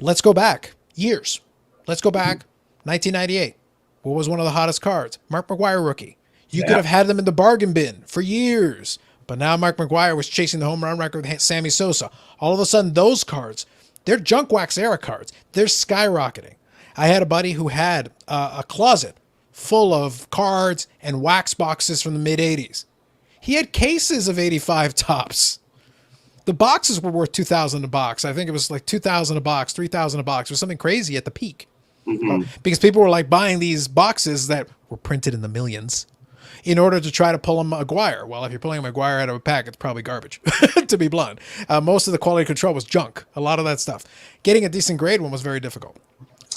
Let's go back years. Let's go back 1998. What was one of the hottest cards? Mark McGwire rookie. You could have had them in the bargain bin for years, but now Mark McGwire was chasing the home run record with Sammy Sosa. All of a sudden, those cards, they're junk wax era cards. They're skyrocketing. I had a buddy who had a closet full of cards and wax boxes from the mid-'80s. He had cases of 85 tops. The boxes were worth $2,000 a box. I think it was like $2,000 a box, $3,000 a box. It was something crazy at the peak. Because people were like buying these boxes that were printed in the millions in order to try to pull a McGwire. Well, if you're pulling a McGwire out of a pack, it's probably garbage, to be blunt. Most of the quality control was junk. A lot of that stuff. Getting a decent grade one was very difficult.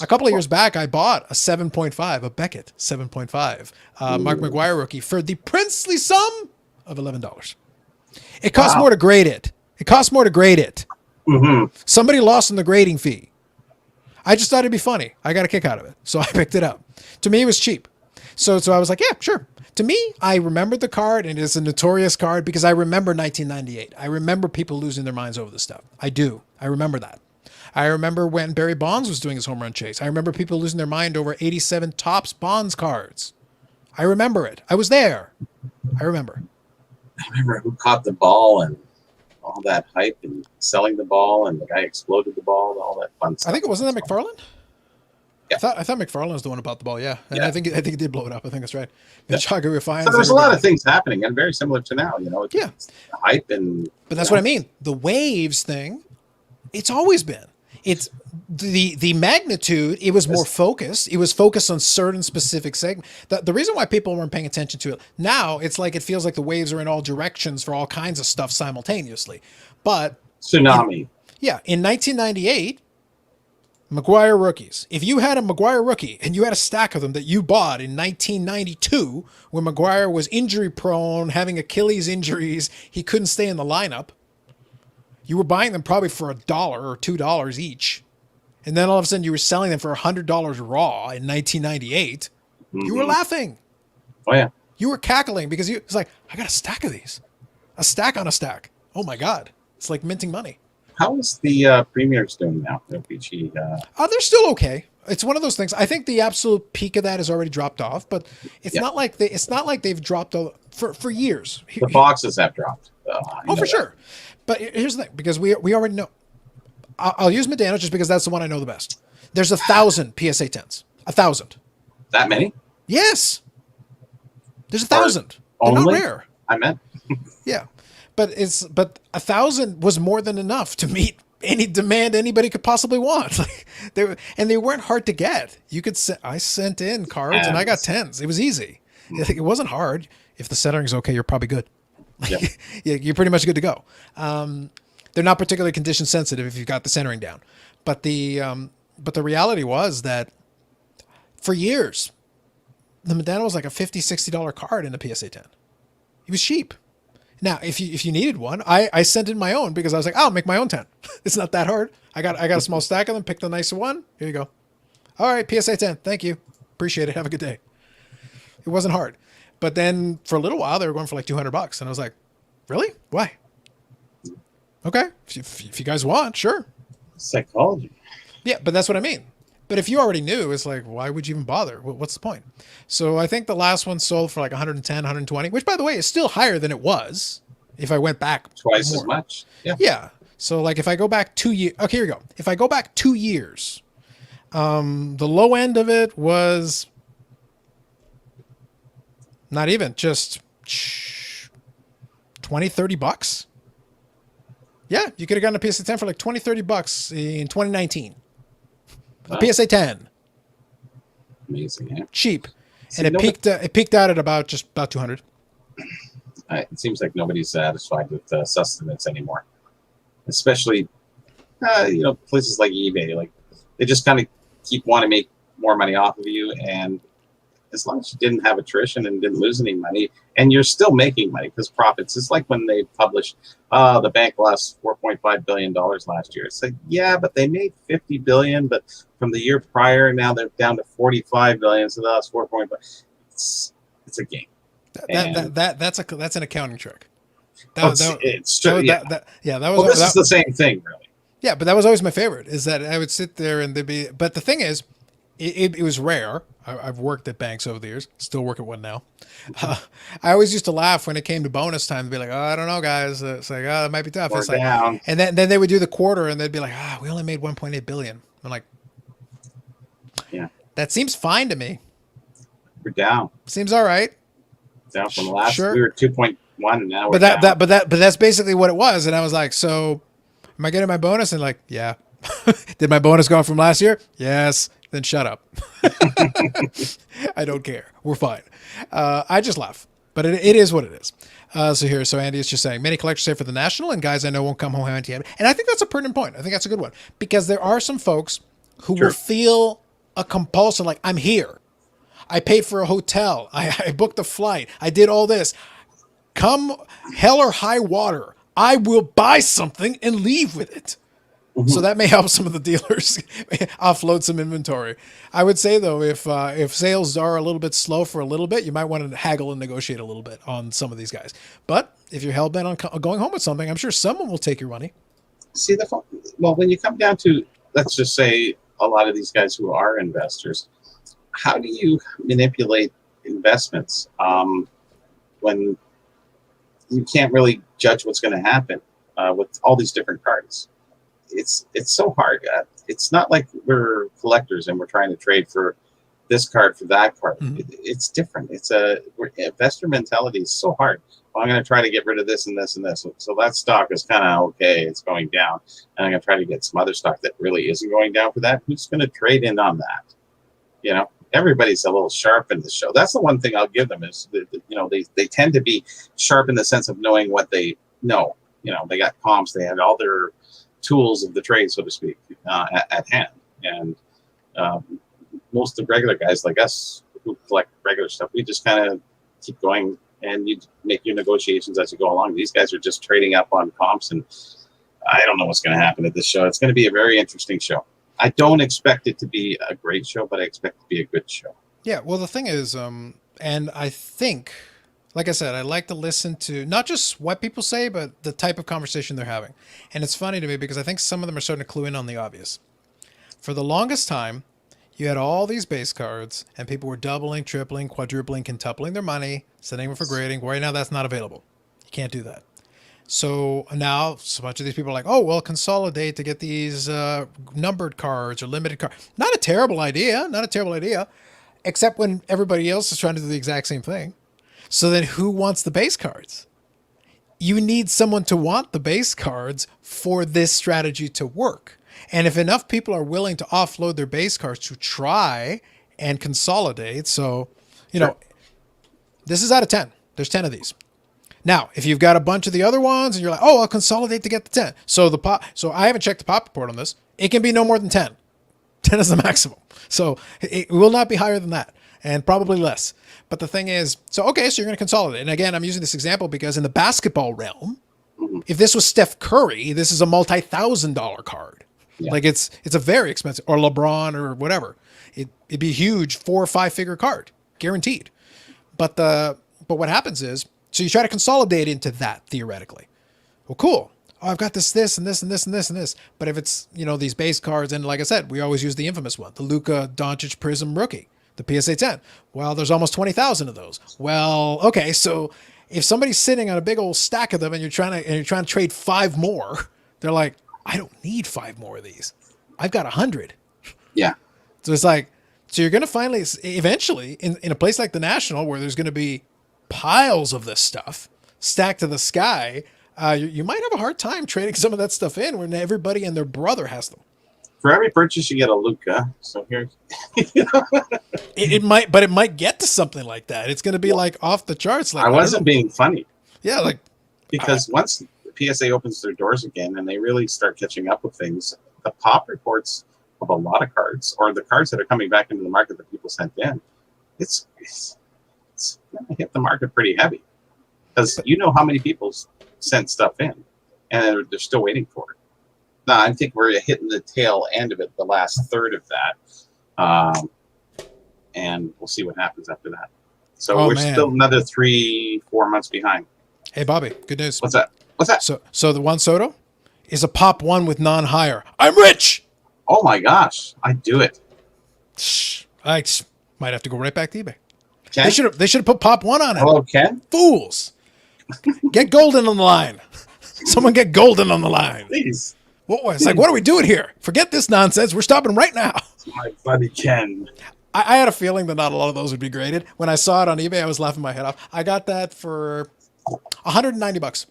A couple of years back, I bought a 7.5, a Beckett 7.5, Mark McGwire rookie for the princely sum of $11. It costs more to grade it. Somebody lost on the grading fee. I just thought it'd be funny. I got a kick out of it, so I picked it up. To me, it was cheap. So I was like, yeah, sure. To me, I remembered the card, and it's a notorious card because I remember 1998. I remember people losing their minds over this stuff. I do. I remember that. I remember when Barry Bonds was doing his home run chase. I remember people losing their mind over 87 Topps Bonds cards. I remember it. I was there. I remember who caught the ball and all that hype and selling the ball, and the guy exploded the ball, all that fun stuff. I think it wasn't that McFarland. Yeah. I thought McFarland was the one who bought the ball. Yeah, and I think it did blow it up. I think that's right. Chaga refines. So there's a lot of things happening, and very similar to now. You know, it's hype and. But that's what I mean. The waves thing, it's always been. It's the magnitude. It was more focused. It was focused on certain specific segments. The reason why people weren't paying attention to it now, it's like it feels like the waves are in all directions for all kinds of stuff simultaneously. But tsunami. In 1998. McGwire rookies. If you had a McGwire rookie and you had a stack of them that you bought in 1992, when McGwire was injury prone, having Achilles injuries, he couldn't stay in the lineup, you were buying them probably for $1 or $2 each. And then all of a sudden you were selling them for $100 raw in 1998. You were laughing. Oh, yeah. You were cackling because it's like, I got a stack of these. A stack on a stack. Oh, my God. It's like minting money. How is the premiers doing now? They're still okay. It's one of those things. I think the absolute peak of that has already dropped off, but it's not like they've dropped for years. The boxes have dropped. For sure. But here's the thing, because we already know. I'll use Medano just because that's the one I know the best. There's 1,000 PSA 10s. 1,000. That many? Yes. There's 1,000. They're not rare. I meant. Yeah. But 1,000 was more than enough to meet any demand anybody could possibly want. They weren't hard to get. I sent in cards and I got 10s. It was easy. It wasn't hard. If the setting's okay, you're probably good. You're pretty much good to go. They're not particularly condition sensitive if you've got the centering down. But the reality was that for years, the Medano was like a $50, $60 card in a PSA 10. It was cheap. Now, if you needed one, I sent in my own because I was like, I'll make my own 10. It's not that hard. I got a small stack of them. Pick the nicer one. Here you go. All right, PSA 10. Thank you. Appreciate it. Have a good day. It wasn't hard. But then for a little while, they were going for like $200. And I was like, really? Why? Okay. If you guys want, sure. Psychology. Yeah, but that's what I mean. But if you already knew, it's like, why would you even bother? What's the point? So I think the last one sold for like 110, 120, which by the way is still higher than it was if I went back Twice more. as much. Yeah. Yeah. So like if I go back 2 years, okay, here we go. If I go back 2 years, the low end of it was not even just 20, 30 bucks. Yeah, you could have gotten a PSA 10 for like 20, 30 bucks in 2019. Wow. A PSA 10. Amazing, yeah. Cheap. See, And it peaked out at about 200. It seems like nobody's satisfied with sustenance anymore, especially places like eBay. Like they just kind of keep wanting to make more money off of you, and as long as you didn't have attrition and didn't lose any money, and you're still making money because profits. It's like when they published the bank lost $4.5 billion last year. It's like, yeah, but they made $50 billion, but from the year prior, now they're down to $45 billion, so that's 4.5. It's a game. That's an accounting trick. This is the same thing, really. Yeah, but that was always my favorite. Is that I would sit there and there'd be. But the thing is, it was rare. I've worked at banks over the years. Still work at one now. I always used to laugh when it came to bonus time. To be like, oh, I don't know, guys. It's like, oh, it might be tough. We're it's like, down. And then they would do the quarter, and they'd be like, we only made 1.8 billion. I'm like, yeah, that seems fine to me. We're down. Seems all right. Down from last. Sure. We were 2.1, and now we're down. But that's basically what it was. And I was like, so, am I getting my bonus? And like, yeah. Did my bonus go up from last year? Yes. Then shut up. I don't care. We're fine. I just laugh, but it is what it is. So Andy is just saying many collectors say for the national, and guys I know won't come home empty-handed. And I think that's a pertinent point. I think that's a good one because there are some folks who will feel a compulsion, like I'm here. I paid for a hotel. I booked a flight. I did all this. Come hell or high water, I will buy something and leave with it. Mm-hmm. So that may help some of the dealers offload some inventory. I would say though, if sales are a little bit slow for a little bit, you might want to haggle and negotiate a little bit on some of these guys. But if you're hell bent on going home with something, I'm sure someone will take your money. See when you come down to, let's just say a lot of these guys who are investors, how do you manipulate investments when you can't really judge what's going to happen with all these different cards? It's so hard. It's not like we're collectors and we're trying to trade for this card for that card. Mm-hmm. It's different. Investor mentality is so hard. Well, I'm going to try to get rid of this and this and this. So that stock is kind of okay. It's going down. And I'm going to try to get some other stock that really isn't going down for that. Who's going to trade in on that? Everybody's a little sharp in the show. That's the one thing I'll give them is that, they tend to be sharp in the sense of knowing what they know. They got comps. They had all their tools of the trade, so to speak, at hand. And most of the regular guys like us who collect regular stuff, we just kind of keep going and you make your negotiations as you go along. These guys are just trading up on comps, and I don't know what's going to happen at this show. It's going to be a very interesting show. I don't expect it to be a great show, but I expect it to be a good show. Yeah, well, the thing is, and I think, like I said, I like to listen to not just what people say, but the type of conversation they're having. And it's funny to me because I think some of them are starting to clue in on the obvious. For the longest time, you had all these base cards, and people were doubling, tripling, quadrupling, quintupling their money, sending them for grading. Right now, that's not available. You can't do that. So now, so much of these people are like, oh, well, consolidate to get these numbered cards or limited cards. Not a terrible idea. Not a terrible idea. Except when everybody else is trying to do the exact same thing. So then who wants the base cards? You need someone to want the base cards for this strategy to work. And if enough people are willing to offload their base cards to try and consolidate, so, this is out of 10. There's 10 of these. Now, if you've got a bunch of the other ones and you're like, oh, I'll consolidate to get the 10. So I haven't checked the pop report on this. It can be no more than 10. 10 is the maximum. So it will not be higher than that. and probably less. But the thing is, so you're going to consolidate. And again, I'm using this example because in the basketball realm, if this was Steph Curry, this is a multi-$1,000 card. Yeah. Like it's a very expensive, or LeBron or whatever. It'd be a huge 4 or 5 figure card, guaranteed. But what happens is, so you try to consolidate into that theoretically. Well, cool. Oh, I've got this, and this, and this, and this, and this. But if it's, these base cards, and like I said, we always use the infamous one, the Luka Doncic Prism rookie, the PSA 10. Well, there's almost 20,000 of those. Well, okay, so if somebody's sitting on a big old stack of them and you're trying to trade 5 more, they're like, I don't need 5 more of these. I've got 100. Yeah. So it's like, so you're going to finally, eventually, in a place like the National, where there's going to be piles of this stuff stacked to the sky, you might have a hard time trading some of that stuff in when everybody and their brother has them. For every purchase, you get a Luka. So here's, it might get to something like that. It's going to be like off the charts. Like I wasn't being funny. Yeah, like because once PSA opens their doors again and they really start catching up with things, the pop reports of a lot of cards, or the cards that are coming back into the market that people sent in, it's going to hit the market pretty heavy, because how many people sent stuff in and they're still waiting for it. Now, I think we're hitting the tail end of it, the last third of that, and we'll see what happens after that. So we're still another 3-4 months behind. Hey, Bobby, good news. What's that? So the Juan Soto is a pop 1 with non-hire. I'm rich. Oh my gosh, I do it. I might have to go right back to eBay. Ken? They should have put pop 1 on it. Hello, Ken. Fools. Get Golden on the line. Someone get Golden on the line. Please. It's like, what are we doing here? Forget this nonsense. We're stopping right now. My buddy Ken. I had a feeling that not a lot of those would be graded. When I saw it on eBay, I was laughing my head off. I got that for $190.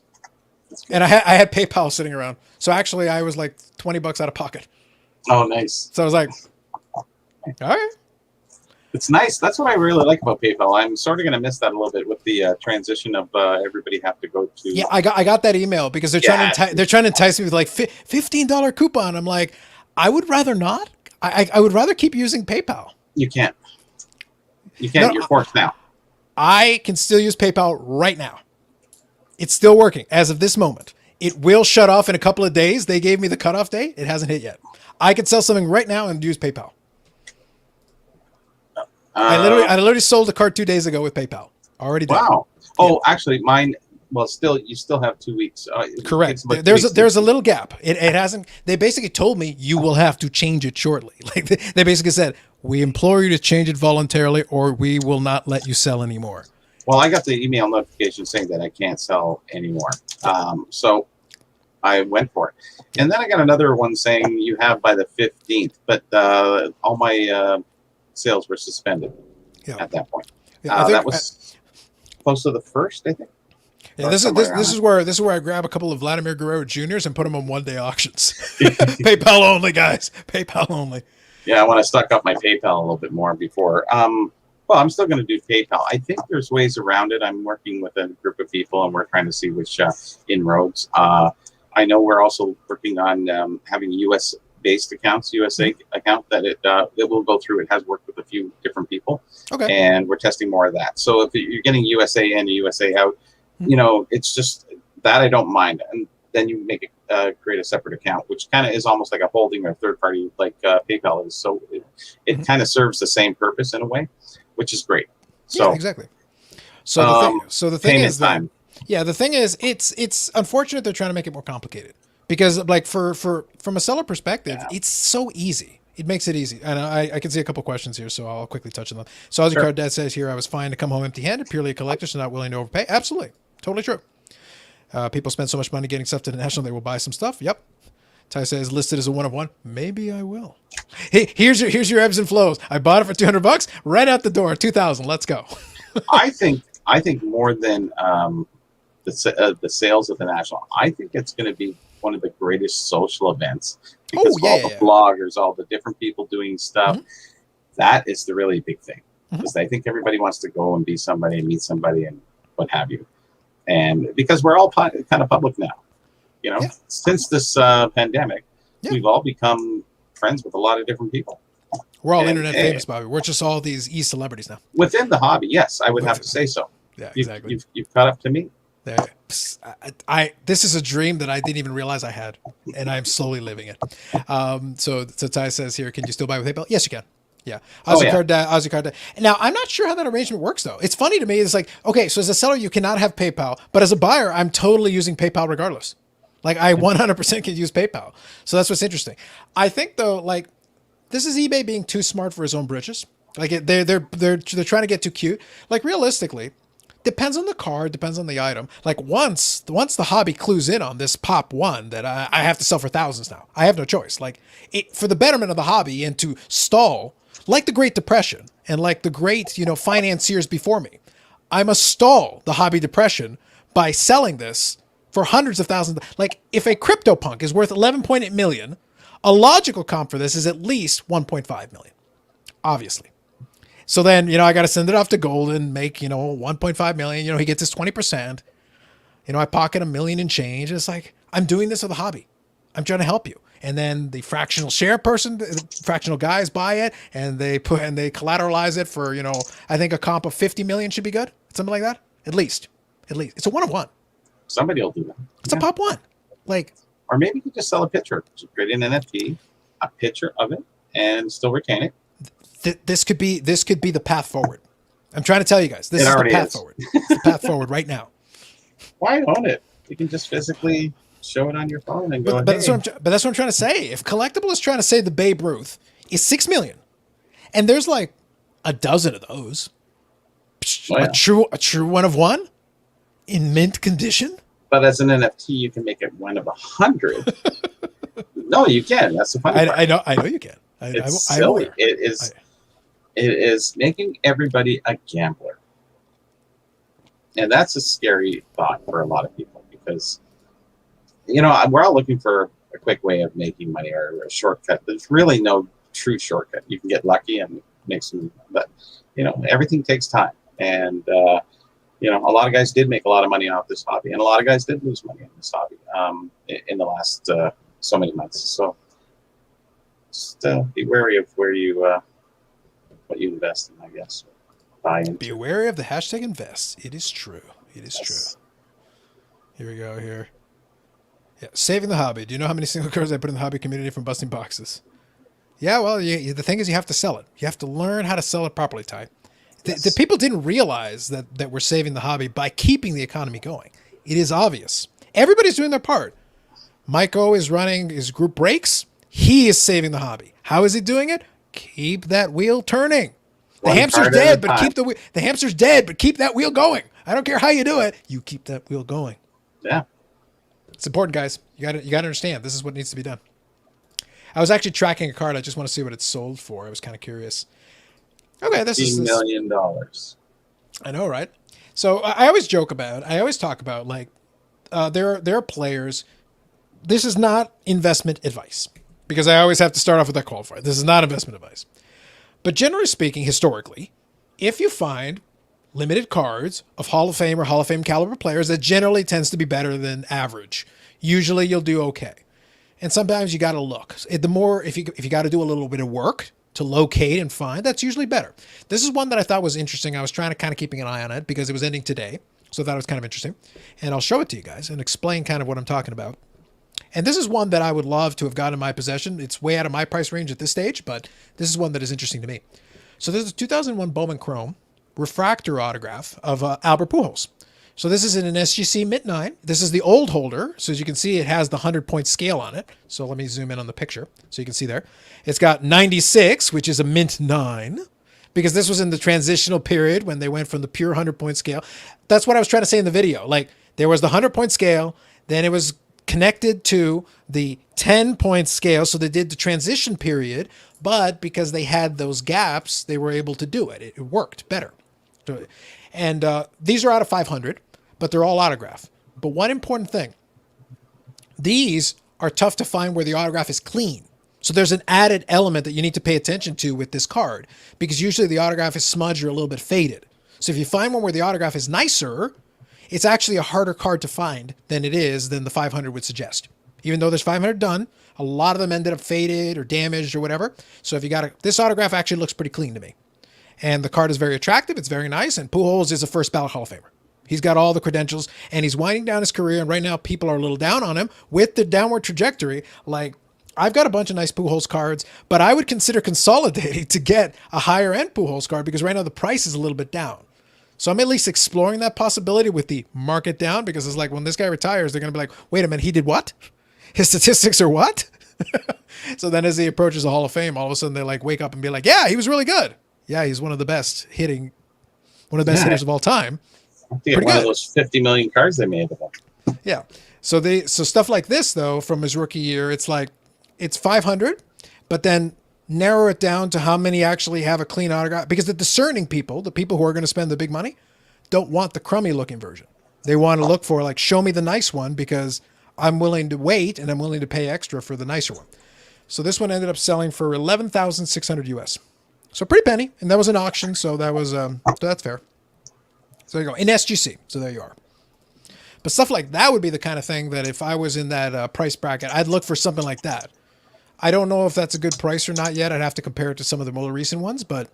And I had PayPal sitting around. So actually, I was like $20 out of pocket. Oh, nice. So I was like, all right. It's nice. That's what I really like about PayPal. I'm sort of going to miss that a little bit with the transition of everybody have to go to. Yeah, I got that email because they're trying to entice me with like $15 coupon. I'm like, I would rather not. I would rather keep using PayPal. You can't. No, you're forced now. I can still use PayPal right now. It's still working as of this moment. It will shut off in a couple of days. They gave me the cutoff date. It hasn't hit yet. I could sell something right now and use PayPal. I literally sold a card 2 days ago with PayPal. Already done. Wow. Oh, yeah. Actually, mine. Well, you still have 2 weeks. Correct. There's a little gap. It hasn't. They basically told me you will have to change it shortly. Like they basically said, we implore you to change it voluntarily, or we will not let you sell anymore. Well, I got the email notification saying that I can't sell anymore. So I went for it. And then I got another one saying you have by the 15th, but all my sales were suspended at that point. Yeah, that was close to the 1st, I think. Yeah, this is where I grab a couple of Vladimir Guerrero Juniors and put them on one-day auctions. PayPal only, guys. PayPal only. Yeah, I want to stock up my PayPal a little bit more before. Well, I'm still going to do PayPal. I think there's ways around it. I'm working with a group of people, and we're trying to see which inroads. I know we're also working on having US-based accounts, USA account that it will go through. It has worked with a few different people, and we're testing more of that. So if you're getting USA in, USA out, it's just that I don't mind. And then you make it create a separate account, which kind of is almost like a holding or third party, like PayPal is. So it kind of serves the same purpose in a way, which is great. So yeah, exactly. So the thing is that, time. Yeah, the thing is, it's unfortunate they're trying to make it more complicated because, like, from a seller perspective, it's so easy. It makes it easy. And I can see a couple questions here, so I'll quickly touch on them. So as your card dad says here, I was fine to come home empty-handed, purely a collector, so not willing to overpay. Absolutely, totally true. People spend so much money getting stuff to the National, they will buy some stuff. Yep. Ty says listed as a 1 of 1. Maybe I will. Hey, here's your ebbs and flows. I bought it for $200, right out the door, 2,000. Let's go. I think more than the sales of the National, I think it's going to be one of the greatest social events because of all the bloggers, all the different people doing stuff. That is the really big thing because I think everybody wants to go and be somebody and meet somebody and what have you. And because we're all kind of public now, since this pandemic, we've all become friends with a lot of different people. We're all And, internet famous, Bobby. We're just all these celebrities now. within the hobby, yes, I would have to say so. Yeah, exactly. You've caught up to me. There. This is a dream that I didn't even realize I had, and I'm slowly living it. So Ty says here, can you still buy with PayPal? Yes, you can. Yeah. Aussie card. Now, I'm not sure how that arrangement works, though. It's funny to me. It's like, okay, so as a seller, you cannot have PayPal, but as a buyer, I'm totally using PayPal regardless. Like, I 100% can use PayPal. So that's what's interesting. I think, though, like, this is eBay being too smart for his own britches. Like, they're trying to get too cute. Like, realistically, depends on the card, depends on the item. Like, once the hobby clues in on this pop one that I have to sell for thousands now, I have no choice. Like, for the betterment of the hobby and to stall, like the Great Depression and like the great, financiers before me, I must stall the hobby depression by selling this for hundreds of thousands. Like, if a CryptoPunk is worth 11.8 million, a logical comp for this is at least 1.5 million, obviously. So then, I got to send it off to Golden, make, 1.5 million. He gets his 20%. I pocket $1 million and change. And it's like, I'm doing this for the hobby. I'm trying to help you. And then the fractional guys buy it and they collateralize it for, I think a comp of 50 million should be good. Something like that. At least. It's a 1-of-1. Somebody will do that. It's a pop one. Like, or maybe you could just sell a picture, just create an NFT, a picture of it, and still retain it. This could be the path forward. I'm trying to tell you guys, this is the path forward. It's the path forward right now. Why own it? You can just physically show it on your phone and go. But that's what I'm trying to say. If Collectible is trying to say the Babe Ruth is 6 million, and there's like a dozen of those, a true 1-of-1 in mint condition. But as an NFT, you can make it 1-of-100. No, you can. That's the funny part. I know you can. It's silly. It is making everybody a gambler. And that's a scary thought for a lot of people because, we're all looking for a quick way of making money or a shortcut. There's really no true shortcut. You can get lucky and make some, but, everything takes time. And, a lot of guys did make a lot of money off this hobby, and a lot of guys did lose money in this hobby in the last so many months. So just be wary of where you what you invest in, I guess. Buy into. Be wary of the hashtag invest. It is true. It is true. Here we go. Here. Yeah, saving the hobby. Do you know how many single cards I put in the hobby community from busting boxes? Yeah, well, the thing is you have to sell it. You have to learn how to sell it properly, Ty. The people didn't realize that we're saving the hobby by keeping the economy going. It is obvious. Everybody's doing their part. Mike O is running his group breaks. He is saving the hobby. How is he doing it? Keep that wheel turning. The hamster's dead, but keep the hamster's dead, but keep that wheel going. I don't care how you do it. You keep that wheel going. Yeah. It's important, guys. You got to understand. This is what needs to be done. I was actually tracking a card. I just want to see what it's sold for. I was kind of curious. Okay, this is $15 million. I know, right? So I always talk about like there are players. This is not investment advice because I always have to start off with that qualifier. This is not investment advice. But generally speaking, historically, if you find limited cards of Hall of Fame or Hall of Fame caliber players, that generally tends to be better than average. Usually you'll do okay. And sometimes you got to look. If you got to do a little bit of work to locate and find, that's usually better. This is one that I thought was interesting. I was trying to kind of keeping an eye on it because it was ending today. So I thought it was kind of interesting. And I'll show it to you guys and explain kind of what I'm talking about. And this is one that I would love to have gotten in my possession. It's way out of my price range at this stage, but this is one that is interesting to me. So there's a 2001 Bowman Chrome refractor autograph of Albert Pujols. So this is in an SGC Mint 9. This is the old holder. So as you can see, it has the 100-point scale on it. So let me zoom in on the picture so you can see there. It's got 96, which is a Mint 9, because this was in the transitional period when they went from the pure 100-point scale. That's what I was trying to say in the video. Like, there was the 100-point scale, then it was connected to the 10-point scale. So they did the transition period, but because they had those gaps, they were able to do it. It worked better. And these are out of 500, but they're all autograph. But one important thing, these are tough to find where the autograph is clean. So there's an added element that you need to pay attention to with this card, because usually the autograph is smudged or a little bit faded. So if you find one where the autograph is nicer, it's actually a harder card to find than the 500 would suggest. Even though there's 500 done, a lot of them ended up faded or damaged or whatever. So if you got this autograph actually looks pretty clean to me. And the card is very attractive. It's very nice. And Pujols is a first ballot Hall of Famer. He's got all the credentials and he's winding down his career. And right now people are a little down on him with the downward trajectory. Like, I've got a bunch of nice Pujols cards, but I would consider consolidating to get a higher end Pujols card because right now the price is a little bit down. So I'm at least exploring that possibility with the market down, because it's like when this guy retires, they're going to be like, wait a minute, he did what? His statistics are what? So then as he approaches the Hall of Fame, all of a sudden they like wake up and be like, yeah, he was really good. Yeah, he's one of the best hitters of all time. I think one of those 50 million cards they made of him. Yeah. So stuff like this though, from his rookie year, it's like, it's 500, but then narrow it down to how many actually have a clean autograph, because the discerning people, the people who are going to spend the big money, don't want the crummy looking version. They want to look for like, show me the nice one because I'm willing to wait and I'm willing to pay extra for the nicer one. So this one ended up selling for 11,600 US. So pretty penny. And that was an auction. So that was, so that's fair. So there you go, in SGC. So there you are. But stuff like that would be the kind of thing that if I was in that price bracket, I'd look for something like that. I don't know if that's a good price or not yet. I'd have to compare it to some of the more recent ones, but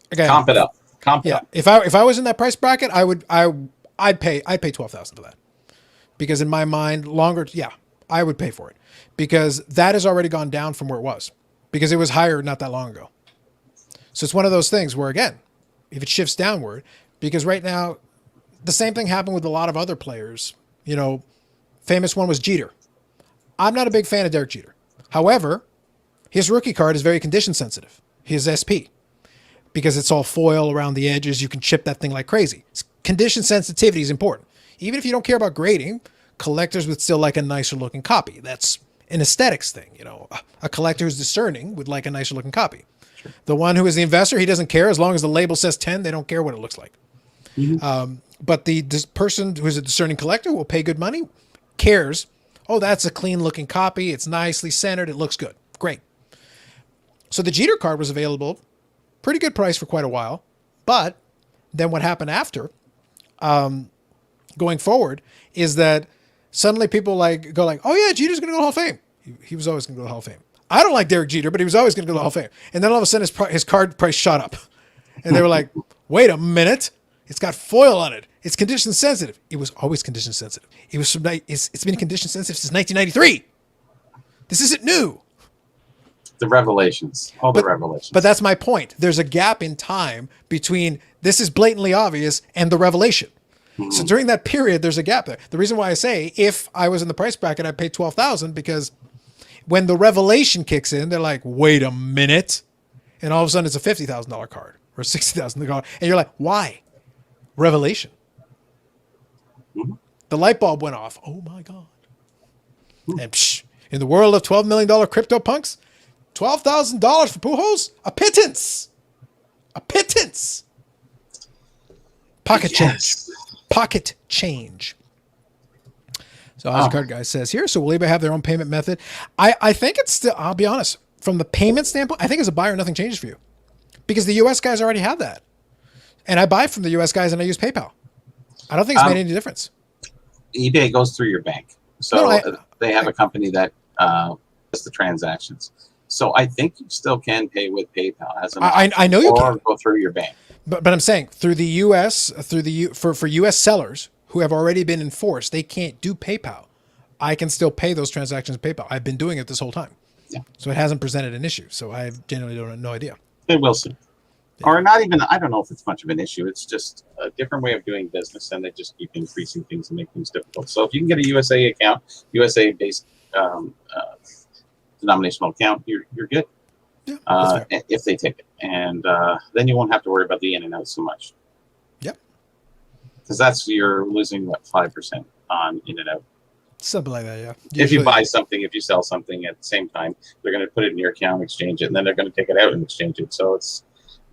again, comp it up. If I was in that price bracket, I'd pay 12,000 for that, because in my mind, I would pay for it, because that has already gone down from where it was, because it was higher not that long ago. So it's one of those things where, again, if it shifts downward, because right now the same thing happened with a lot of other players. You know, famous one was Jeter. I'm not a big fan of Derek Jeter. However, his rookie card is very condition sensitive, his SP, because it's all foil around the edges. You can chip that thing like crazy. Condition sensitivity is important. Even if you don't care about grading, collectors would still like a nicer looking copy. That's an aesthetics thing. You know, a collector who's discerning would like a nicer looking copy. Sure. The one who is the investor, he doesn't care. As long as the label says 10, they don't care what it looks like. Mm-hmm. But this person who's a discerning collector will pay good money, cares. Oh, that's a clean looking copy. It's nicely centered. It looks good. Great. So the Jeter card was available, pretty good price for quite a while. But then what happened after, going forward, is that suddenly people go like, oh yeah, Jeter's going to go to the Hall of Fame. He was always going to go to the Hall of Fame. I don't like Derek Jeter, but he was always going to go to the Hall of Fame. And then all of a sudden his card price shot up. And they were like, wait a minute. It's got foil on it. It's condition sensitive. It was always condition sensitive. It's been condition sensitive since 1993. This isn't new. The revelations. The revelations. But that's my point. There's a gap in time between this is blatantly obvious and the revelation. Mm-hmm. So during that period, there's a gap there. The reason why I say if I was in the price bracket, I'd pay 12,000, because when the revelation kicks in, they're like, wait a minute. And all of a sudden it's a $50,000 card or $60,000 card. And you're like, why? Revelation. Mm-hmm. The light bulb went off. Oh my God. Mm-hmm. And in the world of $12 million crypto punks, $12,000 for Pujols? A pittance. A pittance. Pocket change. Pocket change. So as Card Guy says here, so will eBay have their own payment method? I think it's still, I'll be honest, from the payment standpoint, I think as a buyer, nothing changes for you, because the US guys already have that. And I buy from the US guys and I use PayPal. I don't think it's made any difference. eBay goes through your bank. So they have a company that does the transactions. So I think you still can pay with PayPal as an I know you can go through your bank. But I'm saying through the US, for US sellers who have already been enforced, they can't do PayPal. I can still pay those transactions with PayPal. I've been doing it this whole time. Yeah. So it hasn't presented an issue. So I genuinely don't have no idea. They will soon. Or not even, I don't know if it's much of an issue. It's just a different way of doing business, and they just keep increasing things and make things difficult. So if you can get a USA account, USA-based denominational account, you're good. Yeah, if they take it. And then you won't have to worry about the in and out so much. Yep. Because you're losing, 5% on in and out. Something like that, yeah. Usually, if you buy something, if you sell something at the same time, they're going to put it in your account, exchange it, and then they're going to take it out and exchange it. So it's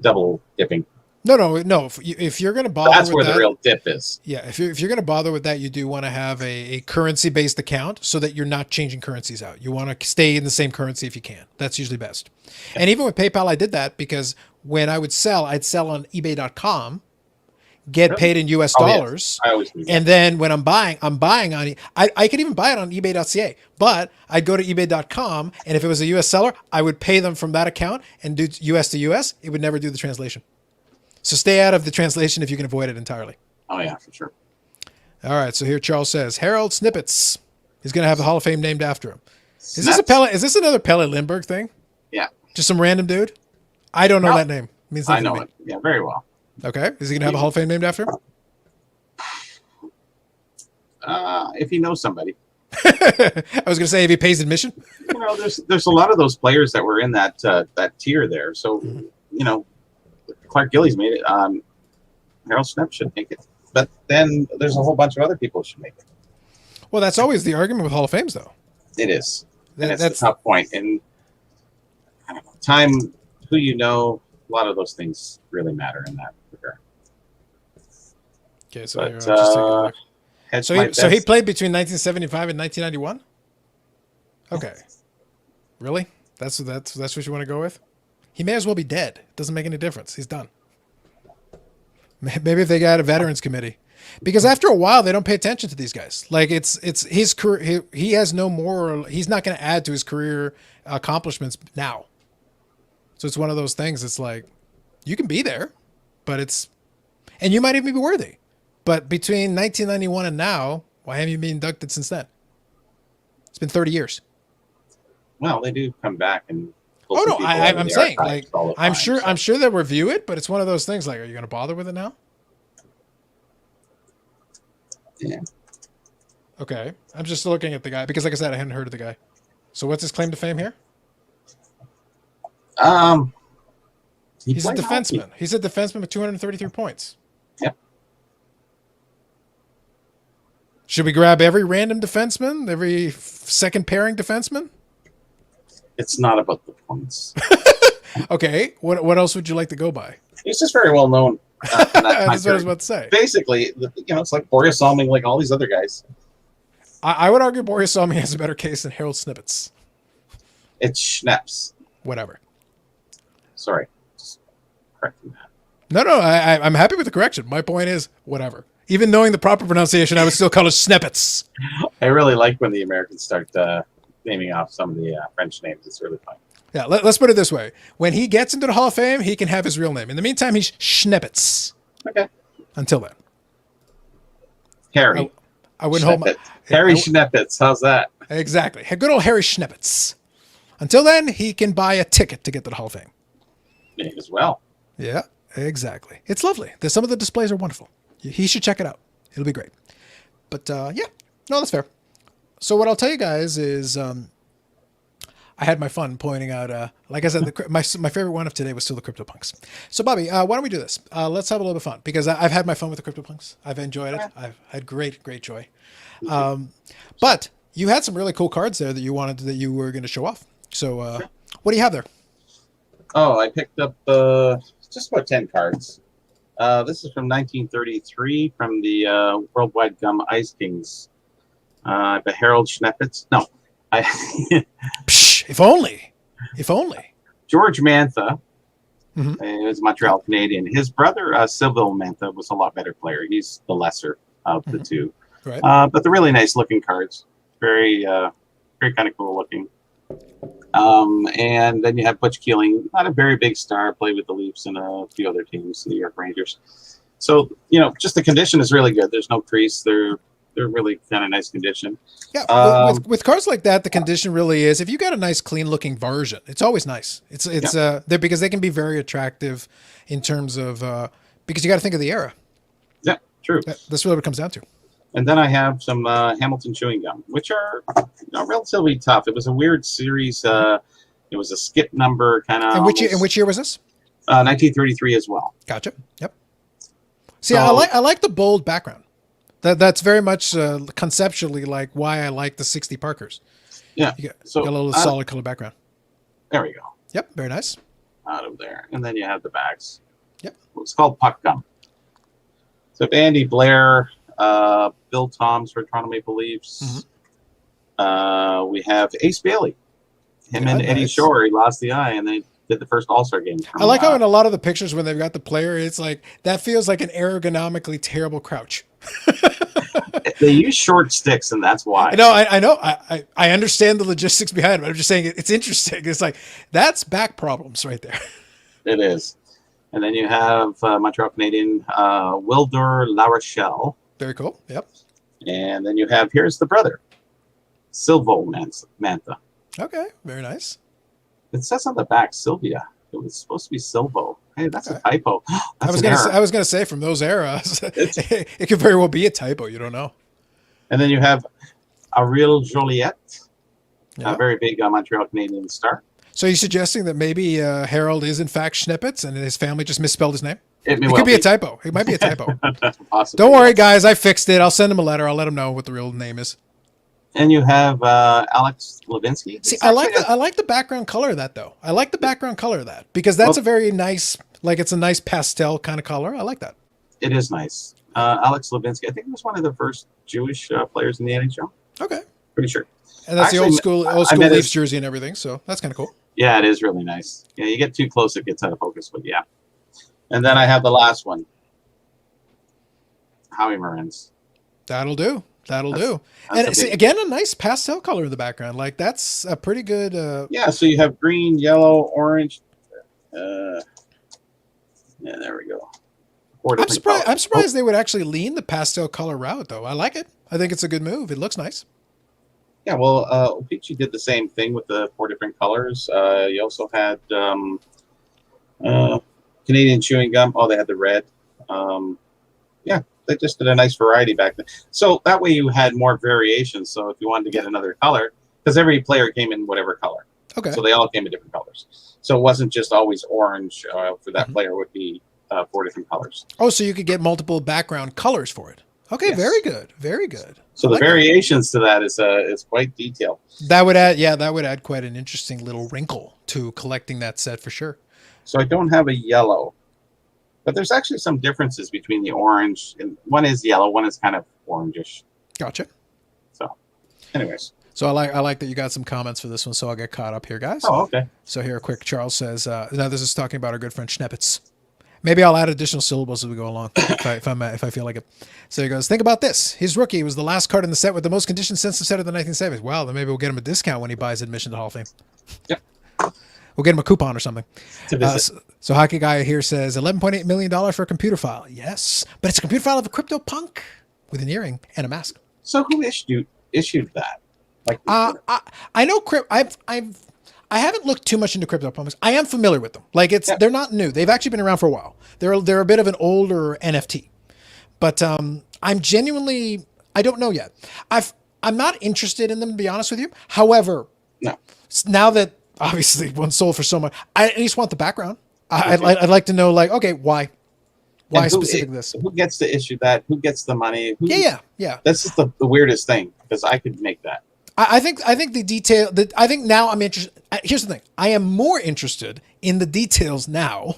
double dipping. No. If you're going to bother, that's where the real dip is. Yeah, if you're going to bother with that, you do want to have a currency-based account so that you're not changing currencies out. You want to stay in the same currency if you can. That's usually best. Yeah. And even with PayPal, I did that because when I would sell, I'd sell on eBay.com, get Really? paid in US Oh, yes. dollars. I always do that. And then when I'm buying on, I could even buy it on ebay.ca, but I'd go to ebay.com. And if it was a US seller, I would pay them from that account and do US to US. It would never do the translation. So stay out of the translation if you can avoid it entirely. Oh, yeah, for sure. All right. So here Charles says, Harold Snippets. He's going to have the Hall of Fame named after him. Is this a Pelle? Is this another Pelle Lindbergh thing? Yeah. Just some random dude? I don't know that name. It means I nothing know to me. it. Yeah, very well. Okay. Is he going to have a Hall of Fame named after him? If he knows somebody. I was going to say if he pays admission. You know, there's a lot of those players that were in that tier there. So, you know, Clark Gillies made it. Harold Schnepp should make it. But then there's a whole bunch of other people who should make it. Well, that's always the argument with Hall of Fames, though. It is. And it's That's a tough point. And I don't know, time, who you know, a lot of those things really matter in that regard. okay. So, But, here, I'll just take a look. hedge So my he bets. played between 1975 and 1991. Okay, really? That's what you want to go with? He may as well be dead. It doesn't make any difference. He's done. Maybe if they got a veterans committee, because after a while they don't pay attention to these guys. Like it's his career. He has no more. He's not going to add to his career accomplishments now. So it's one of those things. It's like you can be there, but and you might even be worthy. But between 1991 and now, why haven't you been inducted since then? It's been 30 years. Well, they do come back and. Oh no, I'm saying like I'm sure. sure they'll review it, but it's one of those things. Like, are you going to bother with it now? Yeah. Okay, I'm just looking at the guy because, like I said, I hadn't heard of the guy. So what's his claim to fame here? He's a defenseman. Hockey. He's a defenseman with 233 points. Yep. Should we grab every random defenseman, every second pairing defenseman? It's not about the points. Okay, what else would you like to go by? He's just very well known. That's what I was about to say. Basically, you know, it's like Boris Salming, like all these other guys. I would argue Boris Salming has a better case than Harold Snippets. It's Schnaps. Whatever. Sorry, just correcting that. No, I'm happy with the correction. My point is, whatever. Even knowing the proper pronunciation, I would still call it Snippets. I really like when the Americans start naming off some of the French names. It's really fun. Yeah, let's put it this way. When he gets into the Hall of Fame, he can have his real name. In the meantime, he's Schneppets. Okay. Until then. Harry. I wouldn't hold my... Harry Schneppets. How's that? Exactly. Good old Harry Schneppets. Until then, he can buy a ticket to get to the Hall of Fame. Me as well. Yeah, exactly. It's lovely. Some of the displays are wonderful. He should check it out. It'll be great. But yeah, no, that's fair. So what I'll tell you guys is I had my fun pointing out, like I said, my favorite one of today was still the CryptoPunks. So Bobby, why don't we do this? Let's have a little bit of fun because I've had my fun with the CryptoPunks. I've enjoyed it. I've had great joy. But you had some really cool cards there that you were going to show off. So what do you have there? Oh, I picked up just about 10 cards. This is from 1933 from the Worldwide Gum Ice Kings. The Harold Schneppets. No. Psh, if only. George Mantha. Mm-hmm. He was a Montreal Canadian. His brother, Sylvain Mantha, was a lot better player. He's the lesser of the two. Right. But they're really nice looking cards. Very kind of cool looking. And then you have Butch Keeling, not a very big star, played with the Leafs and a few other teams, the New York Rangers. So, you know, just the condition is really good. There's no crease. They're really kind of nice condition. Yeah, with cards like that, the condition really is, if you got a nice, clean-looking version, it's always nice. It's they're because they can be very attractive in terms of because you got to think of the era. Yeah, true. That's really what it comes down to. And then I have some Hamilton chewing gum, which are relatively tough. It was a weird series. It was a skip number kind of. And which year was this? 1933 as well. Gotcha. Yep. See, I like the bold background. That's very much conceptually like why I like the 60 Parkers. Yeah. You got a little solid color background. There we go. Yep. Very nice. Out of there. And then you have the bags. Yep. It's called puck gum. So Andy Blair, Bill Toms for Toronto Maple Leafs. Mm-hmm. We have Ace Bailey. Him and Eddie Shore. He lost the eye, and they did the first All-Star game. I like how in a lot of the pictures when they've got the player, it's like that feels like an ergonomically terrible crouch. They use short sticks, and that's why. No, I know. I understand the logistics behind it, but I'm just saying it's interesting. It's like that's back problems right there. It is. And then you have Montreal Canadian Wildur La Rochelle. Very cool. Yep. And then you have, here's the brother, Silvo Mantha. Okay. Very nice. It says on the back, Sylvia. It was supposed to be Silvo. Hey, that's a typo. I was gonna say from those eras, it could very well be a typo. You don't know. And then you have Ariel Joliet, a very big Montreal Canadian star. So you're suggesting that maybe Harold is in fact Schnippets and his family just misspelled his name? It could be a typo. It might be a typo. Possibly. Don't worry, guys. I fixed it. I'll send him a letter. I'll let him know what the real name is. And you have Alex Levinsky. See, I like the background color of that, though. I like the background color of that because that's a very nice, like it's a nice pastel kind of color. I like that. It is nice. Alex Levinsky, I think he was one of the first Jewish players in the NHL. Okay. Pretty sure. And that's the old school Leafs jersey and everything, so that's kind of cool. Yeah, it is really nice. Yeah, you get too close, it gets out of focus, but yeah. And then I have the last one. Howie Morenz. That'll do. And see, again, a nice pastel color in the background. Like that's a pretty good. Yeah, so you have green, yellow, orange. Yeah, there we go. I'm surprised they would actually lean the pastel color route, though. I like it. I think it's a good move. It looks nice. Yeah, well, Peachy did the same thing with the 4 different colors. You also had Canadian chewing gum. Oh, they had the red. Yeah, they just did a nice variety back then. So that way you had more variations. So if you wanted to get another color, because every player came in whatever color. Okay. So they all came in different colors. So it wasn't just always orange for that player. It would be 4 different colors. Oh, so you could get multiple background colors for it. Okay, yes. Very good. Very good. So the variations to that is quite detailed. That would add quite an interesting little wrinkle to collecting that set for sure. So I don't have a yellow, but there's actually some differences between the orange and one is yellow, one is kind of orangish. Gotcha. So, anyways. So I like that you got some comments for this one, so I'll get caught up here, guys. Oh, okay. So here, quick. Charles says, now this is talking about our good friend Schneppets. Maybe I'll add additional syllables as we go along if I feel like it. So he goes, think about this. His rookie was the last card in the set with the most condition-sensitive set of the 1970s. Wow, then maybe we'll get him a discount when he buys admission to Hall of Fame. Yep. We'll get him a coupon or something. So Hockey Guy here says, $11.8 million for a computer file. Yes, but it's a computer file of a CryptoPunk with an earring and a mask. So who issued that? Like, I know I haven't looked too much into CryptoPunks. I am familiar with them. Like they're not new. They've actually been around for a while. They're a bit of an older NFT, but I'm genuinely, I don't know yet. I'm not interested in them, to be honest with you. However, now that obviously one sold for so much, I at least want the background. I'd like to know, like, okay, why specific this? Who gets to issue that? Who gets the money? Yeah. That's just the weirdest thing because I could make that. I think the detail that I think now I'm interested. Here's the thing. I am more interested in the details now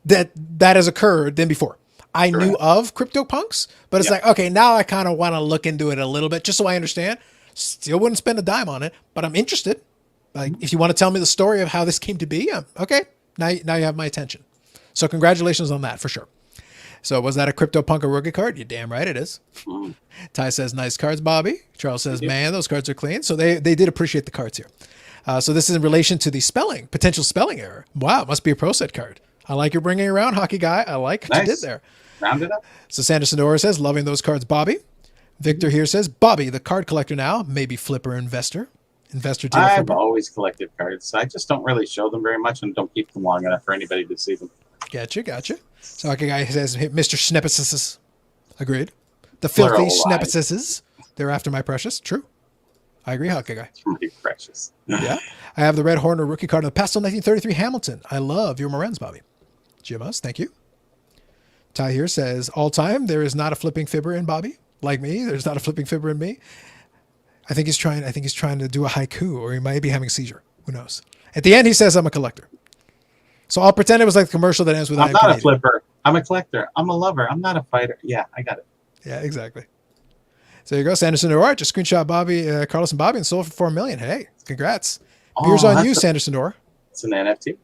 that has occurred than before. I knew of CryptoPunks, but it's like, okay, now I kind of want to look into it a little bit just so I understand. Still wouldn't spend a dime on it, but I'm interested. Like, if you want to tell me the story of how this came to be, okay, now you have my attention. So congratulations on that for sure. So was that a CryptoPunk rookie card? You're damn right it is. Ty says, nice cards, Bobby. Charles says, man, those cards are clean. So they did appreciate the cards here. So this is in relation to the potential spelling error. Wow, must be a pro set card. I like your bringing around, Hockey Guy. I like what you did there. Round it up. So Sandra Sonora says, loving those cards, Bobby. Victor here says, Bobby, the card collector now, maybe flipper investor. Investor deal I've flipper. always collected cards. I just don't really show them very much and don't keep them long enough for anybody to see them. Gotcha. So Hockey Guy says, Mr. Schneppetses. Agreed. The filthy Schneppetses. They're after my precious. True. I agree, Hockey Guy. It's really precious. Yeah. I have the Red Horner rookie card of the Pastel 1933 Hamilton. I love your Morenz, Bobby. Jimas, thank you. Ty here says, all time, there is not a flipping fibber in Bobby. Like me, there's not a flipping fibber in me. I think he's trying to do a haiku, or he might be having a seizure. Who knows? At the end, he says, I'm a collector. So I'll pretend it was like the commercial that ends with I'm not a flipper. I'm a collector. I'm a lover. I'm not a fighter. Yeah, I got it. Yeah, exactly. So there you go, Sanderson. All right, just screenshot Bobby, Carlos and Bobby, and sold for $4 million. Hey, congrats. Beers on you, Sanderson. It's an NFT.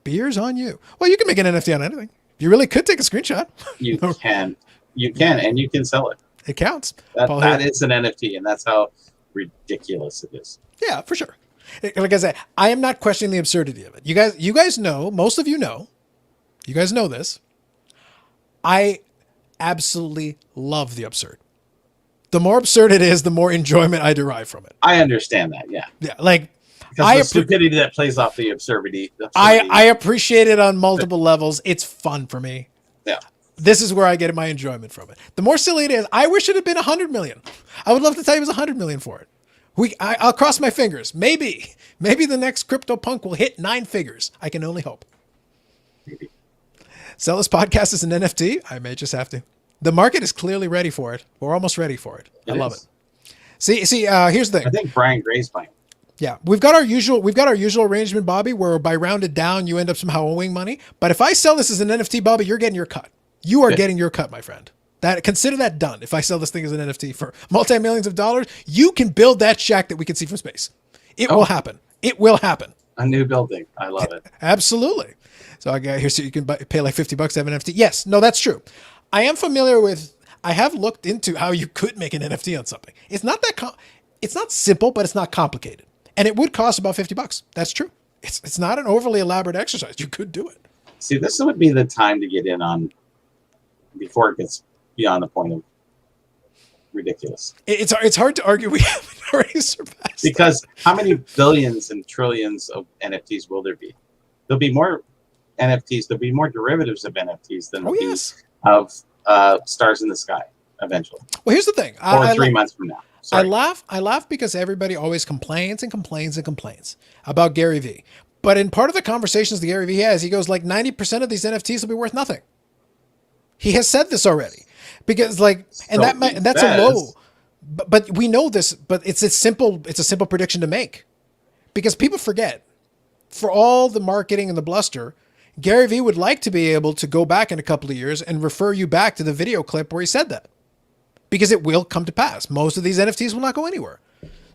Beers on you. Well, you can make an NFT on anything. You really could take a screenshot. You can, and you can sell it. It counts. That is an NFT, and that's how ridiculous it is. Yeah, for sure. Like I said, I am not questioning the absurdity of it. You guys know, most of you know this. I absolutely love the absurd. The more absurd it is, the more enjoyment I derive from it. I understand that, yeah. Yeah, like because the stupidity that plays off the absurdity. I appreciate it on multiple levels. It's fun for me. Yeah. This is where I get my enjoyment from it. The more silly it is, I wish it had been 100 million. I would love to tell you it was 100 million for it. I'll cross my fingers. Maybe the next CryptoPunk will hit 9 figures. I can only hope. Maybe. Sell this podcast as an NFT? I may just have to. The market is clearly ready for it. We're almost ready for it. I love it. See. Here's the thing. I think Brian Gray's buying. Yeah, we've got our usual arrangement, Bobby, where by rounded down you end up somehow owing money. But if I sell this as an NFT, Bobby, you're getting your cut. You are getting your cut, my friend. Consider that done. If I sell this thing as an NFT for multi-millions of dollars, you can build that shack that we can see from space. It will happen. It will happen. A new building. I love it. Absolutely. So I got here, so you can pay like $50 to have an NFT. Yes, no, that's true. I am familiar with. I have looked into how you could make an NFT on something. It's not that. It's not simple, but it's not complicated, and it would cost about $50. That's true. It's not an overly elaborate exercise. You could do it. See, this would be the time to get in on before it gets beyond the point of ridiculous. It's hard to argue we haven't already surpassed. Because how many billions and trillions of NFTs will there be? There'll be more NFTs. There'll be more derivatives of NFTs than there'll be of stars in the sky eventually. Well, here's the thing. Or 3 months from now. Sorry. I laugh because everybody always complains about Gary Vee. But in part of the conversations that Gary Vee has, he goes like 90% of these NFTs will be worth nothing. He has said this already. Because that's a low. But we know this, but it's a simple prediction to make. Because people forget, for all the marketing and the bluster, Gary Vee would like to be able to go back in a couple of years and refer you back to the video clip where he said that. Because it will come to pass. Most of these NFTs will not go anywhere.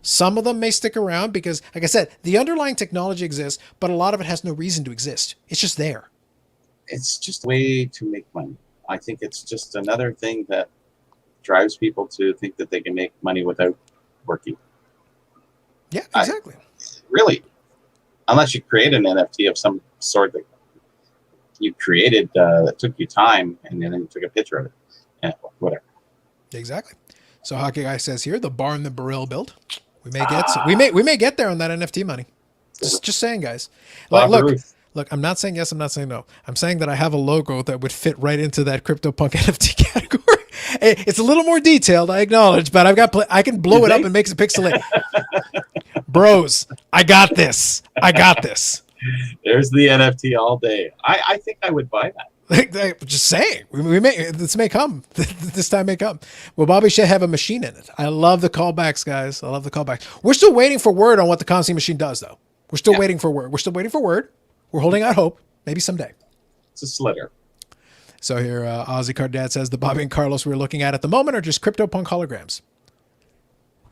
Some of them may stick around because, like I said, the underlying technology exists, but a lot of it has no reason to exist. It's just there. It's just a way to make money. I think it's just another thing that drives people to think that they can make money without working. Yeah, exactly. Really. Unless you create an NFT of some sort that you created that took you time and then you took a picture of it. And whatever. Exactly. So Hockey Guy says here, the barn that Burrell built. We may get there on that NFT money. Just saying, guys. Look, I'm not saying yes, I'm not saying no. I'm saying that I have a logo that would fit right into that CryptoPunk NFT category. It's a little more detailed, I acknowledge, but I can blow it up and make it pixelated. Bros, I got this. There's the NFT all day. I think I would buy that. Just saying, this may come. This time may come. Well, Bobby should have a machine in it. I love the callbacks, guys. I love the callbacks. We're still waiting for word on what the Consi machine does, though. We're still waiting for word. We're holding out hope. Maybe someday. It's a slitter. So here, Ozzy Cardad says the Bobby and Carlos we're looking at the moment are just CryptoPunk holograms.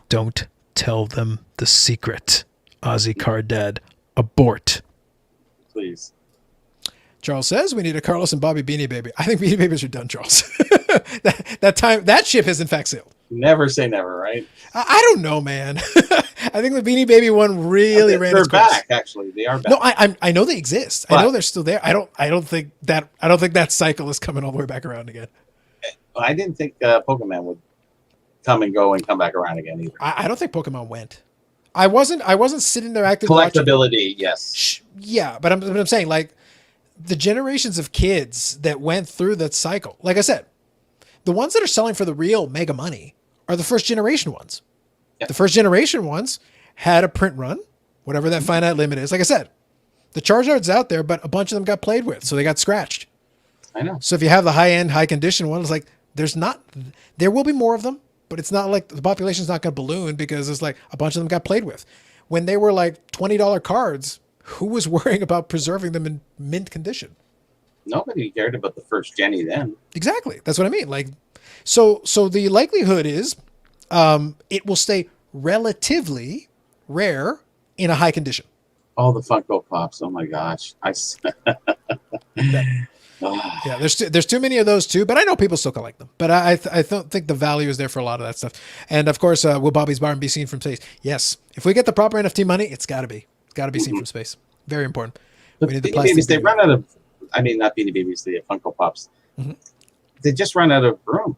Don't tell them the secret. Ozzy Cardad, abort. Please. Charles says we need a Carlos and Bobby Beanie Baby. I think Beanie Babies are done, Charles. that ship has in fact sailed. Never say never, right? I don't know, man. I think the Beanie Baby one really ran its course. They're back, actually. They are back. No, I know they exist. But I know they're still there. I don't think that cycle is coming all the way back around again. I didn't think Pokemon would come and go and come back around again either. I don't think Pokemon went. I wasn't sitting there actively Collectibility, yes. Yeah, but I'm saying, like, the generations of kids that went through that cycle, like I said, the ones that are selling for the real mega money are the first generation ones. Yep. The first generation ones had a print run, whatever that finite limit is. Like I said, the Charizard's out there, but a bunch of them got played with, so they got scratched. I know. So if you have the high-end, high-condition one, it's like, there will be more of them, but it's not like the population's not going to balloon because it's like a bunch of them got played with. When they were like $20 cards, who was worrying about preserving them in mint condition? Nobody cared about the first Jenny then. Exactly. That's what I mean. Like, so the likelihood is it will stay relatively rare in a high condition. Oh, the Funko Pops. Oh my gosh. Yep. Ah, Yeah, there's too many of those too, but I know people still collect them. But I don't think the value is there for a lot of that stuff. And of course, will Bobby's Barn be seen from space? Yes. If we get the proper NFT money, it's got to be. It's got to be seen mhm. from space. Very important. But We need the Beanie plastic Babies, they baby. run out of, I mean, not Beanie Babies, the Funko Pops. Mhm. They just run out of room.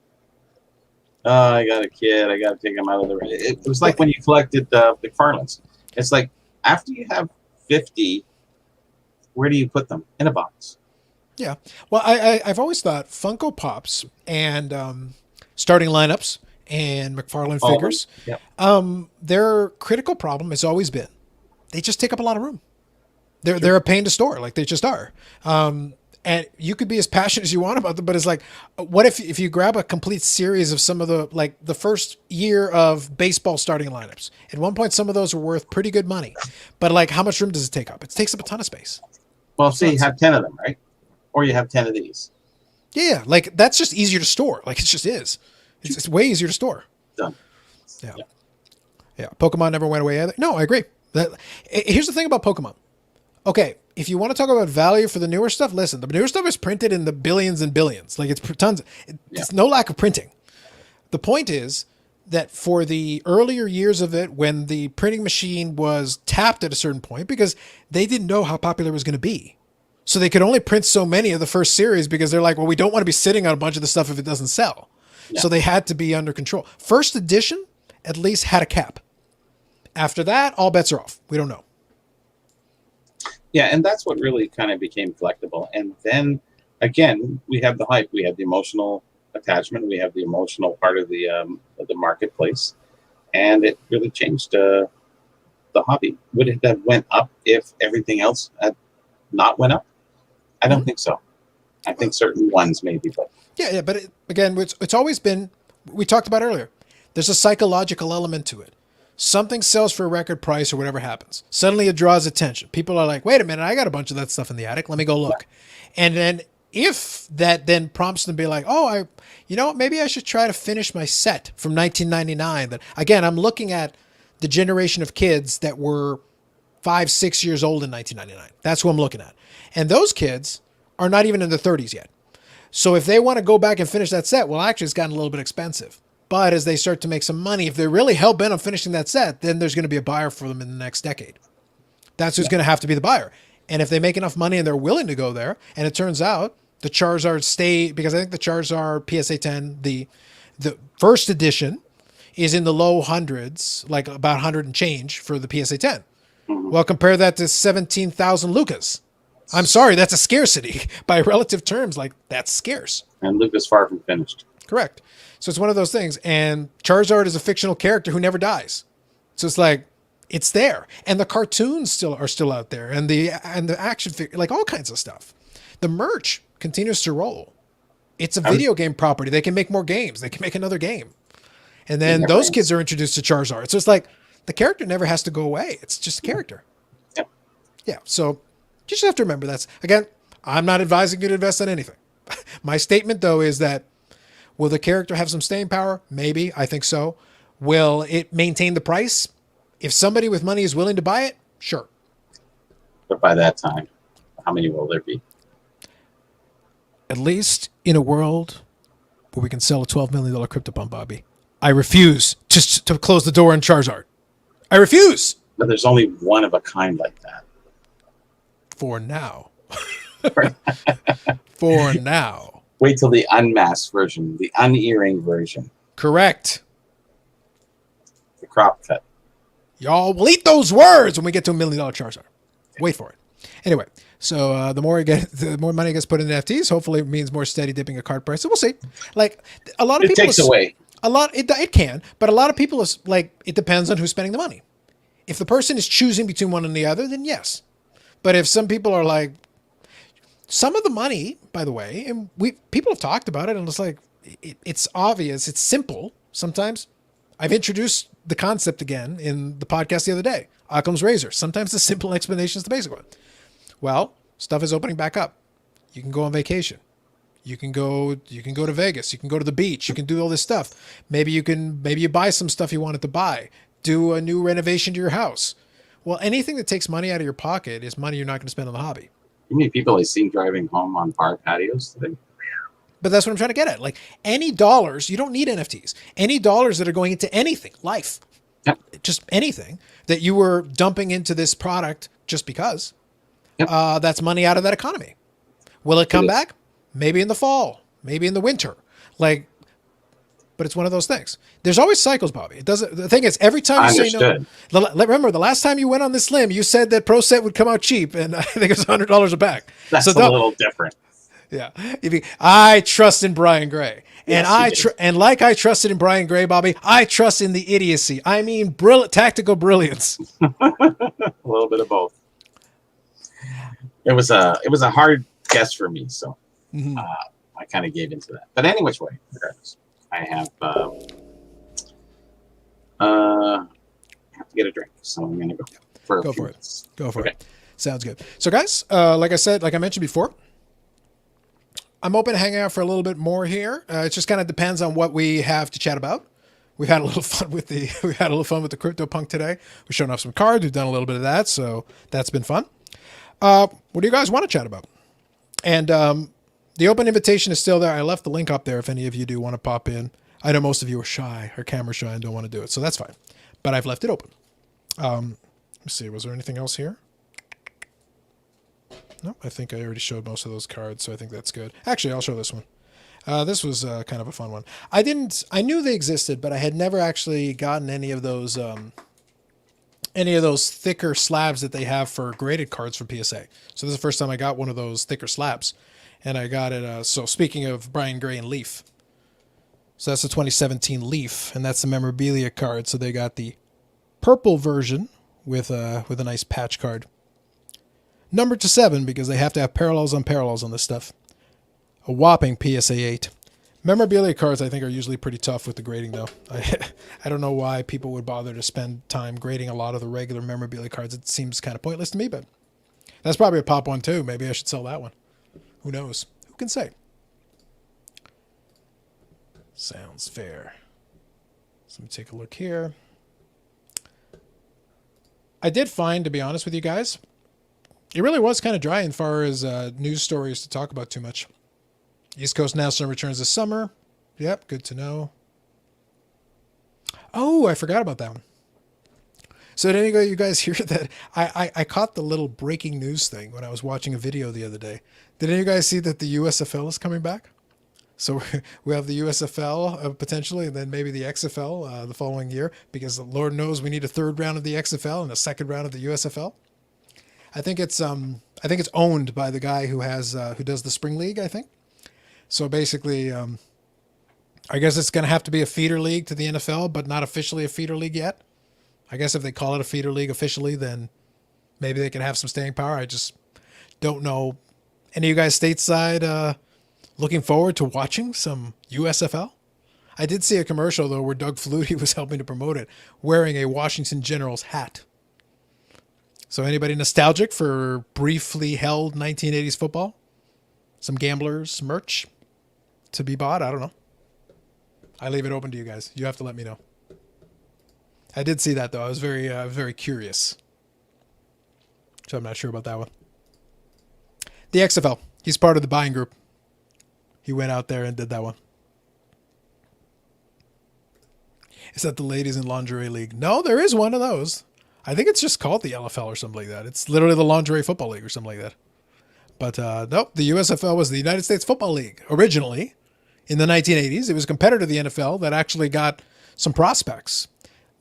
Oh, I got a kid. I got to take him out of the. It was Well, like when you collected McFarlane's. It's like after you have 50, where do you put them? In a box. yeah. Well, I've always thought Funko Pops and starting lineups and McFarlane All of them. figures, Yep. their critical problem has always been they just take up a lot of room. They're a pain to store, like they just are. And you could be as passionate as you want about them, but it's like, what if you grab a complete series of some of the like the first year of baseball starting lineups? At one point, some of those were worth pretty good money, but like, how much room does it take up? It takes up a ton of space. Well, It's say you nuts. have 10 of them, right? Or you have 10 of these. Yeah, like that's just easier to store. Like it just is. It's way easier to store. Done. Yeah, Yep. yeah. Pokemon never went away either. No, I agree. Here's the thing about Pokemon. Okay, if you want to talk about value for the newer stuff, listen, the newer stuff is printed in the billions and billions. Like it's tons. Yeah. It's no lack of printing. The point is that for the earlier years of it, when the printing machine was tapped at a certain point, because they didn't know how popular it was going to be. So they could only print so many of the first series because they're like, well, we don't want to be sitting on a bunch of the stuff if it doesn't sell. Yeah. So they had to be under control. First edition at least had a cap. After that, all bets are off. We don't know. Yeah, and that's what really kind of became collectible. And then again, we have the hype. We have the emotional attachment. We have the emotional part of the marketplace, and it really changed the hobby. Would it have went up if everything else had not went up? I don't think so. I think certain ones maybe, but Yeah, but again, it's always been, we talked about earlier, there's a psychological element to it. Something sells for a record price or whatever happens. Suddenly it draws attention. People are like, wait a minute, I got a bunch of that stuff in the attic. Let me go look. And then if that then prompts them to be like, oh, maybe I should try to finish my set from 1999. That again, I'm looking at the generation of kids that were 5, 6 years old in 1999. That's who I'm looking at. And those kids are not even in their 30s yet. So if they want to go back and finish that set, well, actually, it's gotten a little bit expensive. But as they start to make some money, if they're really hell bent on finishing that set, then there's going to be a buyer for them in the next decade. That's who's going to have to be the buyer. And if they make enough money and they're willing to go there, and it turns out the Charizard stay, because I think the Charizard PSA 10, the first edition is in the low hundreds, like about 100 and change for the PSA 10. Well, compare that to 17,000 Lucas. I'm sorry, that's a scarcity by relative terms. Like that's scarce. and Luke is far from finished. Correct. So it's one of those things. And Charizard is a fictional character who never dies. So it's like it's there, and the cartoons are still out there, and the action figure, like all kinds of stuff. The merch continues to roll. It's a video game property. They can make more games. They can make another game, and then never those ends. kids are introduced to Charizard. So it's like the character never has to go away. It's just a character. Yep. Yeah. So you just have to remember that's, again, I'm not advising you to invest in anything. My statement, though, is that will the character have some staying power? Maybe. I think so. Will it maintain the price? If somebody with money is willing to buy it, sure. But by that time, how many will there be? At least in a world where we can sell a $12 million CryptoPump, Bobby. I refuse to close the door on Charizard. I refuse. But there's only one of a kind like that. For now. For now. Wait till the unmasked version, the unearring version, Correct. the crop cut. Y'all will eat those words when we get to $1 million Charizard. Wait for it. Anyway, so the more money gets put in NFTs, hopefully it means more steady dipping of card price. So we'll see. Like a lot of It people, takes away. it can, but a lot of people is like it depends on who's spending the money. If the person is choosing between one and the other, then yes. But if some people are like, some of the money, by the way, and people have talked about it, and it's like it's obvious, it's simple. Sometimes I've introduced the concept again in the podcast the other day. Occam's razor. Sometimes the simple explanation is the basic one. Well, stuff is opening back up. You can go on vacation. You can go to Vegas. You can go to the beach. You can do all this stuff. Maybe you buy some stuff you wanted to buy. Do a new renovation to your house. Well, anything that takes money out of your pocket is money you're not going to spend on the hobby. How many people I seen driving home on bar patios today? But that's what I'm trying to get at. Like any dollars, you don't need NFTs. Any dollars that are going into anything, life, Yep. just anything that you were dumping into this product just because, Yep. that's money out of that economy. Will it come It is. back? Maybe in the fall, maybe in the winter. Like, but it's one of those things. There's always cycles, Bobby. It doesn't. The thing is, every time you say no, remember the last time you went on this limb, you said that Pro Set would come out cheap, and I think it was $100 a pack. That's So a little different. yeah. I trust in Brian Gray. And Yes, and like I trusted in Brian Gray, Bobby, I trust in the idiocy. I mean, tactical brilliance. A little bit of both. It was a hard guess for me, so I kind of gave into that. But any which way, regardless, I have to get a drink, so I'm gonna go for a few minutes. Go for it. Sounds good. So, guys, like I mentioned before, I'm open to hanging out for a little bit more here. It just kind of depends on what we have to chat about. We've had a little fun with the CryptoPunk today. We've shown off some cards. We've done a little bit of that, so that's been fun. What do you guys want to chat about? And the open invitation is still there. I left the link up there if any of you do want to pop in. I know most of you are shy or camera shy and don't want to do it, so that's fine. But I've left it open. Let's see. Was there anything else here? No, I think I already showed most of those cards, so I think that's good. Actually, I'll show this one. This was kind of a fun one. I knew they existed, but I had never actually gotten any of those thicker slabs that they have for graded cards from PSA. So this is the first time I got one of those thicker slabs, and I got it. So speaking of Brian Gray and Leaf, so that's the 2017 Leaf, and that's the memorabilia card. So they got the purple version with a nice patch card, numbered to 7 because they have to have parallels on parallels on this stuff. A whopping PSA 8. Memorabilia cards, I think, are usually pretty tough with the grading, though. I don't know why people would bother to spend time grading a lot of the regular memorabilia cards. It seems kind of pointless to me, but that's probably a pop one, too. Maybe I should sell that one. Who knows? Who can say? Sounds fair. So let me take a look here. I did find, to be honest with you guys, it really was kind of dry as far as news stories to talk about too much. East Coast National returns this summer. Yep, good to know. Oh, I forgot about that one. So did any of you guys hear that? I caught the little breaking news thing when I was watching a video the other day. Did any of you guys see that the USFL is coming back? So we have the USFL potentially, and then maybe the XFL the following year, because Lord knows we need a third round of the XFL and a second round of the USFL. I think it's owned by the guy who does the spring league, I think. So basically, I guess it's going to have to be a feeder league to the NFL, but not officially a feeder league yet. I guess if they call it a feeder league officially, then maybe they can have some staying power. I just don't know. Any of you guys stateside looking forward to watching some USFL? I did see a commercial, though, where Doug Flutie was helping to promote it, wearing a Washington Generals hat. So anybody nostalgic for briefly held 1980s football? Some Gamblers merch to be bought? I don't know. I leave it open to you guys. You have to let me know. I did see that, though. I was very curious. So I'm not sure about that one. The XFL. He's part of the buying group. He went out there and did that one. Is that the Ladies in Lingerie League? No, there is one of those. I think it's just called the LFL or something like that. It's literally the Lingerie Football League or something like that. But nope, the USFL was the United States Football League originally in the 1980s. It was a competitor to the NFL that actually got some prospects.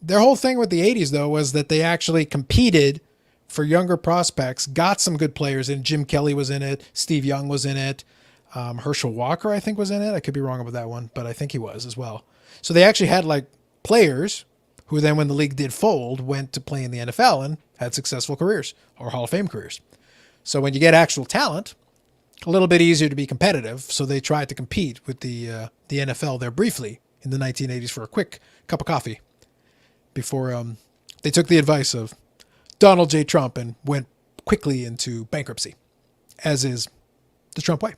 Their whole thing with the 80s, though, was that they actually competed for younger prospects, got some good players in. Jim Kelly was in it. Steve Young was in it. Herschel Walker, I think, was in it. I could be wrong about that one, but I think he was as well. So they actually had like players who then, when the league did fold, went to play in the NFL and had successful careers or Hall of Fame careers. So when you get actual talent, a little bit easier to be competitive. So they tried to compete with the NFL there briefly in the 1980s for a quick cup of coffee before they took the advice of Donald J. Trump and went quickly into bankruptcy, as is the Trump way.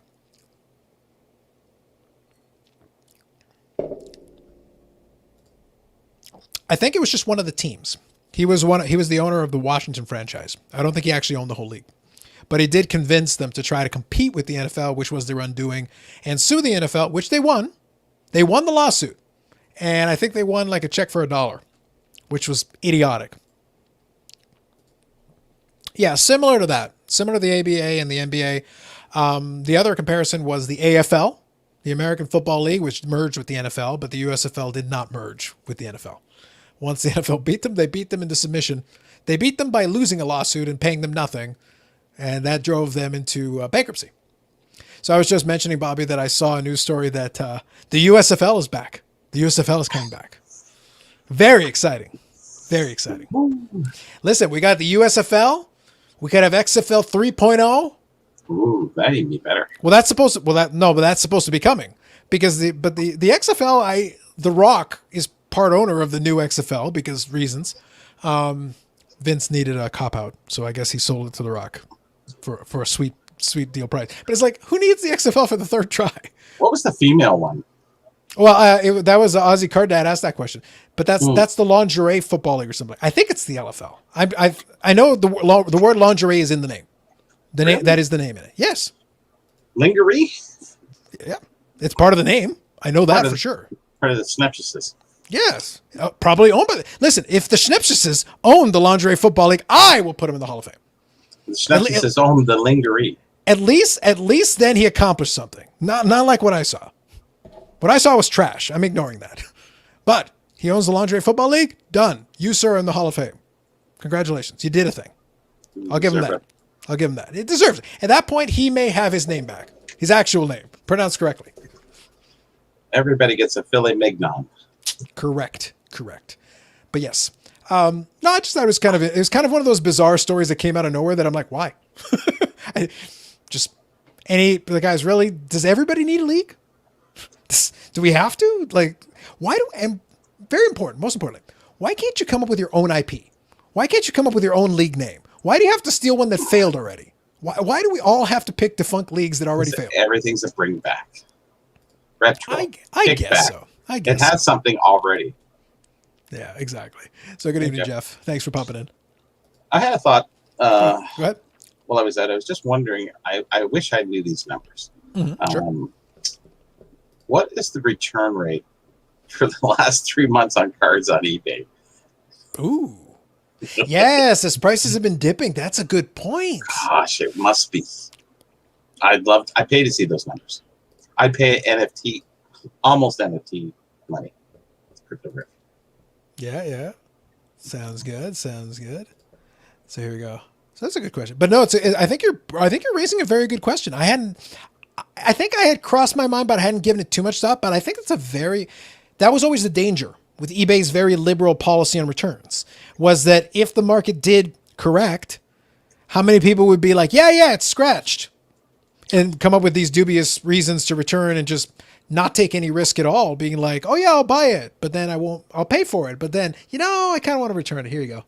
I think it was just one of the teams. He was the owner of the Washington franchise. I don't think he actually owned the whole league. But he did convince them to try to compete with the NFL, which was their undoing, and sue the NFL, which they won. They won the lawsuit. And I think they won like a check for $1, which was idiotic. Yeah, similar to that. Similar to the ABA and the NBA. The other comparison was the AFL, the American Football League, which merged with the NFL, but the USFL did not merge with the NFL. Once the NFL beat them, they beat them into submission. They beat them by losing a lawsuit and paying them nothing, and that drove them into bankruptcy. So I was just mentioning, Bobby, that I saw a news story that the USFL is back. The USFL is coming back. Very exciting. Very exciting. Listen, we got the USFL. We could have XFL 3.0. Ooh, that'd even be better. Well, that's supposed to. But that's supposed to be coming because the XFL. The Rock is part owner of the new XFL because reasons. Vince needed a cop out, so I guess he sold it to The Rock for a sweet deal price. But it's like, who needs the XFL for the third try? What was the female one? Well, that was Ozzy Cardad asked that question, but that's the lingerie football league or something. I think it's the LFL. I know the word lingerie is in the name. The name that is the name in it. Yes. Lingerie? Yeah, it's part of the name. I know that for sure. Part of the Snapchis's. Yes, probably owned by. Listen, if the Schnipses own the lingerie football league, I will put him in the Hall of Fame. The Snapchis's own the lingerie. At least then he accomplished something. Not like what I saw. What I saw was trash. I'm ignoring that. But he owns the lingerie football league. Done. You, sir, are in the Hall of Fame. Congratulations. You did a thing. I'll give him that. I'll give him that. It deserves it. At that point, he may have his name back. His actual name. Pronounced correctly. Everybody gets a filet mignon. Correct. But yes. No, I just thought it was kind of one of those bizarre stories that came out of nowhere that I'm like, why? The guys, really, does everybody need a league? Do we have to? Like, and very important, most importantly, why can't you come up with your own IP? Why can't you come up with your own league name? Why do you have to steal one that failed already? Why do we all have to pick defunct leagues that already failed? Everything's a bring back. Retro. I guess so. It has something already. Yeah, exactly. So good evening, Jeff. Thanks for popping in. I had a thought. Go ahead. While I was just wondering, I wish I knew these numbers. Mm-hmm, sure. What is the return rate for the last 3 months on cards on eBay? Ooh. Yes, as prices have been dipping. That's a good point. Gosh, it must be. I pay to see those numbers. I pay almost NFT money. It's cryptography. Yeah. Sounds good. So here we go. So that's a good question. But no, I think you're raising a very good question. I think I had crossed my mind, but I hadn't given it too much thought. But I think that was always the danger with eBay's very liberal policy on returns, was that if the market did correct, how many people would be like, yeah, it's scratched, and come up with these dubious reasons to return and just not take any risk at all, being like, oh yeah, I'll buy it, but then I'll pay for it. But then, I kind of want to return it. Here you go.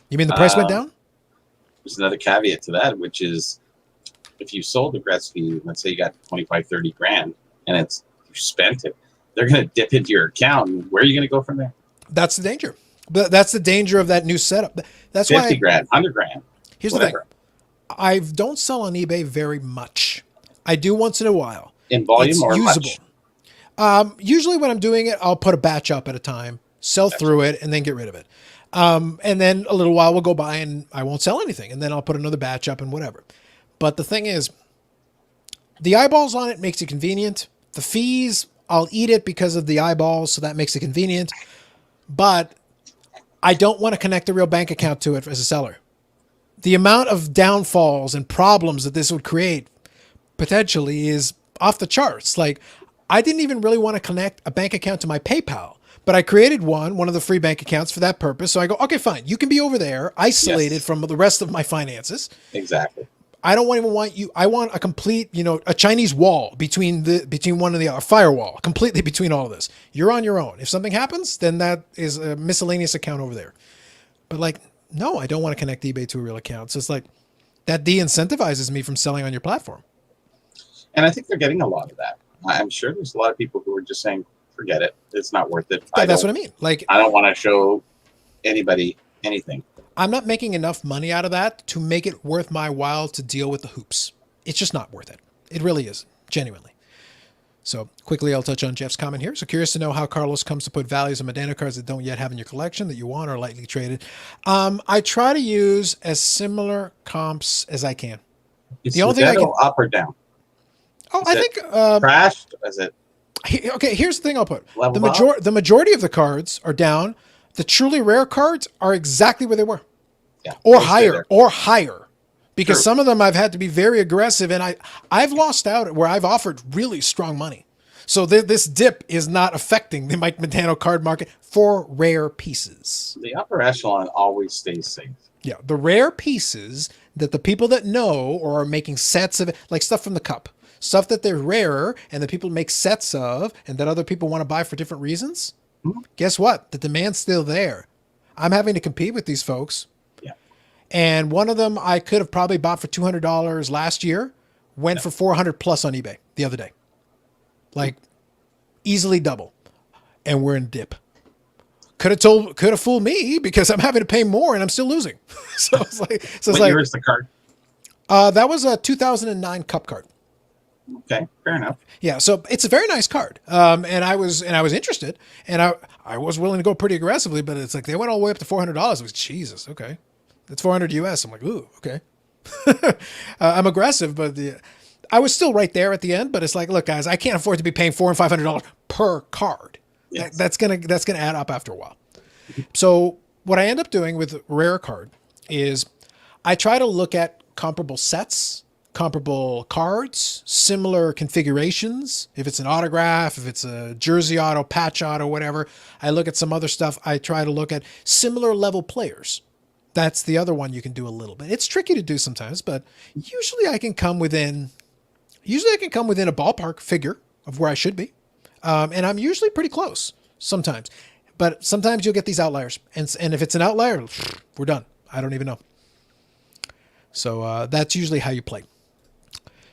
You mean the price went down? There's another caveat to that, which is if you sold the Gretzky, let's say you got 25, 30 grand and you spent it, they're going to dip into your account. And where are you going to go from there? That's the danger. That's the danger of that new setup. That's 50 grand, 100 grand. Here's whatever. The thing. I don't sell on eBay very much. I do once in a while. In volume or usable. Much? Usually when I'm doing it, I'll put a batch up at a time, sell through it, and then get rid of it. And then a little while will go by and I won't sell anything. And then I'll put another batch up and whatever. But the thing is, the eyeballs on it makes it convenient. The fees, I'll eat it because of the eyeballs, so that makes it convenient. But I don't want to connect a real bank account to it as a seller. The amount of downfalls and problems that this would create potentially is off the charts. Like, I didn't even really want to connect a bank account to my PayPal, but I created one of the free bank accounts for that purpose. So I go, okay, fine. You can be over there, isolated from the rest of my finances. Exactly. I don't even want you. I want a complete, a Chinese wall between one and the other, firewall completely between all of this. You're on your own. If something happens, then that is a miscellaneous account over there. But no, I don't want to connect eBay to a real account. So it's like that de-incentivizes me from selling on your platform. And I think they're getting a lot of that. I'm sure there's a lot of people who are just saying, forget it. It's not worth it. Yeah, that's what I mean. Like, I don't want to show anybody anything. I'm not making enough money out of that to make it worth my while to deal with the hoops. It's just not worth it. It really is, genuinely. So quickly, I'll touch on Jeff's comment here. So curious to know how Carlos comes to put values on Medano cards that don't yet have in your collection that you want or lightly traded. I try to use as similar comps as I can. Is The only thing I can up or down? Oh, Is I it think crashed? Is it okay, here's the thing I'll put. leveled up? The majority of the cards are down. The truly rare cards are exactly where they were. Yeah, Or they stay there. higher. Because True. some of them I've had to be very aggressive, and I've lost out where I've offered really strong money. So this dip is not affecting the Mike Modano card market for rare pieces. The upper echelon always stays safe. Yeah, the rare pieces that the people that know or are making sets of it, like stuff from the cup, stuff that they're rarer and that people make sets of and that other people want to buy for different reasons. Mhm. Guess what? The demand's still there. I'm having to compete with these folks. Yeah. And one of them I could have probably bought for $200 last year, went for 400 plus on eBay the other day. Like easily double. And we're in dip. Could have fooled me because I'm having to pay more and I'm still losing. So it's like, What year is the card? that was a 2009 Cup card. Okay, fair enough. Yeah, so it's a very nice card. And I was interested, and I was willing to go pretty aggressively, but it's like they went all the way up to $400. I was Jesus, okay, that's 400 US. I'm like, ooh, okay. I'm aggressive, but I was still right there at the end. But it's like, look, guys, I can't afford to be paying $400 and $500 per card. Yes. That's gonna add up after a while. So what I end up doing with rare card is I try to look at comparable sets, comparable cards, similar configurations. If it's an autograph, if it's a jersey auto, patch auto, whatever, I look at some other stuff. I try to look at similar level players. That's the other one you can do a little bit. It's tricky to do sometimes, but usually I can come within a ballpark figure of where I should be. And I'm usually pretty close sometimes, but sometimes you'll get these outliers. And if it's an outlier, we're done. I don't even know. So that's usually how you play.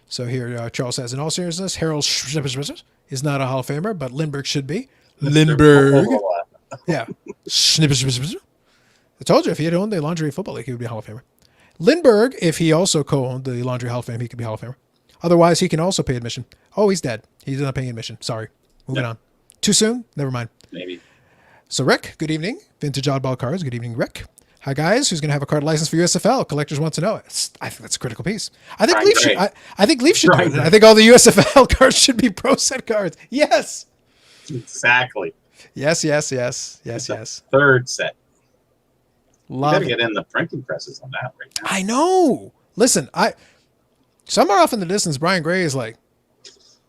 So here, Charles says, in all seriousness, Harold is not a Hall of Famer, but Lindbergh should be. Lindbergh. Yeah. I told you, if he had owned the Lingerie Football League, he would be a Hall of Famer. Lindbergh, if he also co-owned the Laundry Hall of Fame, he could be Hall of Famer. Otherwise, he can also pay admission. Oh, he's dead. He's not paying admission. Sorry. Moving on. Too soon? Never mind. Maybe. So, Rick, good evening. Vintage Oddball Cards. Good evening, Rick. Hi, guys. Who's going to have a card license for USFL? Collectors want to know. I think that's a critical piece. I think Leaf should. I think Leaf should do it. I think all the USFL cards should be pro set cards. Yes. Exactly. Yes. Third set. Love You got to it. get in the printing presses on that right now. I know. Listen, somewhere off in the distance, Brian Gray is like,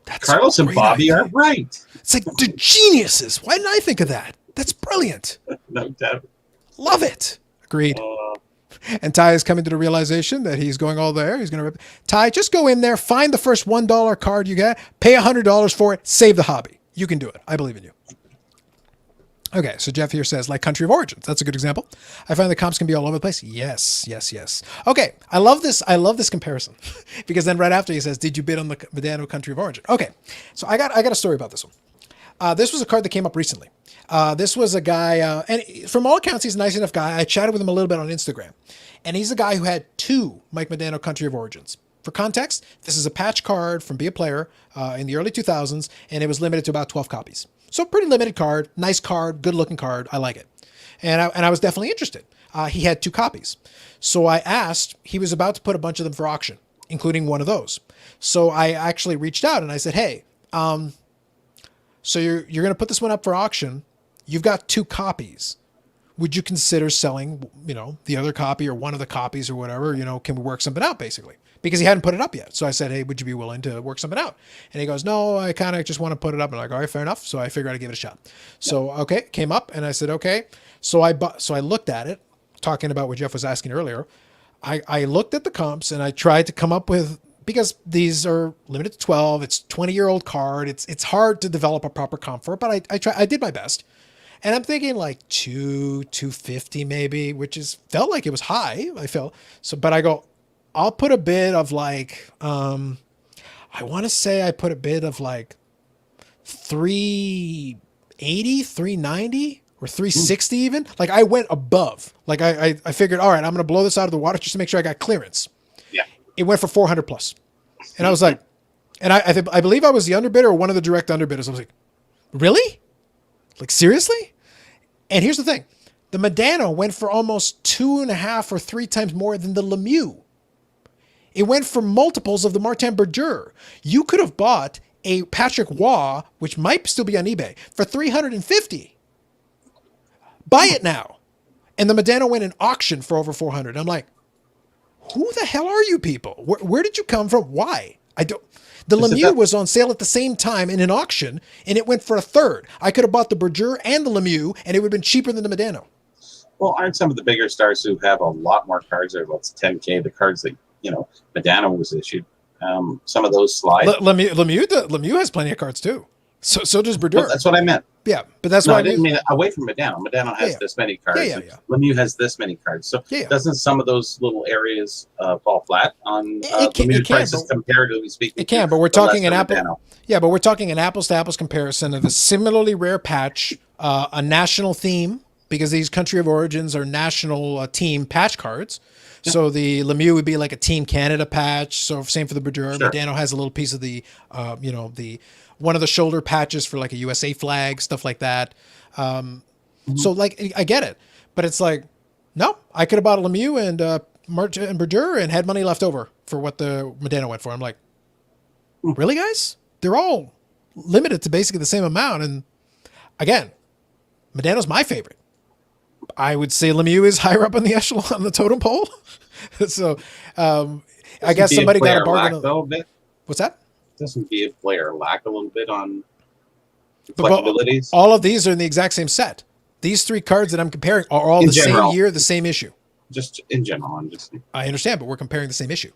that's Carlos a and great Bobby idea. are right. It's like, the geniuses. Why didn't I think of that? That's brilliant. No doubt. Love it. Agreed. And Ty is coming to the realization that he's going all there. He's going to rip. Ty, just go in there, find the first $1 card you get, pay $100 for it, save the hobby. You can do it. I believe in you. Okay, so Jeff here says, like country of origins. That's a good example. I find the comps can be all over the place. Yes. Okay, I love this comparison because then right after he says, did you bid on the Medano country of origin? Okay, so I got a story about this one. This was a card that came up recently. This was a guy, and from all accounts, he's a nice enough guy. I chatted with him a little bit on Instagram, and he's a guy who had 2 Mike Medano country of origins. For context, this is a patch card from Be a Player in the early 2000s, and it was limited to about 12 copies. So pretty limited card, nice card, good looking card. I like it. And I was definitely interested. He had 2 copies. So I asked, he was about to put a bunch of them for auction, including one of those. So I actually reached out and I said, hey, so you're going to put this one up for auction. You've got 2 copies. Would you consider selling, the other copy or one of the copies or whatever? Can we work something out basically? Because he hadn't put it up yet. So I said, hey, would you be willing to work something out? And he goes, no, I kind of just want to put it up. And I'm like, all right, fair enough. So I figured I'd give it a shot. So, okay, came up and I said, okay. So I looked at it, talking about what Jeff was asking earlier. I looked at the comps and I tried to come up with, because these are limited to 12, it's 20-year-old card. It's hard to develop a proper comp for it, but I did my best. And I'm thinking like 250 maybe, which felt like it was high. I felt so, but I go, I'll put a bid of like, I want to say I put a bid of like 380, 390 or 360 even. Like I went above. Like I figured, all right, I'm going to blow this out of the water just to make sure I got clearance. Yeah. It went for 400 plus. And I was like, and I believe I was the underbidder or one of the direct underbidders. I was like, really? Like seriously? And here's the thing. The Medano went for almost 2.5 or 3 times more than the Lemieux. It went for multiples of the Martin Berger. You could have bought a Patrick Waugh, which might still be on eBay, for $350. Buy it now. And the Medano went in auction for over 400. I'm like, who the hell are you people? Where did you come from? Why? I don't. The Lemieux was on sale at the same time in an auction, and it went for a third. I could have bought the Berger and the Lemieux, and it would have been cheaper than the Medano. Well, aren't some of the bigger stars who have a lot more cards, or what's 10K, the cards that, Medano was issued, some of those slide. Lemieux has plenty of cards too. So does Berger. Well, that's what I meant. Yeah, but that's why I didn't mean away from Medano. Medano has this many cards. Yeah. Lemieux has this many cards. So doesn't some of those little areas fall flat on Lemieux prices comparatively speaking? It can, but we're talking an apple. Yeah, but we're talking an apples to apples comparison of a similarly rare patch, a national theme, because these country of origins are national team patch cards. Yeah. So the Lemieux would be like a Team Canada patch. So same for the Berger. Sure. Medano has a little piece of the, the one of the shoulder patches for like a USA flag, stuff like that. So like I get it, but it's like, no, I could have bought a Lemieux and Martin and Berger and had money left over for what the Medano went for. I'm like, really, guys? They're all limited to basically the same amount. And again, Medano's my favorite. I would say Lemieux is higher up on the echelon on the totem pole. So I guess somebody got a bargain. What's that? Doesn't be a player lack a little bit on collectibilities? All of these are in the exact same set. These 3 cards that I'm comparing are all the same year, the same issue. Just in general. I understand, but we're comparing the same issue.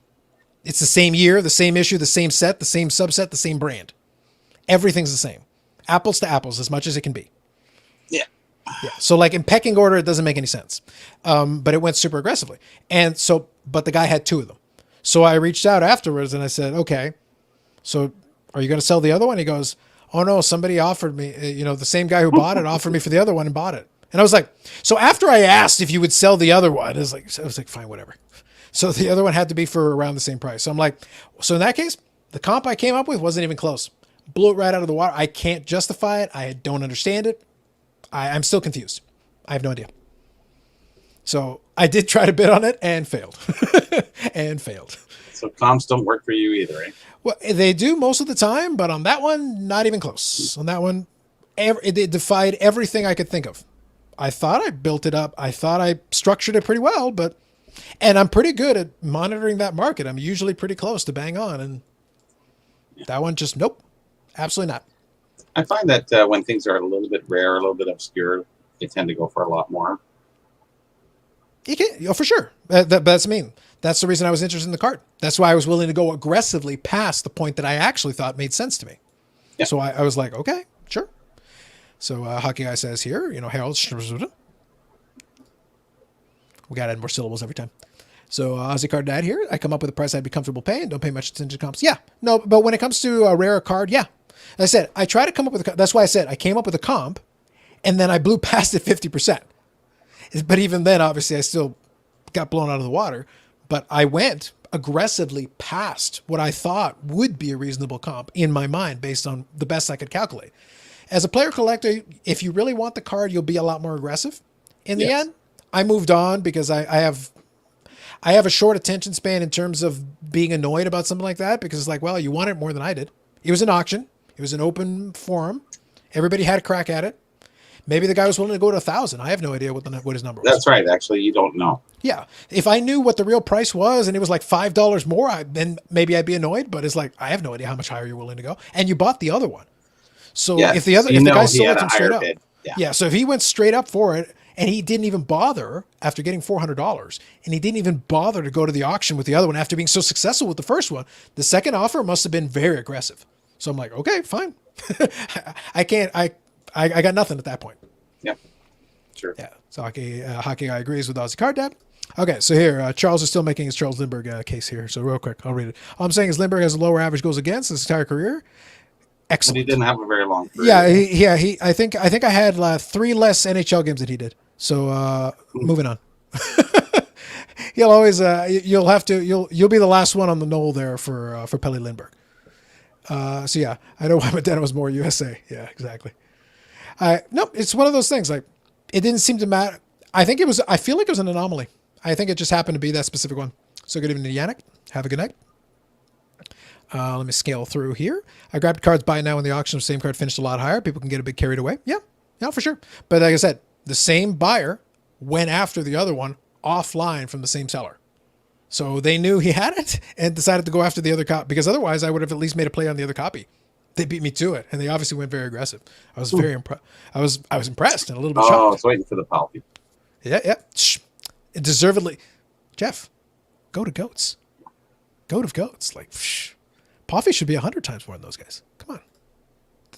It's the same year, the same issue, the same set, the same subset, the same brand. Everything's the same. Apples to apples as much as it can be. Yeah. Yeah. So like in pecking order, it doesn't make any sense. But it went super aggressively. And so, but the guy had 2 of them. So I reached out afterwards and I said, okay, so are you going to sell the other one? He goes, oh no, somebody offered me, the same guy who bought it offered me for the other one and bought it. And I was like, so after I asked if you would sell the other one, I was like, fine, whatever. So the other one had to be for around the same price. So I'm like, so in that case, the comp I came up with wasn't even close. Blew it right out of the water. I can't justify it. I don't understand it. I'm still confused. I have no idea. So I did try to bid on it and failed. So comps don't work for you either, right? Well, they do most of the time, but on that one, not even close. On that one, it defied everything I could think of. I thought I built it up. I thought I structured it pretty well, and I'm pretty good at monitoring that market. I'm usually pretty close to bang on, and that one just, nope, absolutely not. I find that when things are a little bit rare, a little bit obscure, they tend to go for a lot more. You can, for sure. That's mean. That's the reason I was interested in the card. That's why I was willing to go aggressively past the point that I actually thought made sense to me. Yeah. So I was like, okay, sure. So Hockey Guy says here, Harold. We got to add more syllables every time. So Aussie Card Dad here. I come up with a price I'd be comfortable paying. Don't pay much attention to comps. Yeah. No, but when it comes to a rare card, yeah. I said, I try to come up with that's why I said I came up with a comp and then I blew past it 50%. But even then, obviously, I still got blown out of the water. But I went aggressively past what I thought would be a reasonable comp in my mind based on the best I could calculate. As a player collector, if you really want the card, you'll be a lot more aggressive. In the end, I moved on because I have a short attention span in terms of being annoyed about something like that because it's like, well, you want it more than I did. It was an auction. It was an open forum. Everybody had a crack at it. Maybe the guy was willing to go to 1,000. I have no idea what his number was. That's right. Actually, you don't know. Yeah. If I knew what the real price was and it was like $5 more, then maybe I'd be annoyed. But it's like, I have no idea how much higher you're willing to go. And you bought the other one. So if the guy sold it straight up. Yeah. So if he went straight up for it and he didn't even bother after getting $400 and he didn't even bother to go to the auction with the other one after being so successful with the first one, the second offer must have been very aggressive. So I'm like, okay, fine. I got nothing at that point. Yeah, sure. Yeah. So Hockey Guy agrees with Aussie Card Dad. Okay, so here, Charles is still making his Charles Lindbergh case here. So real quick, I'll read it. All I'm saying is Lindbergh has a lower average goals against his entire career. But excellent. he didn't have a very long career. Yeah, I think I had 3 less NHL games than he did. So moving on. He'll always you'll be the last one on the knoll there for Pelle Lindbergh. So yeah, I know why Medina was more USA. Yeah, exactly. No, it's one of those things. Like, it didn't seem to matter. I feel like it was an anomaly. I think it just happened to be that specific one. So good evening to Yannick. Have a good night. Let me scale through here. I grabbed cards by now in the auction. The same card finished a lot higher. People can get a bit carried away. Yeah, for sure. But like I said, the same buyer went after the other one offline from the same seller. So they knew he had it and decided to go after the other copy, because otherwise I would have at least made a play on the other copy. They beat me to it, and they obviously went very aggressive. I was very impressed. I was impressed and a little bit shocked. I was waiting for the Palpy. Yeah. Shh. Deservedly. Jeff, goat of goats. Goat of goats. Like, Poffy should be 100 times more than those guys. Come on.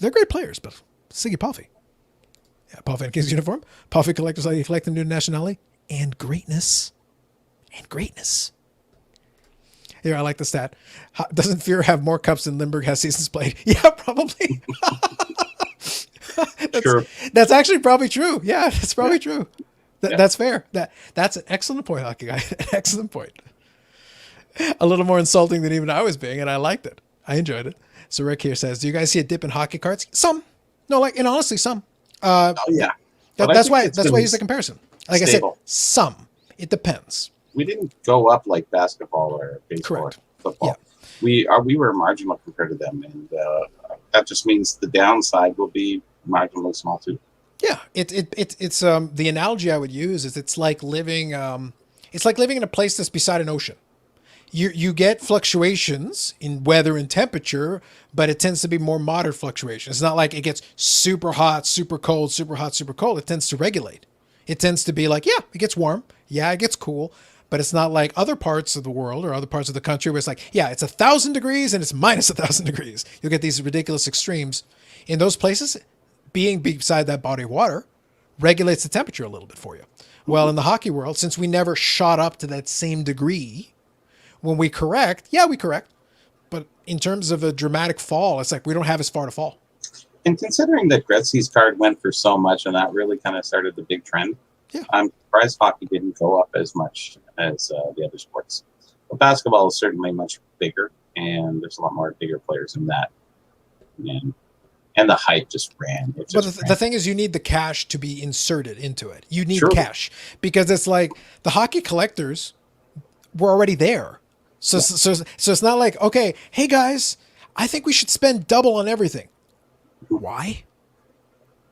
They're great players, but Siggy Poffy. Yeah, Poffy in King's uniform. Poffy collectors like you collect them new nationality and greatness. And greatness. Here, I like the stat. Doesn't Fear have more cups than Lindbergh has seasons played? Yeah, probably. That's actually probably true. Yeah, that's probably true. That's fair. That's an excellent point, hockey guy. An excellent point. A little more insulting than even I was being, and I liked it. I enjoyed it. So Rick here says, do you guys see a dip in hockey cards? Some. No, and honestly, some. Yeah. That's why I use the comparison. Like stable. I said, some. It depends. We didn't go up like basketball or baseball or football. Yeah. We were marginal compared to them, and that just means the downside will be marginally small too. Yeah, it's the analogy I would use is it's like living in a place that's beside an ocean. You get fluctuations in weather and temperature, but it tends to be more moderate fluctuations. It's not like it gets super hot, super cold, super hot, super cold. It tends to regulate. It tends to be like, it gets warm. Yeah, it gets cool. But it's not like other parts of the world or other parts of the country where it's like, it's 1,000 degrees and it's minus 1,000 degrees. You'll get these ridiculous extremes. In those places, being beside that body of water regulates the temperature a little bit for you. Well, in the hockey world, since we never shot up to that same degree, when we correct, we correct. But in terms of a dramatic fall, it's like we don't have as far to fall. And considering that Gretzky's card went for so much and that really kind of started the big trend, I'm surprised hockey didn't go up as much as the other sports. But basketball is certainly much bigger, and there's a lot more bigger players in that. And the hype just ran. But the thing is, you need the cash to be inserted into it. You need cash, because it's like the hockey collectors were already there. So it's not like, okay, hey guys, I think we should spend double on everything. Why?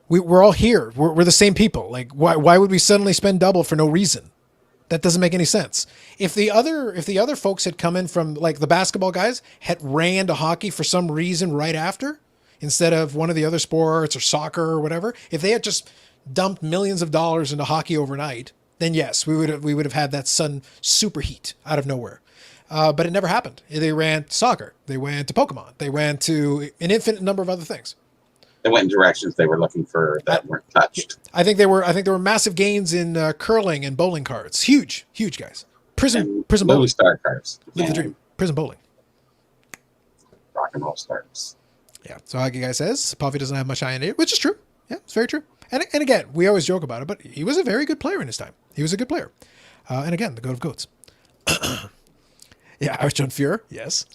We're all here. We're the same people. Like, why would we suddenly spend double for no reason? That doesn't make any sense. If the other folks had come in from, like, the basketball guys had ran to hockey for some reason right after, instead of one of the other sports or soccer or whatever, if they had just dumped millions of dollars into hockey overnight, then yes, we would have had that sudden superheat out of nowhere. But it never happened. They ran to soccer. They went to Pokemon. They ran to an infinite number of other things. They went in directions they were looking for that weren't touched. I think there were massive gains in curling and bowling cards. Huge guys. Prison bowling. Star cards. Live the dream. Prison bowling. Rock and roll stars. Yeah. So Hockey Guy says Puffy doesn't have much INA, which is true. Yeah, it's very true. And again, we always joke about it, but he was a very good player in his time. He was a good player. And again, the goat of goats. Yeah, Irish John Fuhrer. Yes.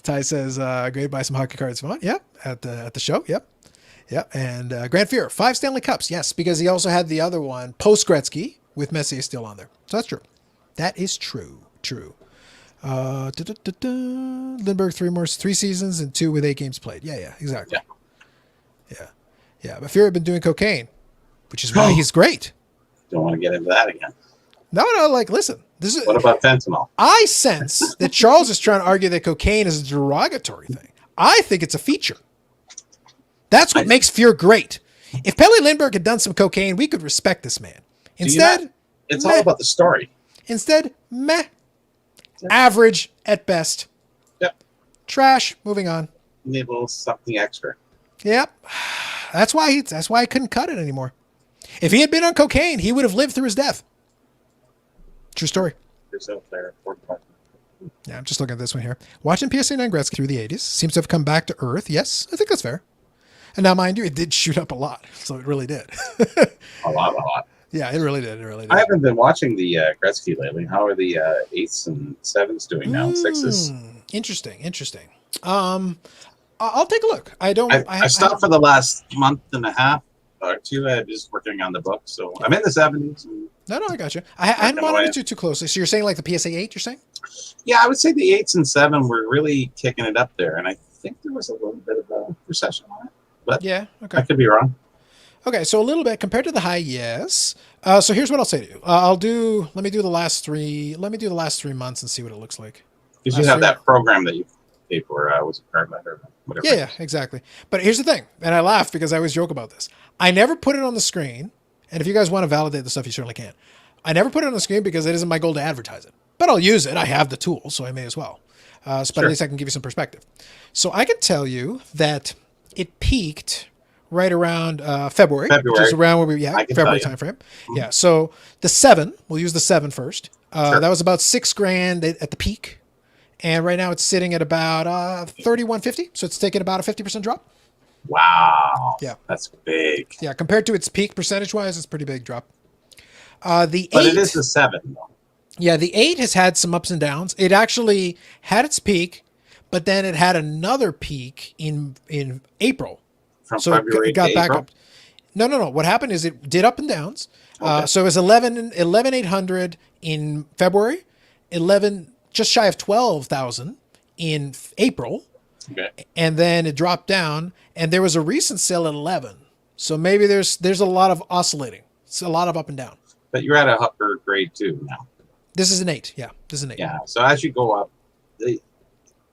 Ty says, great, buy some hockey cards if you want. Yeah, at the show. Yep. Yeah, and Grant Fuhrer, 5 Stanley Cups. Yes, because he also had the other one, post Gretzky, with Messi still on there. So that's true. That is true. True. Lindbergh, 3 seasons and 2 with 8 games played. Yeah, exactly. Yeah. But Fuhrer had been doing cocaine, which is why he's great. Don't want to get into that again. No, like, listen. What about fentanyl? I sense that Charles is trying to argue that cocaine is a derogatory thing. I think it's a feature. That's what makes Fuhrer great. If Pelle Lindbergh had done some cocaine, we could respect this man. Instead, it's all about the story. Instead, meh. Average at best. Yep. Trash. Moving on. Need a little something extra. Yep. That's why I couldn't cut it anymore. If he had been on cocaine, he would have lived through his death. True story. Yeah, I'm just looking at this one here. Watching PSA 9 Gretzky through the 80s seems to have come back to earth. Yes, I think that's fair. And now, mind you, it did shoot up a lot, so it really did. A lot. Yeah, it really did. It really did. I haven't been watching the Gretzky lately. How are the 8s and 7s doing now? 6s? Interesting. I'll take a look. I stopped for the last month and a half or two. I'm just working on the book, so I'm in the 70s. No, I got you. I hadn't monitored too closely. So you're saying like the PSA 8, you're saying? Yeah, I would say the 8s and 7 were really kicking it up there, and I think there was a little bit of a recession on it. But yeah, okay. I could be wrong. Okay, so a little bit compared to the high, yes. So here's what I'll say to you. Let me do the last 3 months and see what it looks like. Because you have that program that you pay for, was it Cardlet or whatever? Yeah, exactly. But here's the thing, and I laugh because I always joke about this. I never put it on the screen, and if you guys want to validate the stuff, you certainly can. I never put it on the screen because it isn't my goal to advertise it. But I'll use it. I have the tool, so I may as well. But at least I can give you some perspective. So I can tell you that it peaked right around February, which is around where February timeframe. Mm-hmm. Yeah. So the 7, we'll use the 7 first. That was about $6,000 at the peak, and right now it's sitting at about $3,150. So it's taken about a 50% drop. Wow. Yeah, that's big. Yeah, compared to its peak percentage-wise, it's a pretty big drop. But it is the 7, though. Yeah, the 8 has had some ups and downs. It actually had its peak, but then it had another peak in April. From February it got back April? Up. No. What happened is it did up and downs. Okay. So it was 11,800 in February, 11 just shy of 12,000 in April, and then it dropped down. And there was a recent sale at 11. So maybe there's a lot of oscillating. It's a lot of up and down. But you're at a upper grade 2 now. This is an 8. Yeah, this is an 8. Yeah. So as you go up, the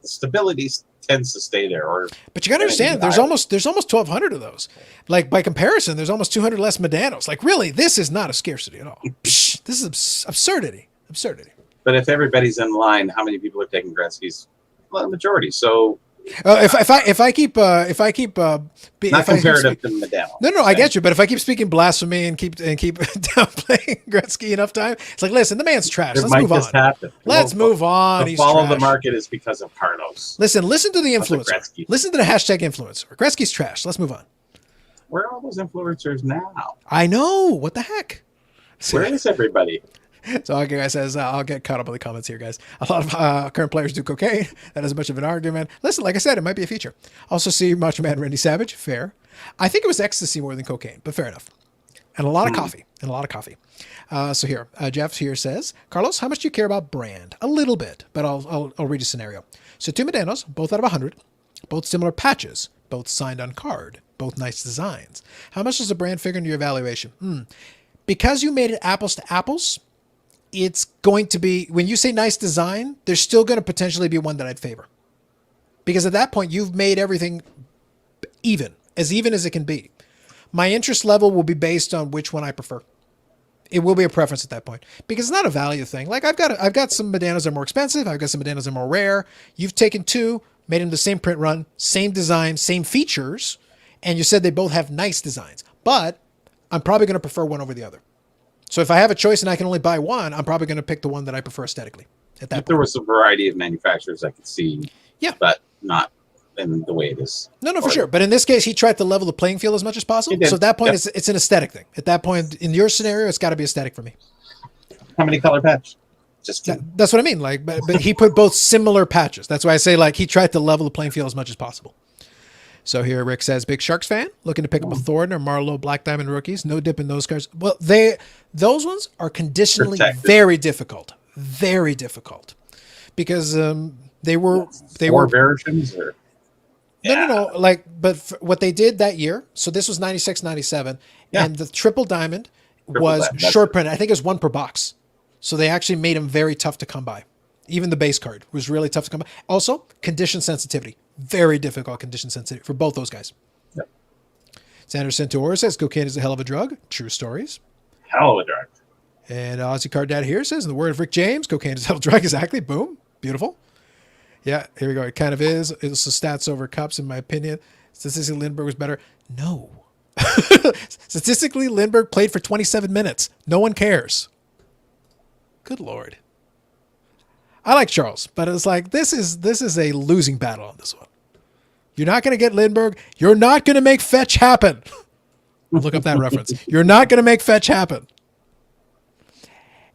stability tends to stay there. But you got to understand, there's almost 1,200 of those. Like by comparison, there's almost 200 less Medanos. Like really, this is not a scarcity at all. This is absurdity. But if everybody's in line, how many people are taking Gretzky's? Well, the majority. So. If I keep not comparative to Medano. No, I get you. But if I keep speaking blasphemy and keep downplaying Gretzky enough time, it's like, listen, the man's trash. Let's move on. Let's move on. The fall of the market is because of Carlos. Listen to the influencer. Listen to the hashtag influencer. Gretzky's trash. Let's move on. Where are all those influencers now? I know. What the heck? Where is everybody? So okay, guy says, I'll get caught up in the comments here, guys. A lot of current players do cocaine. That is much of an argument. Listen, like I said, it might be a feature. Also see Macho Man Randy Savage. Fair. I think it was ecstasy more than cocaine, but fair enough. And a lot of coffee. So here, Jeff here says, Carlos, how much do you care about brand? A little bit, but I'll read a scenario. So 2 Medanos, both out of 100, both similar patches, both signed on card, both nice designs. How much does the brand figure into your evaluation? Because you made it apples to apples, it's going to be, when you say nice design, there's still going to potentially be one that I'd favor. Because at that point, you've made everything even as it can be. My interest level will be based on which one I prefer. It will be a preference at that point. Because it's not a value thing. Like I've got some Medanos that are more expensive. I've got some Medanos that are more rare. You've taken 2, made them the same print run, same design, same features, and you said they both have nice designs. But I'm probably going to prefer one over the other. So if I have a choice and I can only buy one, I'm probably going to pick the one that I prefer aesthetically. At that point. There was a variety of manufacturers I could see, but not in the way it is. No, for sure. But in this case, he tried to level the playing field as much as possible. So at that point, it's an aesthetic thing. At that point, in your scenario, it's got to be aesthetic for me. How many color patch? Just 2. That's what I mean. Like, but he put both similar patches. That's why I say like he tried to level the playing field as much as possible. So here Rick says, big Sharks fan, looking to pick up a Thornton or Marlowe Black Diamond rookies. No dip in those cards. Well, those ones are conditionally very difficult. Very difficult. Because they were versions or no. Like, but what they did that year, so this was 96, 97, and the triple diamond was short print. I think it was 1 per box. So they actually made them very tough to come by. Even the base card was really tough to come by. Also, condition sensitivity. Very difficult condition sensitivity for both those guys. Yep. Sanders Centaur says cocaine is a hell of a drug. True stories. Hell of a drug. And Aussie Card Dad here says, in the word of Rick James, cocaine is a hell of a drug. Exactly. Boom. Beautiful. Yeah, here we go. It kind of is. It's the stats over cups, in my opinion. Statistically, Lindbergh was better. No. Statistically, Lindbergh played for 27 minutes. No one cares. Good Lord. I like Charles, but it's like this is a losing battle on this one. You're not going to get Lindbergh. You're not going to make fetch happen. Look up that reference. You're not going to make fetch happen.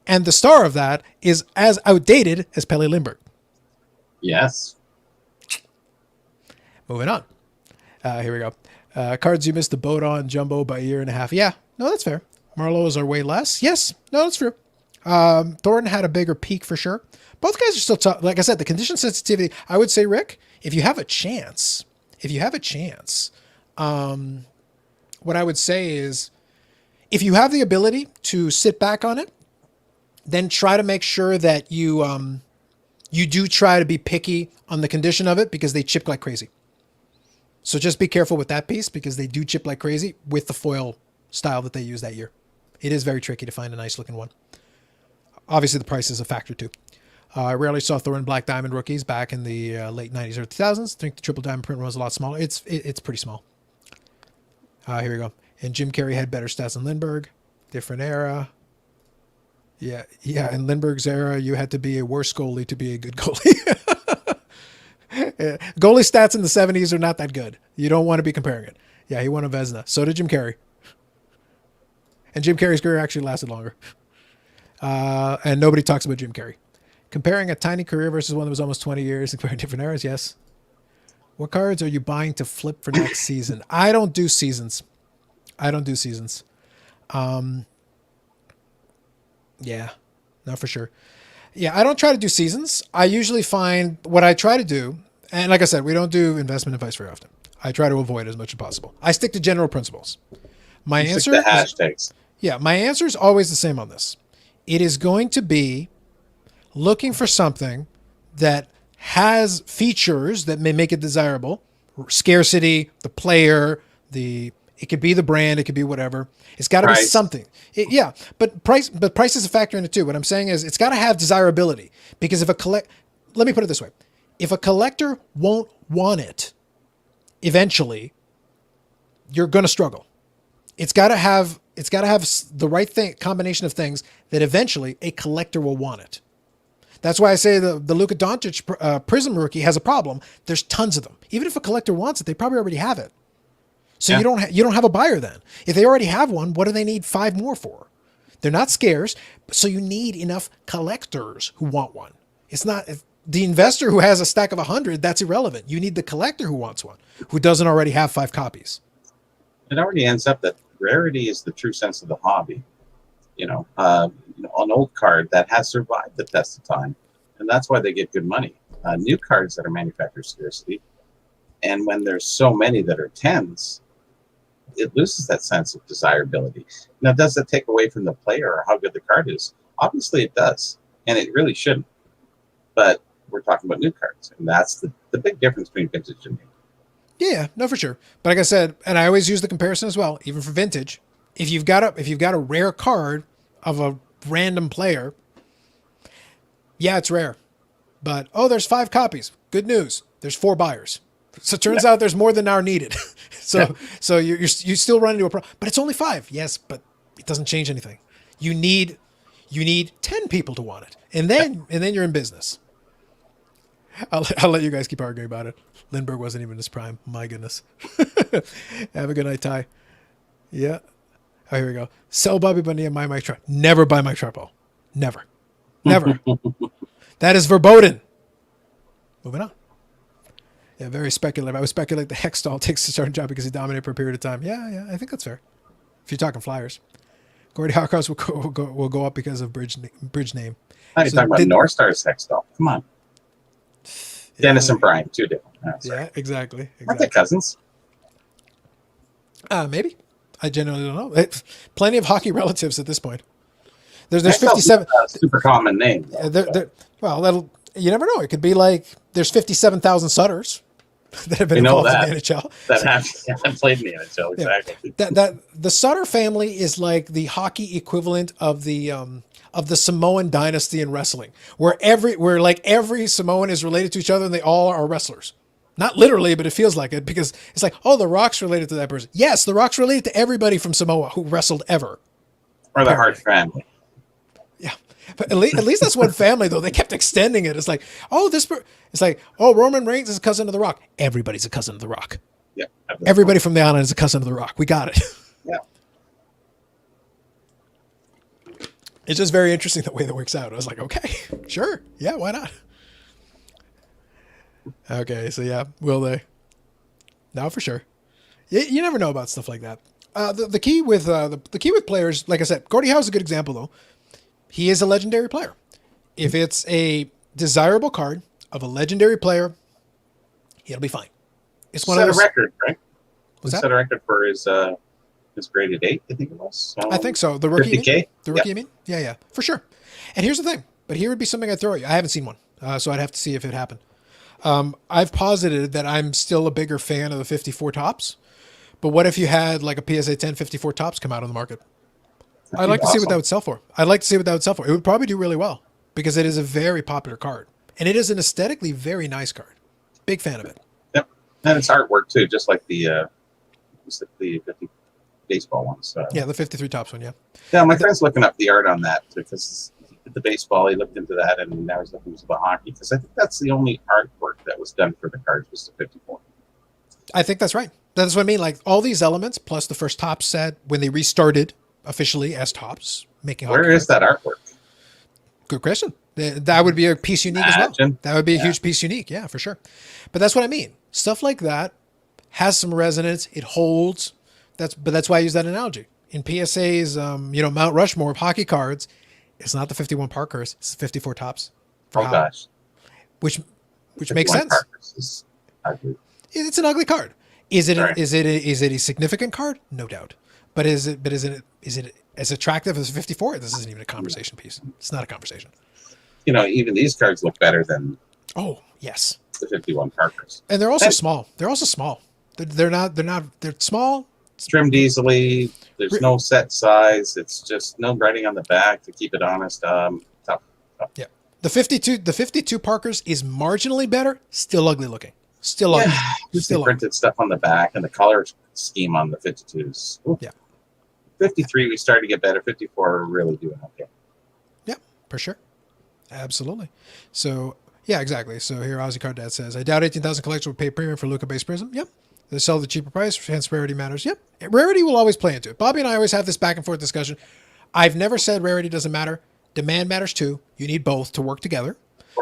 And the star of that is as outdated as Pele Lindbergh. Yes. Moving on. Here we go. Cards you missed the boat on, Jumbo by a year and a half. Yeah, no, that's fair. Marlowe's are way less. Yes, no, that's true. Thornton had a bigger peak for sure. Both guys are still tough. Like I said, the condition sensitivity, I would say, Rick, if you have a chance, what I would say is if you have the ability to sit back on it, then try to make sure that you do try to be picky on the condition of it because they chip like crazy. So just be careful with that piece because they do chip like crazy with the foil style that they use that year. It is very tricky to find a nice looking one. Obviously the price is a factor too. I rarely saw Thornton Black Diamond rookies back in the late 90s or 2000s. I think the triple diamond print was a lot smaller. It's pretty small. Here we go. And Jim Carrey had better stats than Lindbergh. Different era. Yeah. In Lindbergh's era, you had to be a worse goalie to be a good goalie. Goalie stats in the 70s are not that good. You don't want to be comparing it. Yeah, he won a Vezina. So did Jim Carrey. And Jim Carrey's career actually lasted longer. And nobody talks about Jim Carrey. Comparing a tiny career versus one that was almost 20 years, comparing different eras, yes. What cards are you buying to flip for next season? I don't do seasons. Yeah, no, for sure. Yeah, I don't try to do seasons. I usually find what I try to do, and like I said, we don't do investment advice very often. I try to avoid it as much as possible. I stick to general principles. My answer is, hashtags. Yeah, my answer is always the same on this. It is going to be looking for something that has features that may make it desirable. Scarcity, the player, it could be the brand, it could be whatever. It's got to be something. But price is a factor in it too. What I'm saying is it's got to have desirability because let me put it this way. If a collector won't want it, eventually you're going to struggle. It's got to have the right combination of things that eventually a collector will want it. That's why I say the Luka Doncic Prism rookie has a problem. There's tons of them. Even if a collector wants it, they probably already have it. So you don't have a buyer then. If they already have one, what do they need 5 more for? They're not scarce, so you need enough collectors who want one. It's not the investor who has a stack of 100. That's irrelevant. You need the collector who wants one, who doesn't already have 5 copies. It already ends up that rarity is the true sense of the hobby. An old card that has survived the test of time, and that's why they get good money. New cards that are manufactured scarcity, and when there's so many that are 10s, it loses that sense of desirability. Now, does that take away from the player or how good the card is? Obviously, it does, and it really shouldn't. But we're talking about new cards, and that's the big difference between vintage and new. Yeah, no, for sure. But like I said, and I always use the comparison as well, even for vintage. If you've got a rare card of a random player, yeah, it's rare. But there's 5 copies. Good news. There's 4 buyers. So it turns out there's more than are needed. So you still run into a problem. But it's only 5. Yes, but it doesn't change anything. You need 10 people to want it, and then you're in business. I'll let you guys keep arguing about it. Lindbergh wasn't even his prime. My goodness. Have a good night, Ty. Yeah. Oh, here we go. Sell Bobby Bonilla and buy Mike Trout. Never buy Mike Trout. Never. That is verboten. Moving on. Yeah, very speculative. I would speculate the Hextall takes a certain job because he dominated for a period of time. Yeah, I think that's fair. If you're talking Flyers. Gordy Hawkross will go up because of bridge name. You're talking about North Star's Hextall. Come on. Yeah, Dennis and Brian, 2 different. Yeah, exactly. Aren't they cousins? Maybe. I genuinely don't know. Plenty of hockey relatives at this point. There's 57. Super common name. Well, you never know. It could be like there's 57,000 Sutters that have been involved in the NHL. That have played in the NHL, exactly. That the Sutter family is like the hockey equivalent of the Samoan dynasty in wrestling, where every Samoan is related to each other and they all are wrestlers. Not literally, but it feels like it because it's like, The Rock's related to that person. Yes, The Rock's related to everybody from Samoa who wrestled ever. Or the Hart family. Yeah. But at least that's one family though. They kept extending it. It's like, oh, it's like, oh, Roman Reigns is a cousin of The Rock. Everybody's a cousin of The Rock. Yeah. Everybody from the island is a cousin of The Rock. We got it. Yeah. It's just very interesting the way that works out. I was like, okay, sure. Yeah, why not? Okay, so yeah, will they? No, for sure. You never know about stuff like that. The key with the key with players, like I said, Gordie Howe is a good example though. He is a legendary player. If it's a desirable card of a legendary player, it'll be fine. It's one of those. Set a record, right? Was that? Set a record for his graded 8, I think it was. I think so. The rookie, 50K? The rookie, you mean? Yeah, for sure. And here's the thing. But here would be something I'd throw at you. I haven't seen one, so I'd have to see if it happened. I've posited that I'm still a bigger fan of the 54 tops. But what if you had like a PSA 10 54 tops come out on the market? I'd like to see what that would sell for. I'd like to see what that would sell for. It would probably do really well because it is a very popular card. And it is an aesthetically very nice card. Big fan of it. Yep. And it's artwork too, just like the 50 baseball ones. Yeah, the 53 tops one, yeah. Yeah, my friend's looking up the art on that because he did the baseball, he looked into that, and now he's looking into the hockey because I think that's the only artwork that was done for the cards was the 54. I think that's right. That's what I mean. Like all these elements, plus the first top set when they restarted officially as tops, making. Where is that artwork? Good question. That would be a piece unique as well. That would be a huge piece unique. Yeah, for sure. But that's what I mean. Stuff like that has some resonance. It holds. That's why I use that analogy. In PSA's, Mount Rushmore of hockey cards, it's not the 51 Parkers, it's the 54 tops. Gosh. Which makes sense. It's an ugly card. Is it a significant card? No doubt. But is it as attractive as 54? This isn't even a conversation piece. It's not a conversation. Even these cards look better than oh, yes. the 51 Parkers. And they're also small. They're small. They're small. It's trimmed easily. There's no set size. It's just no writing on the back, to keep it honest. Tough. Yeah. The 52 Parkers is marginally better, still ugly looking. Still ugly. Still printed stuff on the back and the color scheme on the 52s. Ooh. Yeah. 53 we started to get better. 54 we're really doing okay. Yeah, for sure. Absolutely. So yeah, exactly. So here Ozzy Card Dad says, I doubt 18,000 collectors would pay premium for Luca-based Prism. Yep. They sell the cheaper price, hence rarity matters. Yep. Rarity will always play into it. Bobby and I always have this back and forth discussion. I've never said rarity doesn't matter. Demand matters too. You need both to work together.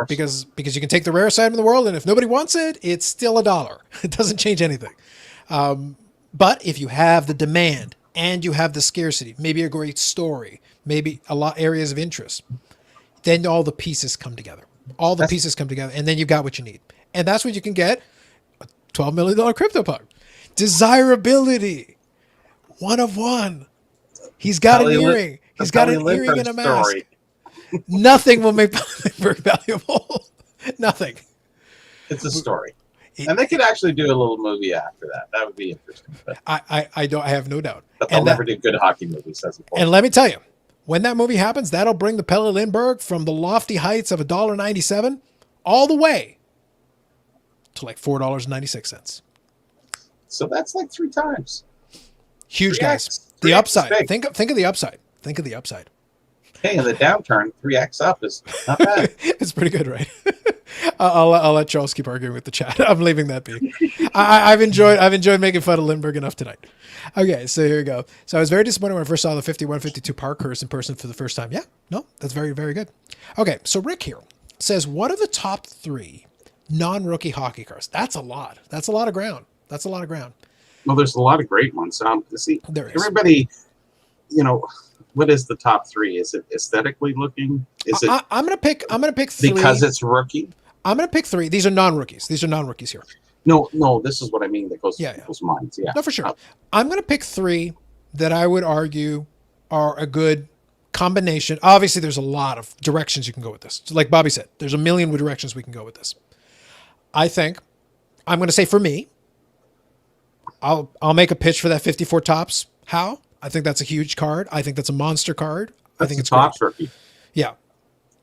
Because you can take the rarest item in the world, and if nobody wants it, it's still $1. It doesn't change anything. But if you have the demand and you have the scarcity, maybe a great story, maybe a lot areas of interest, then all the pieces come together. Pieces come together, and then you've got what you need. And that's what you can get. A $12 million CryptoPunk. Desirability. One of one. He's got an earring. He's got an earring and a mask. Nothing will make very valuable. Nothing. It's a story. And they could actually do a little movie after that. That would be interesting. But I have no doubt. But they'll never do good hockey movies. And let me tell you, when that movie happens, that'll bring the Pelle Lindbergh from the lofty heights of $1.97 all the way to like $4.96. So that's like 3 times. Huge, guys. The upside. Think of the upside. Think of the upside. Hey, in the downturn, 3x up is not bad. It's pretty good, right? I'll let Charles keep arguing with the chat. I'm leaving that be. I've enjoyed making fun of Lindbergh enough tonight. Okay, so here we go. So I was very disappointed when I first saw the 51-52 Parkhurst in person for the first time. Yeah, no, that's very, very good. Okay, so Rick here says, what are the top 3 non-rookie hockey cards? That's a lot. That's a lot of ground. Well, there's a lot of great ones. See, everybody, what is the top 3? Is it aesthetically looking? Is it? I'm gonna pick 3 because it's rookie. I'm gonna pick 3. These are non-rookies. here. No. This is what I mean. That goes to people's minds. Yeah. No, for sure. I'm gonna pick 3 that I would argue are a good combination. Obviously, there's a lot of directions you can go with this. So like Bobby said, there's a million directions we can go with this. I think I'm gonna say for me, I'll make a pitch for that 54 tops. How? I think that's a huge card. I think that's a monster card. I think it's top rookie. Yeah.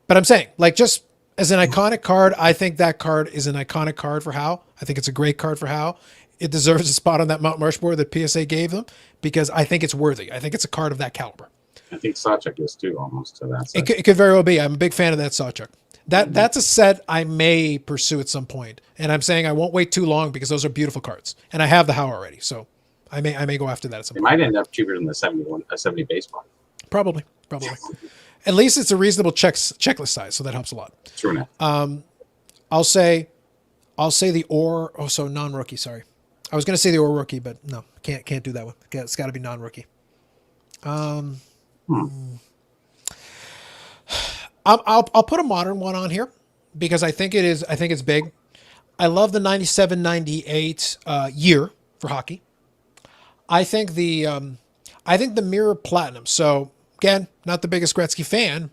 But I'm saying, like, just as an iconic card, I think that card is an iconic card for Howe. I think it's a great card for Howe. It deserves a spot on that Mount Rushmore that PSA gave them because I think it's worthy. I think it's a card of that caliber. I think Sawchuk is too, almost to that side. It could very well be. I'm a big fan of that Sawchuk. That's a set I may pursue at some point, and I'm saying I won't wait too long because those are beautiful cards, and I have the How already, so I may go after that at some It point. might end up cheaper than the 70 baseball. Probably. At least it's a reasonable checklist size, so that helps a lot. True enough. I'll say the or. Oh, so non-rookie. Sorry, I was going to say the or rookie, but no, can't do that one. It's got to be non-rookie. I'll put a modern one on here because I think it's big. I love the 97-98 year for hockey. I think the Mirror Platinum. So again, not the biggest Gretzky fan,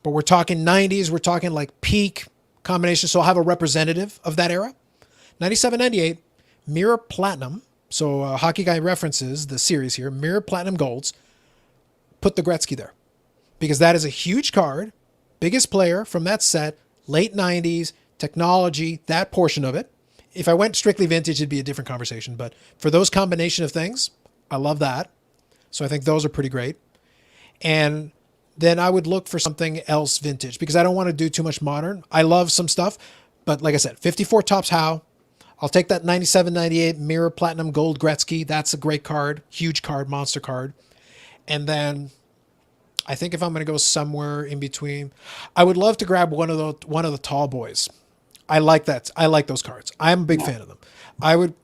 but we're talking 90s. We're talking like peak combination. So I'll have a representative of that era. 97-98 Mirror Platinum. So Hockey Guy references the series here. Mirror Platinum Golds. Put the Gretzky there because that is a huge card. Biggest player from that set, late 90s, technology, that portion of it. If I went strictly vintage, it'd be a different conversation. But for those combination of things, I love that. So I think those are pretty great. And then I would look for something else vintage because I don't want to do too much modern. I love some stuff, but like I said, 54 Topps How. I'll take that 97-98 Mirror Platinum Gold Gretzky. That's a great card, huge card, monster card. And then I think if I'm going to go somewhere in between, I would love to grab one of the tall boys. I like that. I like those cards. I'm a big fan of them. I would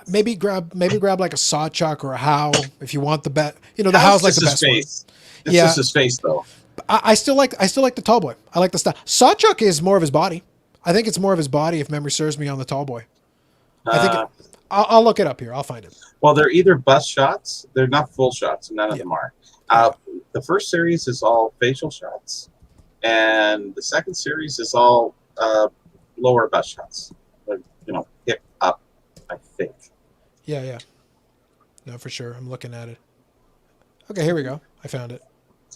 maybe grab like a Sawchuk or a How if you want the bet. You know, the How's like the best one. It's just his face though. I still like the tall boy. I like the style. Sawchuk is more of his body. I think it's more of his body if memory serves me on the tall boy. I think I'll look it up here. I'll find it. Well, they're either bust shots. They're not full shots. None of them are. The first series is all facial shots, and the second series is all lower bust shots. Like, hip up, I think. Yeah. No, for sure. I'm looking at it. Okay, here we go. I found it.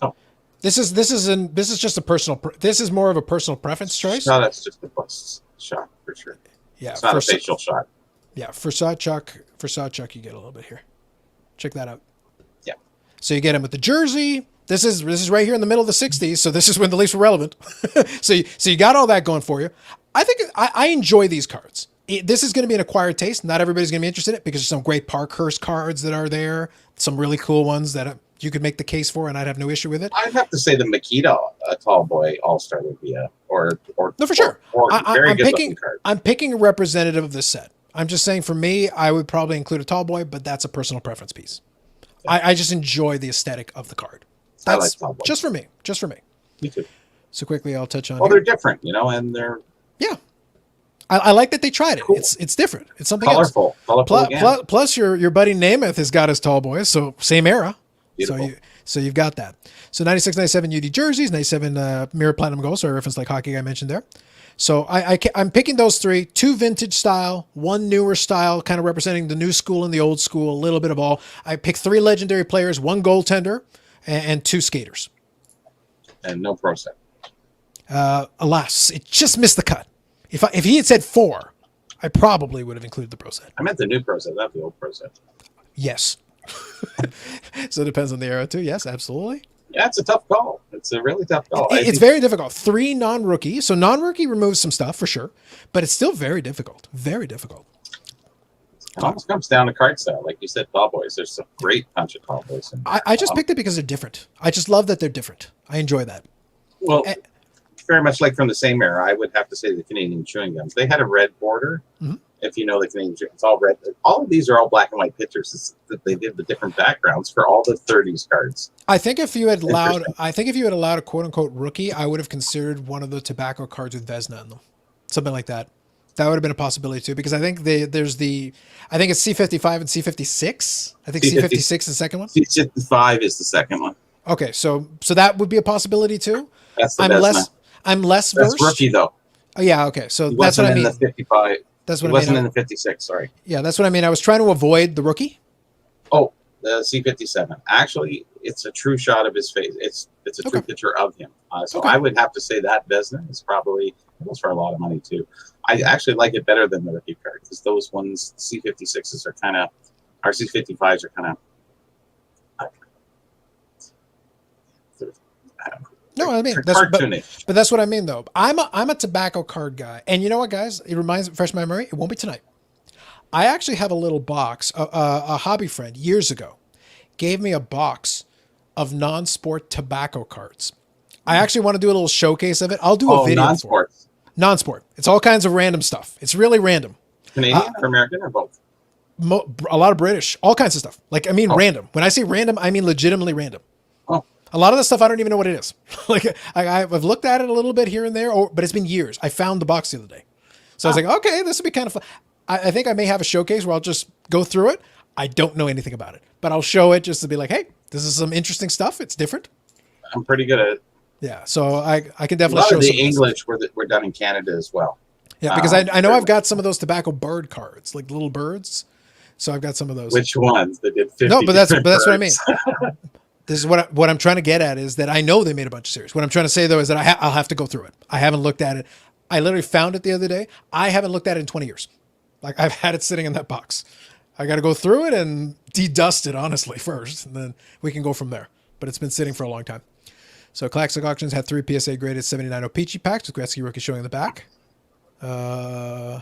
Oh. This is just a personal. This is more of a personal preference choice. No, that's just a bust shot for sure. Yeah, it's not a facial shot. Yeah, for Sawchuk, you get a little bit here. Check that out. Yeah. So you get him with the jersey. This is right here in the middle of the 60s. So this is when the Leafs were relevant. so you got all that going for you. I think I enjoy these cards. This is going to be an acquired taste. Not everybody's going to be interested in it because there's some great Parkhurst cards that are there. Some really cool ones that you could make the case for, and I'd have no issue with it. I'd have to say the Makita Tall Boy All-Star would be no, for sure. Very good looking card. I'm picking a representative of this set. I'm just saying for me, I would probably include a tall boy, but that's a personal preference piece. Yeah. I just enjoy the aesthetic of the card. That's I like tall boys. Just for me. Me too. So quickly, I'll touch on. Well, they're different, and they're I like that they tried it. Cool. It's different. It's something colorful. Colorful. Plus, your buddy Namath has got his tall boys, so same era. Beautiful. So you've got that. So 96, 97 UD jerseys, 97 Mirror Platinum Gold. So I referenced like Hockey Guy mentioned there. So I'm picking those three: two vintage style, one newer style, kind of representing the new school and the old school, a little bit of all. I picked three legendary players, one goaltender, and two skaters. And no pro set. Alas, it just missed the cut. If he had said four, I probably would have included the pro set. I meant the new pro set, not the old pro set. Yes. So it depends on the era too. Yes, absolutely. Yeah, it's a tough call. It's a really tough call. It's very difficult. Three non-rookie. So non-rookie removes some stuff for sure, but it's still very difficult. Very difficult. It almost comes down to card style. Like you said, tall boys. There's a great bunch of tall boys. I just picked it because they're different. I just love that they're different. I enjoy that. Well, very much like from the same era, I would have to say the Canadian chewing gums. They had a red border. Mm-hmm. If you know the Canadian chewing, it's all red. All of these are all black and white pictures. They did the different backgrounds for all the 30s cards. I think if you had allowed a quote unquote rookie, I would have considered one of the tobacco cards with Vezina in them, something like that. That would have been a possibility too, because I think I think it's C55 and C56. I think C56 is the second one. C55 is the second one. Okay, so that would be a possibility too. That's the Vezina. I'm less versed. That's rookie though. Oh yeah, okay. So he that's what I mean. In the 55. That's what he wasn't in the 56. Sorry. Yeah, that's what I mean. I was trying to avoid the rookie. Oh, the C57. Actually, it's a true shot of his face. It's a true picture of him. So I would have to say that Vezina is probably, it goes for a lot of money too. I actually like it better than the rookie card because those ones, C56s are kind of, our C55s are kind of, I don't know. No, I mean, They're cartoonish. but that's what I mean, though. I'm a tobacco card guy. And you know what, guys? It reminds me, fresh memory. It won't be tonight. I actually have a little box. A hobby friend years ago gave me a box of non-sport tobacco cards. I actually want to do a little showcase of it. I'll do a video for it. Non-sports. Non-sport. It's all kinds of random stuff. It's really random. Canadian or American or both? A lot of British, all kinds of stuff. Like, I mean, random. When I say random, I mean legitimately random. Oh. A lot of the stuff, I don't even know what it is. Like, I've looked at it a little bit here and there, but it's been years. I found the box the other day. So I was like, okay, this would be kind of fun. I think I may have a showcase where I'll just go through it. I don't know anything about it, but I'll show it just to be like, hey, this is some interesting stuff. It's different. I'm pretty good at it. Yeah, so I can definitely A lot show of the some English were done in Canada as well. Yeah, because I know I've got some of those tobacco bird cards, like little birds. So I've got some of those. Which ones? They did 50 No, but that's different what I mean. birds. This is what I'm trying to get at is that I know they made a bunch of series. What I'm trying to say though is that I'll have to go through it. I haven't looked at it. I literally found it the other day. I haven't looked at it in 20 years. Like I've had it sitting in that box. I got to go through it and de-dust it honestly first, and then we can go from there. But it's been sitting for a long time. So Classic Auctions had 3 PSA graded 79 Peachy packs with Gretzky rookie showing in the back. Oh,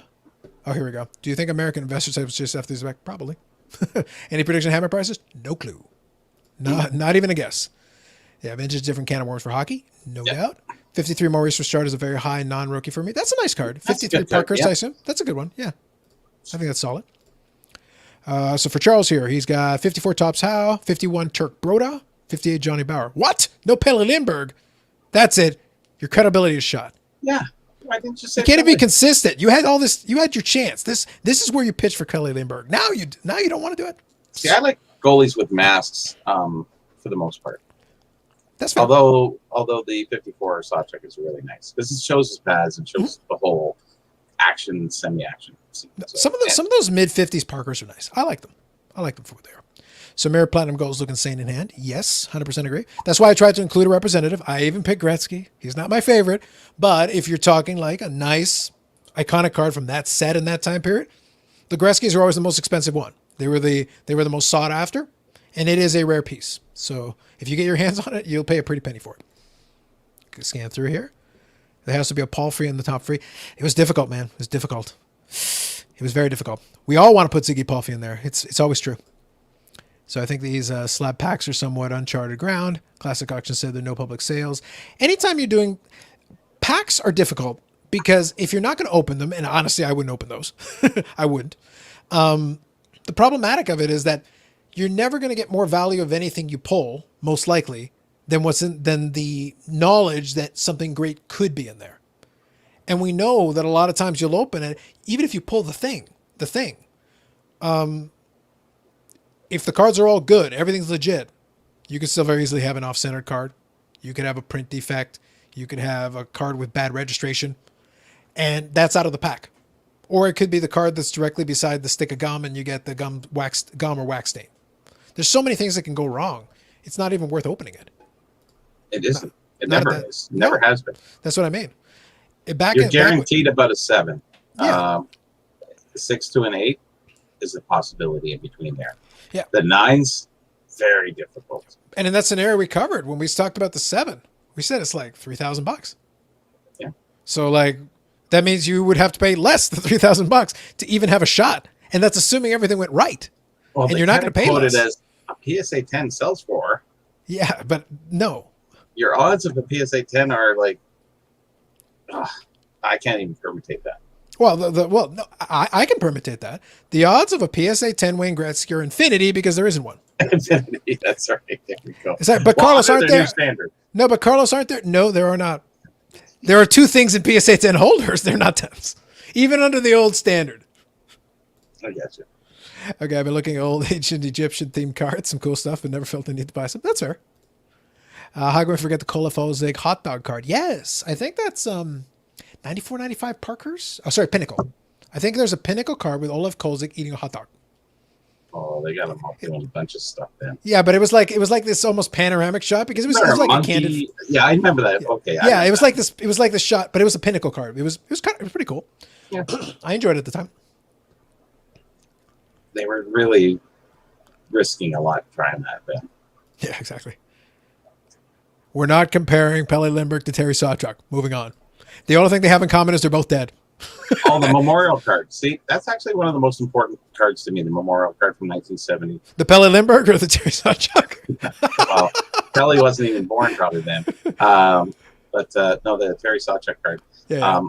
here we go. Do you think American investors have just after these back? Probably. Any prediction hammer prices? No clue. Not even a guess. Yeah, vintage different can of worms for hockey. No doubt. 53 Maurice Richard is a very high non-rookie for me. That's a nice card. 53 Parkhurst, I assume. That's a good one. Yeah. I think that's solid. So for Charles here, he's got 54 Topps Howe, 51 Turk Broda, 58 Johnny Bauer. What? No Pelle Lindbergh. That's it. Your credibility is shot. Yeah. Why didn't you say you can't even be consistent. You had all this. You had your chance. This is where you pitch for Pelle Lindbergh. Now you don't want to do it. See, I like goalies with masks for the most part. That's fair. Although the 54 Sawcheck is really nice because it shows his pads and shows the whole action, semi-action. So, some of those mid 50s Parkers are nice. I like them. I like them for what they are. So Mirror Platinum Goals looking sane in hand. Yes, 100% agree. That's why I tried to include a representative. I even picked Gretzky. He's not my favorite, but if you're talking like a nice iconic card from that set in that time period, the Gretzkys are always the most expensive one. They were the most sought after, and it is a rare piece. So if you get your hands on it, you'll pay a pretty penny for it. Scan through here. There has to be a Paul free in the top free. It was difficult, man. It was difficult. It was very difficult. We all want to put Ziggy Palffy in there. It's always true. So I think these slab packs are somewhat uncharted ground. Classic Auction said there are no public sales. Anytime you're doing packs are difficult because if you're not going to open them, and honestly, I wouldn't open those. I wouldn't. The problematic of it is that you're never going to get more value of anything you pull, most likely, than than the knowledge that something great could be in there. And we know that a lot of times you'll open it, even if you pull the thing. If the cards are all good, everything's legit, you could still very easily have an off-centered card. You could have a print defect. You could have a card with bad registration. And that's out of the pack. Or it could be the card that's directly beside the stick of gum and you get the gum or wax stain. There's so many things that can go wrong. It's not even worth opening it. It isn't. It never is. Never has been. That's what I mean. You're guaranteed about a 7. Yeah. 6 to an 8 is a possibility in between there. Yeah. The 9's very difficult. And in that scenario we covered when we talked about the 7, we said it's like $3,000. Yeah. So like that means you would have to pay less than $3,000 to even have a shot, and that's assuming everything went right. Well, and you're not going to pay less. It as a PSA 10 sells for. Yeah, but no. Your odds of a PSA 10 are like, I can't even permutate that. Well, no, I can permutate that. The odds of a PSA 10 Wayne Gretzky are infinity because there isn't one. Infinity, that's right. There we go. But Carlos, aren't there? Standard. No, but Carlos, aren't there? No, there are not. There are 2 things in PSA 10 holders. They're not 10s. Even under the old standard. I got you. Okay, I've been looking at old ancient Egyptian themed cards, some cool stuff, but never felt the need to buy some. That's fair. How can we forget the Colefo Zig hot dog card? Yes, I think that's 94, 95 Parkers. Oh, sorry, Pinnacle. I think there's a Pinnacle card with Olaf Kolzig eating a hot dog. Oh, they got him up doing a bunch of stuff then. Yeah, but it was like this almost panoramic shot because it was like monkey. A candid. Yeah, I remember that. Yeah. Okay. Yeah, it was like this. It was like this shot, but it was a Pinnacle card. It was pretty cool. Yeah, I enjoyed it at the time. They were really risking a lot trying that then. Yeah, exactly. We're not comparing Pele Lindbergh to Terry Sawchuk. Moving on. The only thing they have in common is they're both dead. Oh, the memorial card. See, that's actually one of the most important cards to me, the memorial card from 1970. The Pele Lindbergh or the Terry Sawchuk? Well, Kelly wasn't even born probably then. But no, the Terry Sawchuk card. Yeah.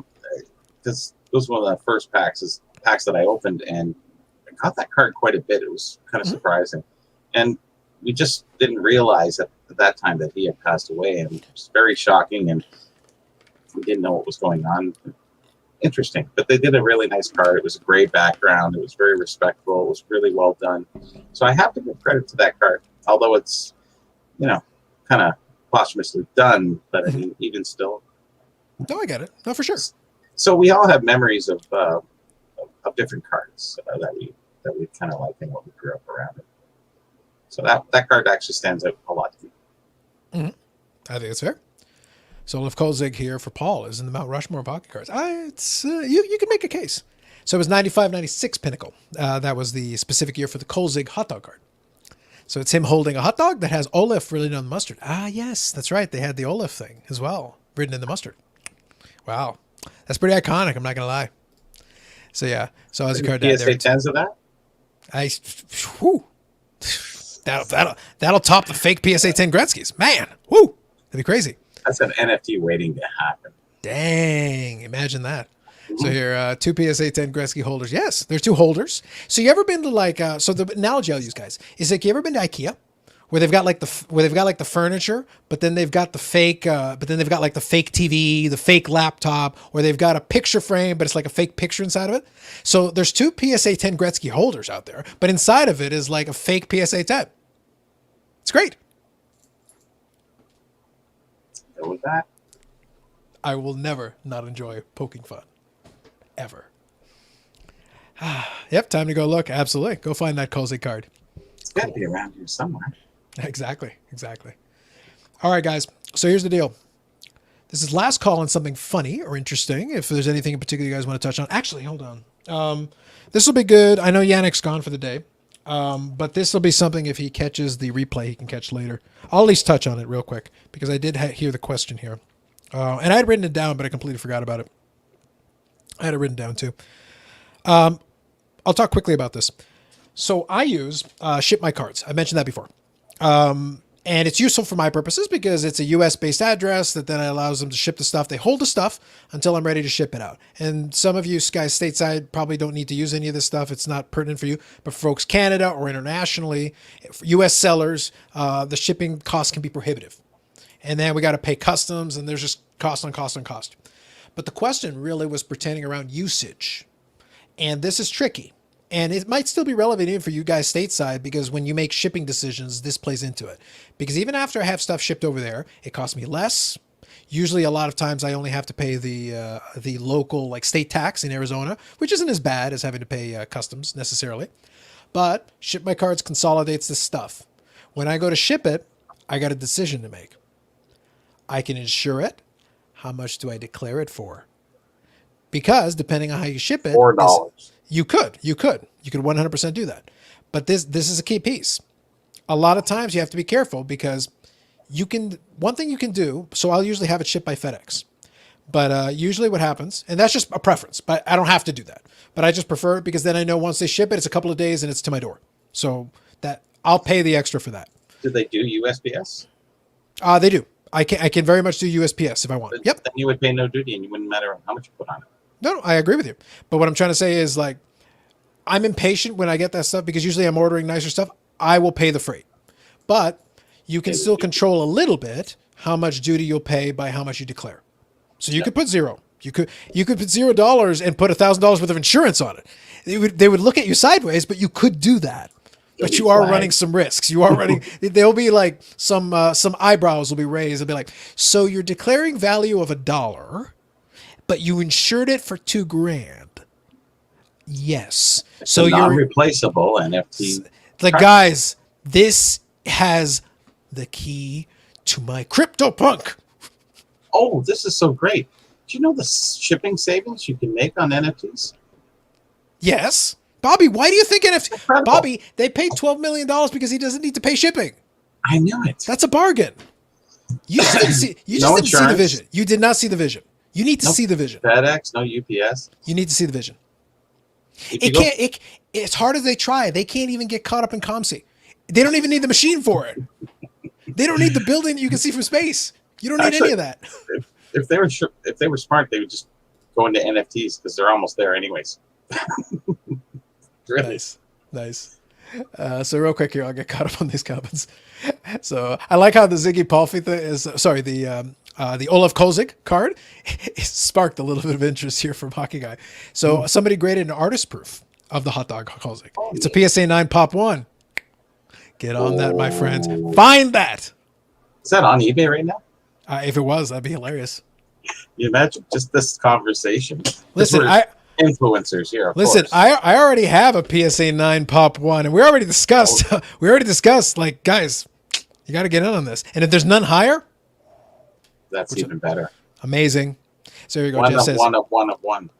This was one of the first packs that I opened, and I got that card quite a bit. It was kind of surprising. And we just didn't realize at that time that he had passed away, and it was very shocking, and we didn't know what was going on. Interesting, but they did a really nice card. It was a gray background. It was very respectful. It was really well done. So I have to give credit to that card, although it's, kind of posthumously done, but I mean, even still. No, I get it. No, for sure. So we all have memories of different cards that we kind of like and what we grew up around it. So that card actually stands out a lot to me. I think it's fair. So Olaf Kolzig here for Paul is in the Mount Rushmore of hockey cards. You can make a case. So it was 95-96 Pinnacle. That was the specific year for the Kolzig hot dog card. So it's him holding a hot dog that has Olaf written on the mustard. Ah, yes, that's right. They had the Olaf thing as well, written in the mustard. Wow. That's pretty iconic, I'm not going to lie. So yeah, so as a card down there. PSA 10s of that? That'll top the fake PSA 10 Gretzky's. Man, woo, that'd be crazy. That's an NFT waiting to happen. Dang, imagine that. So here, two PSA 10 Gretzky holders. Yes, there's two holders. So you ever been to so the analogy I'll use, guys, is like, you ever been to IKEA where they've got the furniture, but then they've got the fake, like the fake TV, the fake laptop, or they've got a picture frame, but it's like a fake picture inside of it. So there's two PSA 10 Gretzky holders out there, but inside of it is like a fake PSA 10. It's great. Go with that. I will never not enjoy poking fun. Ever. Yep, time to go look. Absolutely. Go find that Kolzig card. It's got to be around here somewhere. Exactly. All right, guys. So here's the deal. This is last call on something funny or interesting. If there's anything in particular you guys want to touch on. Actually, hold on. This will be good. I know Yannick's gone for the day. But this will be something, if he catches the replay, he can catch later. I'll at least touch on it real quick because I did hear the question here. And I had written it down, but I completely forgot about it. I had it written down too. I'll talk quickly about this. So I use Ship My Cards. I mentioned that before. And it's useful for my purposes because it's a US-based address that then allows them to ship the stuff. They hold the stuff until I'm ready to ship it out. And some of you guys stateside probably don't need to use any of this stuff. It's not pertinent for you. But for folks Canada or internationally, for US sellers, the shipping costs can be prohibitive. And then we got to pay customs, and there's just cost on cost on cost. But the question really was pertaining around usage. And this is tricky. And it might still be relevant even for you guys stateside because when you make shipping decisions, this plays into it. Because even after I have stuff shipped over there, it costs me less. Usually a lot of times I only have to pay the local like state tax in Arizona, which isn't as bad as having to pay customs necessarily. But Ship My Cards consolidates this stuff. When I go to ship it, I got a decision to make. I can insure it. How much do I declare it for? Because depending on how you ship it, $4. You could 100% do that. But this is a key piece. A lot of times you have to be careful because one thing you can do, so I'll usually have it shipped by FedEx. But usually what happens, and that's just a preference, but I don't have to do that. But I just prefer it because then I know once they ship it, it's a couple of days and it's to my door. So that I'll pay the extra for that. Do they do USPS? They do. I can very much do USPS if I want. Yep. Then you would pay no duty and you wouldn't matter how much you put on it. No, I agree with you. But what I'm trying to say is like, I'm impatient when I get that stuff because usually I'm ordering nicer stuff. I will pay the freight. But you can still control a little bit how much duty you'll pay by how much you declare. So you could put zero. You could put $0 and put $1,000 worth of insurance on it. They would look at you sideways, but you could do that. But you are running some risks. You are running. There'll be like some eyebrows will be raised. They'll be like, so you're declaring value of $1, but you insured it for $2,000. Yes. So you're non-replaceable NFT. Like, guys, this has the key to my CryptoPunk. Oh, this is so great. Do you know the shipping savings you can make on NFTs? Yes. Bobby, why do you think NFT? Incredible. Bobby, they paid $12 million because he doesn't need to pay shipping. I knew it. That's a bargain. You just didn't see. You just No didn't see the insurance. vision. You did not see the vision. You need to see the vision. FedEx, no UPS. You need to see the vision. If you go- As hard as they try, they can't even get caught up in COMC. They don't even need the machine for it. They don't need the building that you can see from space. You don't need any of that. If they were smart, they would just go into NFTs because they're almost there anyways. Really. Nice. So real quick here, I'll get caught up on these comments. So I like how the Ziggy Palfy thing is. Sorry, the Olaf Kozik card it sparked a little bit of interest here from Hockey Guy. So somebody graded an artist proof of the hot dog Kozik. It's a PSA 9 Pop 1. Get on that, my friends. Find that. Is that on eBay right now? If it was, that'd be hilarious. You imagine just this conversation. Listen, influencers here. Listen, course. I already have a PSA 9 Pop 1, and we already discussed. Like, guys, you got to get in on this. And if there's none higher, that's even better. Amazing. So here you go. One Jeff of says, one.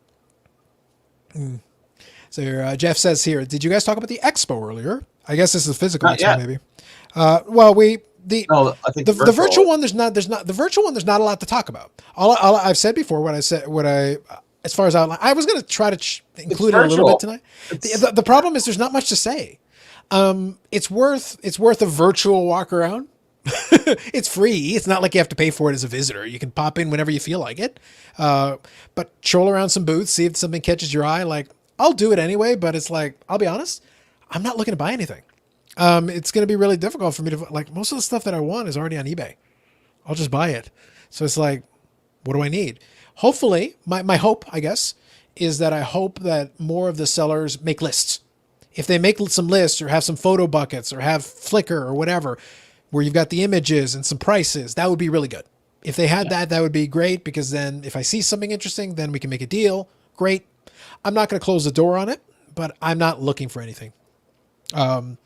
So here, Jeff says here, did you guys talk about the expo earlier? I guess this is physical Not expo, yet. maybe. Well, No, I think the virtual one. There's not the virtual one. There's not a lot to talk about. All I've said before. As far as outline, I was going to try to include it a little bit tonight. The problem is there's not much to say. It's worth a virtual walk around. It's free. It's not like you have to pay for it as a visitor. You can pop in whenever you feel like it. But troll around some booths, see if something catches your eye. Like, I'll do it anyway, but it's like, I'll be honest, I'm not looking to buy anything. It's going to be really difficult for me to, like, most of the stuff that I want is already on eBay. I'll just buy it. So it's like, what do I need? Hopefully, my hope, I guess, is that I hope that more of the sellers make lists. If they make some lists or have some photo buckets or have Flickr or whatever, where you've got the images and some prices, that would be really good. If they had that would be great, because then if I see something interesting, then we can make a deal. Great. I'm not going to close the door on it, but I'm not looking for anything. And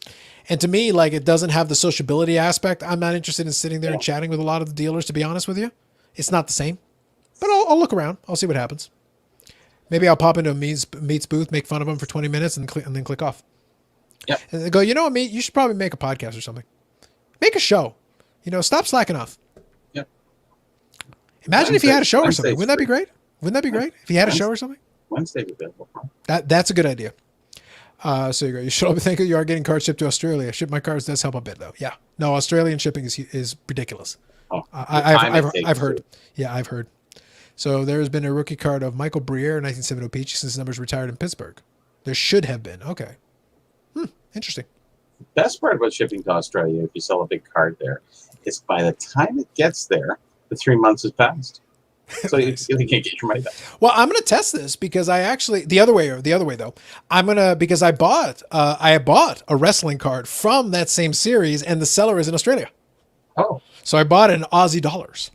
to me, like, it doesn't have the sociability aspect. I'm not interested in sitting there and chatting with a lot of the dealers, to be honest with you. It's not the same. But I'll look around. I'll see what happens. Maybe I'll pop into a Meets booth, make fun of them for 20 minutes, and then click off. Yep. And they go, you know what, Meet? You should probably make a podcast or something. Make a show. Stop slacking off. Yep. Imagine if you had a show or something. Wednesday's Wouldn't that be free. great? Wouldn't that be great if you had a show or something? Wednesday available. That's a good idea. So you go. You should all be thinking you are getting cards shipped to Australia. Ship my cards does help a bit, though. Yeah. No, Australian shipping is ridiculous. Oh, I've heard. Yeah, I've heard. So there has been a rookie card of Michael Briere, 1970 Peach, since his numbers retired in Pittsburgh. There should have been. Okay. Interesting. Best part about shipping to Australia, if you sell a big card there, is by the time it gets there, the 3 months has passed. So Nice. you can't get your money back. Well, I'm going to test this because I actually the other way though. Because I bought a wrestling card from that same series, and the seller is in Australia. Oh, So I bought it in Aussie dollars.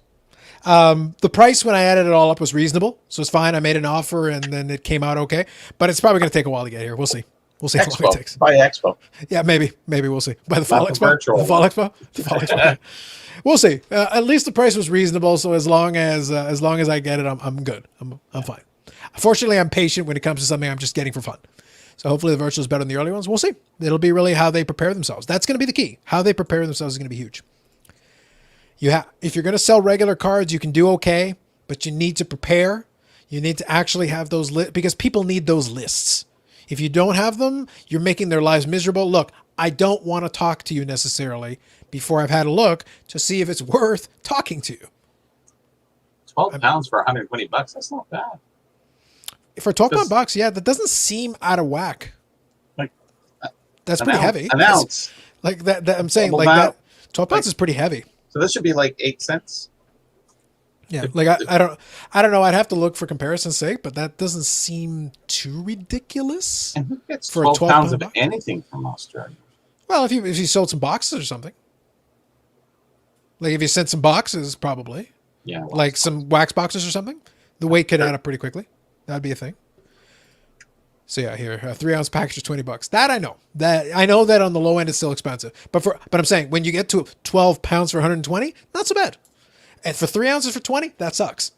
The price when I added it all up was reasonable, so it's fine. I made an offer and then it came out okay, but it's probably going to take a while to get here. We'll see. We'll see how long it takes. Expo. By Expo. Yeah, maybe we'll see. By the Fall Not the Expo. virtual. The Fall Expo. The Fall Expo. We'll see. At least the price was reasonable, so as long as I get it, I'm good. I'm fine. Fortunately, I'm patient when it comes to something I'm just getting for fun. So hopefully the virtual is better than the early ones. We'll see. It'll be really how they prepare themselves. That's going to be the key. How they prepare themselves is going to be huge. If you're going to sell regular cards, you can do okay, but you need to prepare. You need to actually have those because people need those lists. If you don't have them, you're making their lives miserable. Look, I don't want to talk to you necessarily before I've had a look to see if it's worth talking to you. 12 pounds for 120 bucks. That's not bad. For 12 pound box, yeah, that doesn't seem out of whack. Like that's pretty heavy. An ounce. Like that I'm saying, Double like amount. that 12 pounds is pretty heavy. So this should be like 8 cents. Yeah, like I don't know. I'd have to look for comparison's sake, but that doesn't seem too ridiculous. And who gets For a 12 pounds 12 of box? anything from Australia? Well, if you sold some boxes or something, like if you sent some boxes, probably Yeah. Well, like some wax boxes or something, the weight could add up pretty quickly. That'd be a thing. So yeah, here a 3 ounce package is $20. That I know. That I know that on the low end it's still expensive, but I'm saying when you get to 12 pounds for 120, not so bad. And for 3 ounces for 20, that sucks.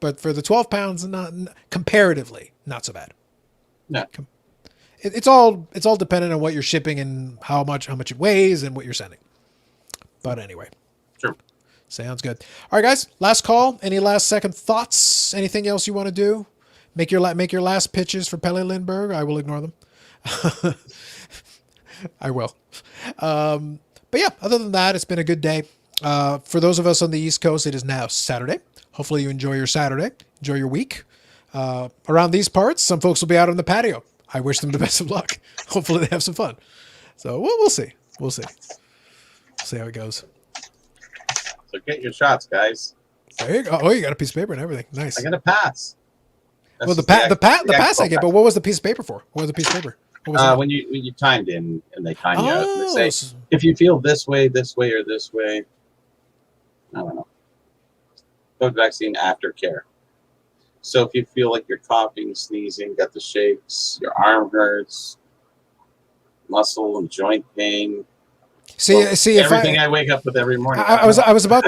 But for the 12 pounds, not comparatively, not so bad. no. It's all dependent on what you're shipping and how much it weighs and what you're sending. But anyway, True. Sounds good. All right, guys. Last call. Any last second thoughts? Anything else you want to do? Make your last pitches for Pelle Lindbergh. I will ignore them. I will. But yeah, other than that, it's been a good day. For those of us on the East Coast, it is now Saturday. Hopefully you enjoy your Saturday. Enjoy your week. Around these parts, some folks will be out on the patio. I wish them the best of luck. Hopefully they have some fun. So we'll see. We'll see. See how it goes. So get your shots, guys. There you go. Oh, you got a piece of paper and everything. Nice. I got a pass. Well, the pass I get, but what was the piece of paper for? What was the piece of paper? What was when you timed in and they time you out, and they say if you feel this way, or this way, I don't know. COVID vaccine aftercare. So if you feel like you're coughing, sneezing, got the shakes, your arm hurts, muscle and joint pain. See, everything I wake up with every morning. I was about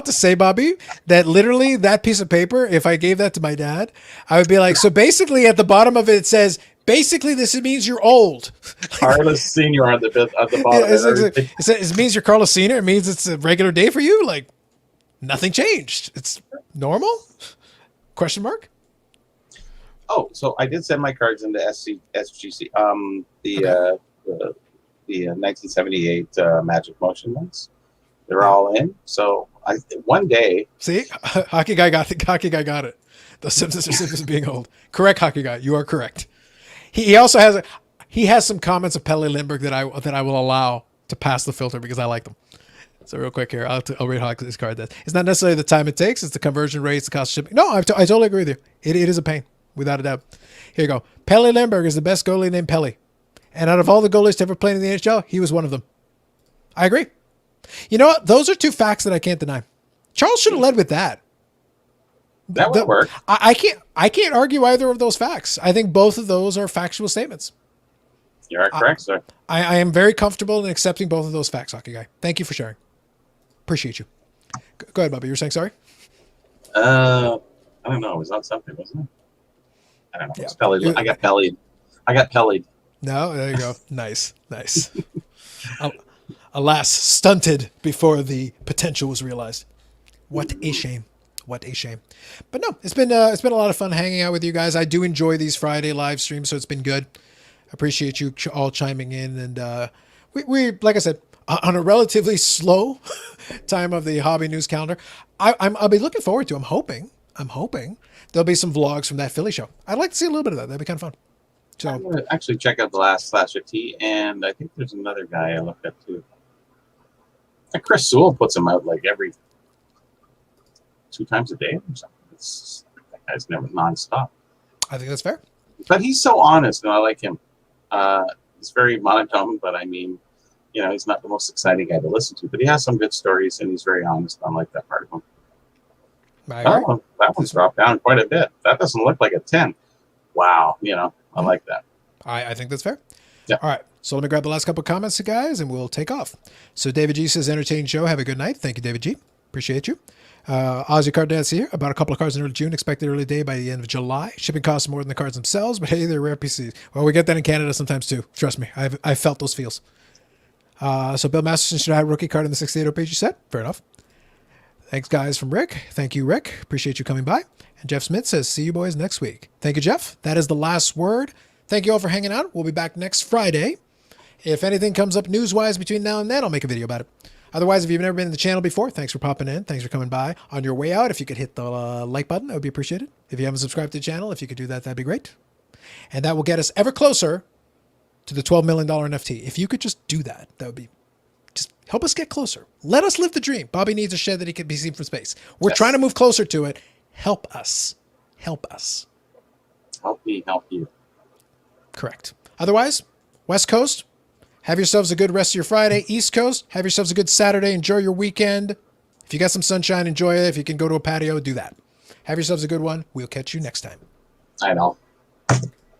to say, Bobby, that literally that piece of paper, if I gave that to my dad, I would be like, so basically at the bottom of it says, basically this means you're old. Carlos Senior on the bottom. It means you're Carlos Senior. It means it's a regular day for you. Like nothing changed. It's normal. Question mark. Oh, so I did send my cards into SGC. The 1978 Magic Motion ones. They're all in. So one day. See, hockey guy got it. The Simpsons are Simpsons being old. Correct, hockey guy. You are correct. He also has some comments of Pelle Lindbergh that I will allow to pass the filter because I like them. So real quick here, I'll read how this card does. It's not necessarily the time it takes; it's the conversion rates, the cost of shipping. No, I totally agree with you. It is a pain, without a doubt. Here you go. Pelle Lindbergh is the best goalie named Pelle, and out of all the goalies to ever play in the NHL, he was one of them. I agree. You know what? Those are two facts that I can't deny. Charles should have led with that. That would work. I can't argue either of those facts. I think both of those are factual statements. You are correct, sir. I am very comfortable in accepting both of those facts, hockey guy. Thank you for sharing. Appreciate you. Go ahead, Bobby. You were saying sorry? I don't know. It was on something, wasn't it? I don't know. Yeah. It was Pelle. I got Pelle. No, there you go. Nice. Alas, stunted before the potential was realized. What a shame. What a shame. But no, it's been a lot of fun hanging out with you guys. I do enjoy these Friday live streams, so it's been good. Appreciate you all chiming in, and we like I said, on a relatively slow time of the hobby news calendar, I'll be looking forward to. I'm hoping there'll be some vlogs from that Philly show. I'd like to see a little bit of that. That'd be kind of fun. So I'm gonna actually check out the last Slash of Tea, and I think there's another guy I looked at too. And Chris Sewell puts them out like every 2 times a day or something. That guy's never nonstop. I think that's fair. But he's so honest, and I like him. He's very monotone, but I mean, he's not the most exciting guy to listen to, but he has some good stories, and he's very honest. I like that part of him. That one's dropped down quite a bit. That doesn't look like a 10. Wow, I like that. I think that's fair. Yeah. All right. So let me grab the last couple of comments, guys, and we'll take off. So David G says, entertaining show. Have a good night. Thank you, David G. Appreciate you. Aussie Card Dad's here. About a couple of cards in early June. Expected early day by the end of July. Shipping costs more than the cards themselves, but hey, they're rare PCs. Well, we get that in Canada sometimes too. Trust me. I've felt those feels. So Bill Masterson should have a rookie card in the 68 page you said. Fair enough. Thanks, guys, from Rick. Thank you, Rick. Appreciate you coming by. And Jeff Smith says, see you boys next week. Thank you, Jeff. That is the last word. Thank you all for hanging out. We'll be back next Friday. If anything comes up news-wise between now and then, I'll make a video about it. Otherwise, if you've never been to the channel before, thanks for popping in. Thanks for coming by. On your way out, if you could hit the like button, that would be appreciated. If you haven't subscribed to the channel, if you could do that, that'd be great. And that will get us ever closer to the $12 million NFT. If you could just do that, that would be, just help us get closer. Let us live the dream. Bobby needs a shed that he can be seen from space. We're trying to move closer to it. Help us. Help us. Help me help you. Correct. Otherwise, West Coast, have yourselves a good rest of your Friday. East Coast, have yourselves a good Saturday. Enjoy your weekend. If you got some sunshine, enjoy it. If you can go to a patio, do that. Have yourselves a good one. We'll catch you next time. I know.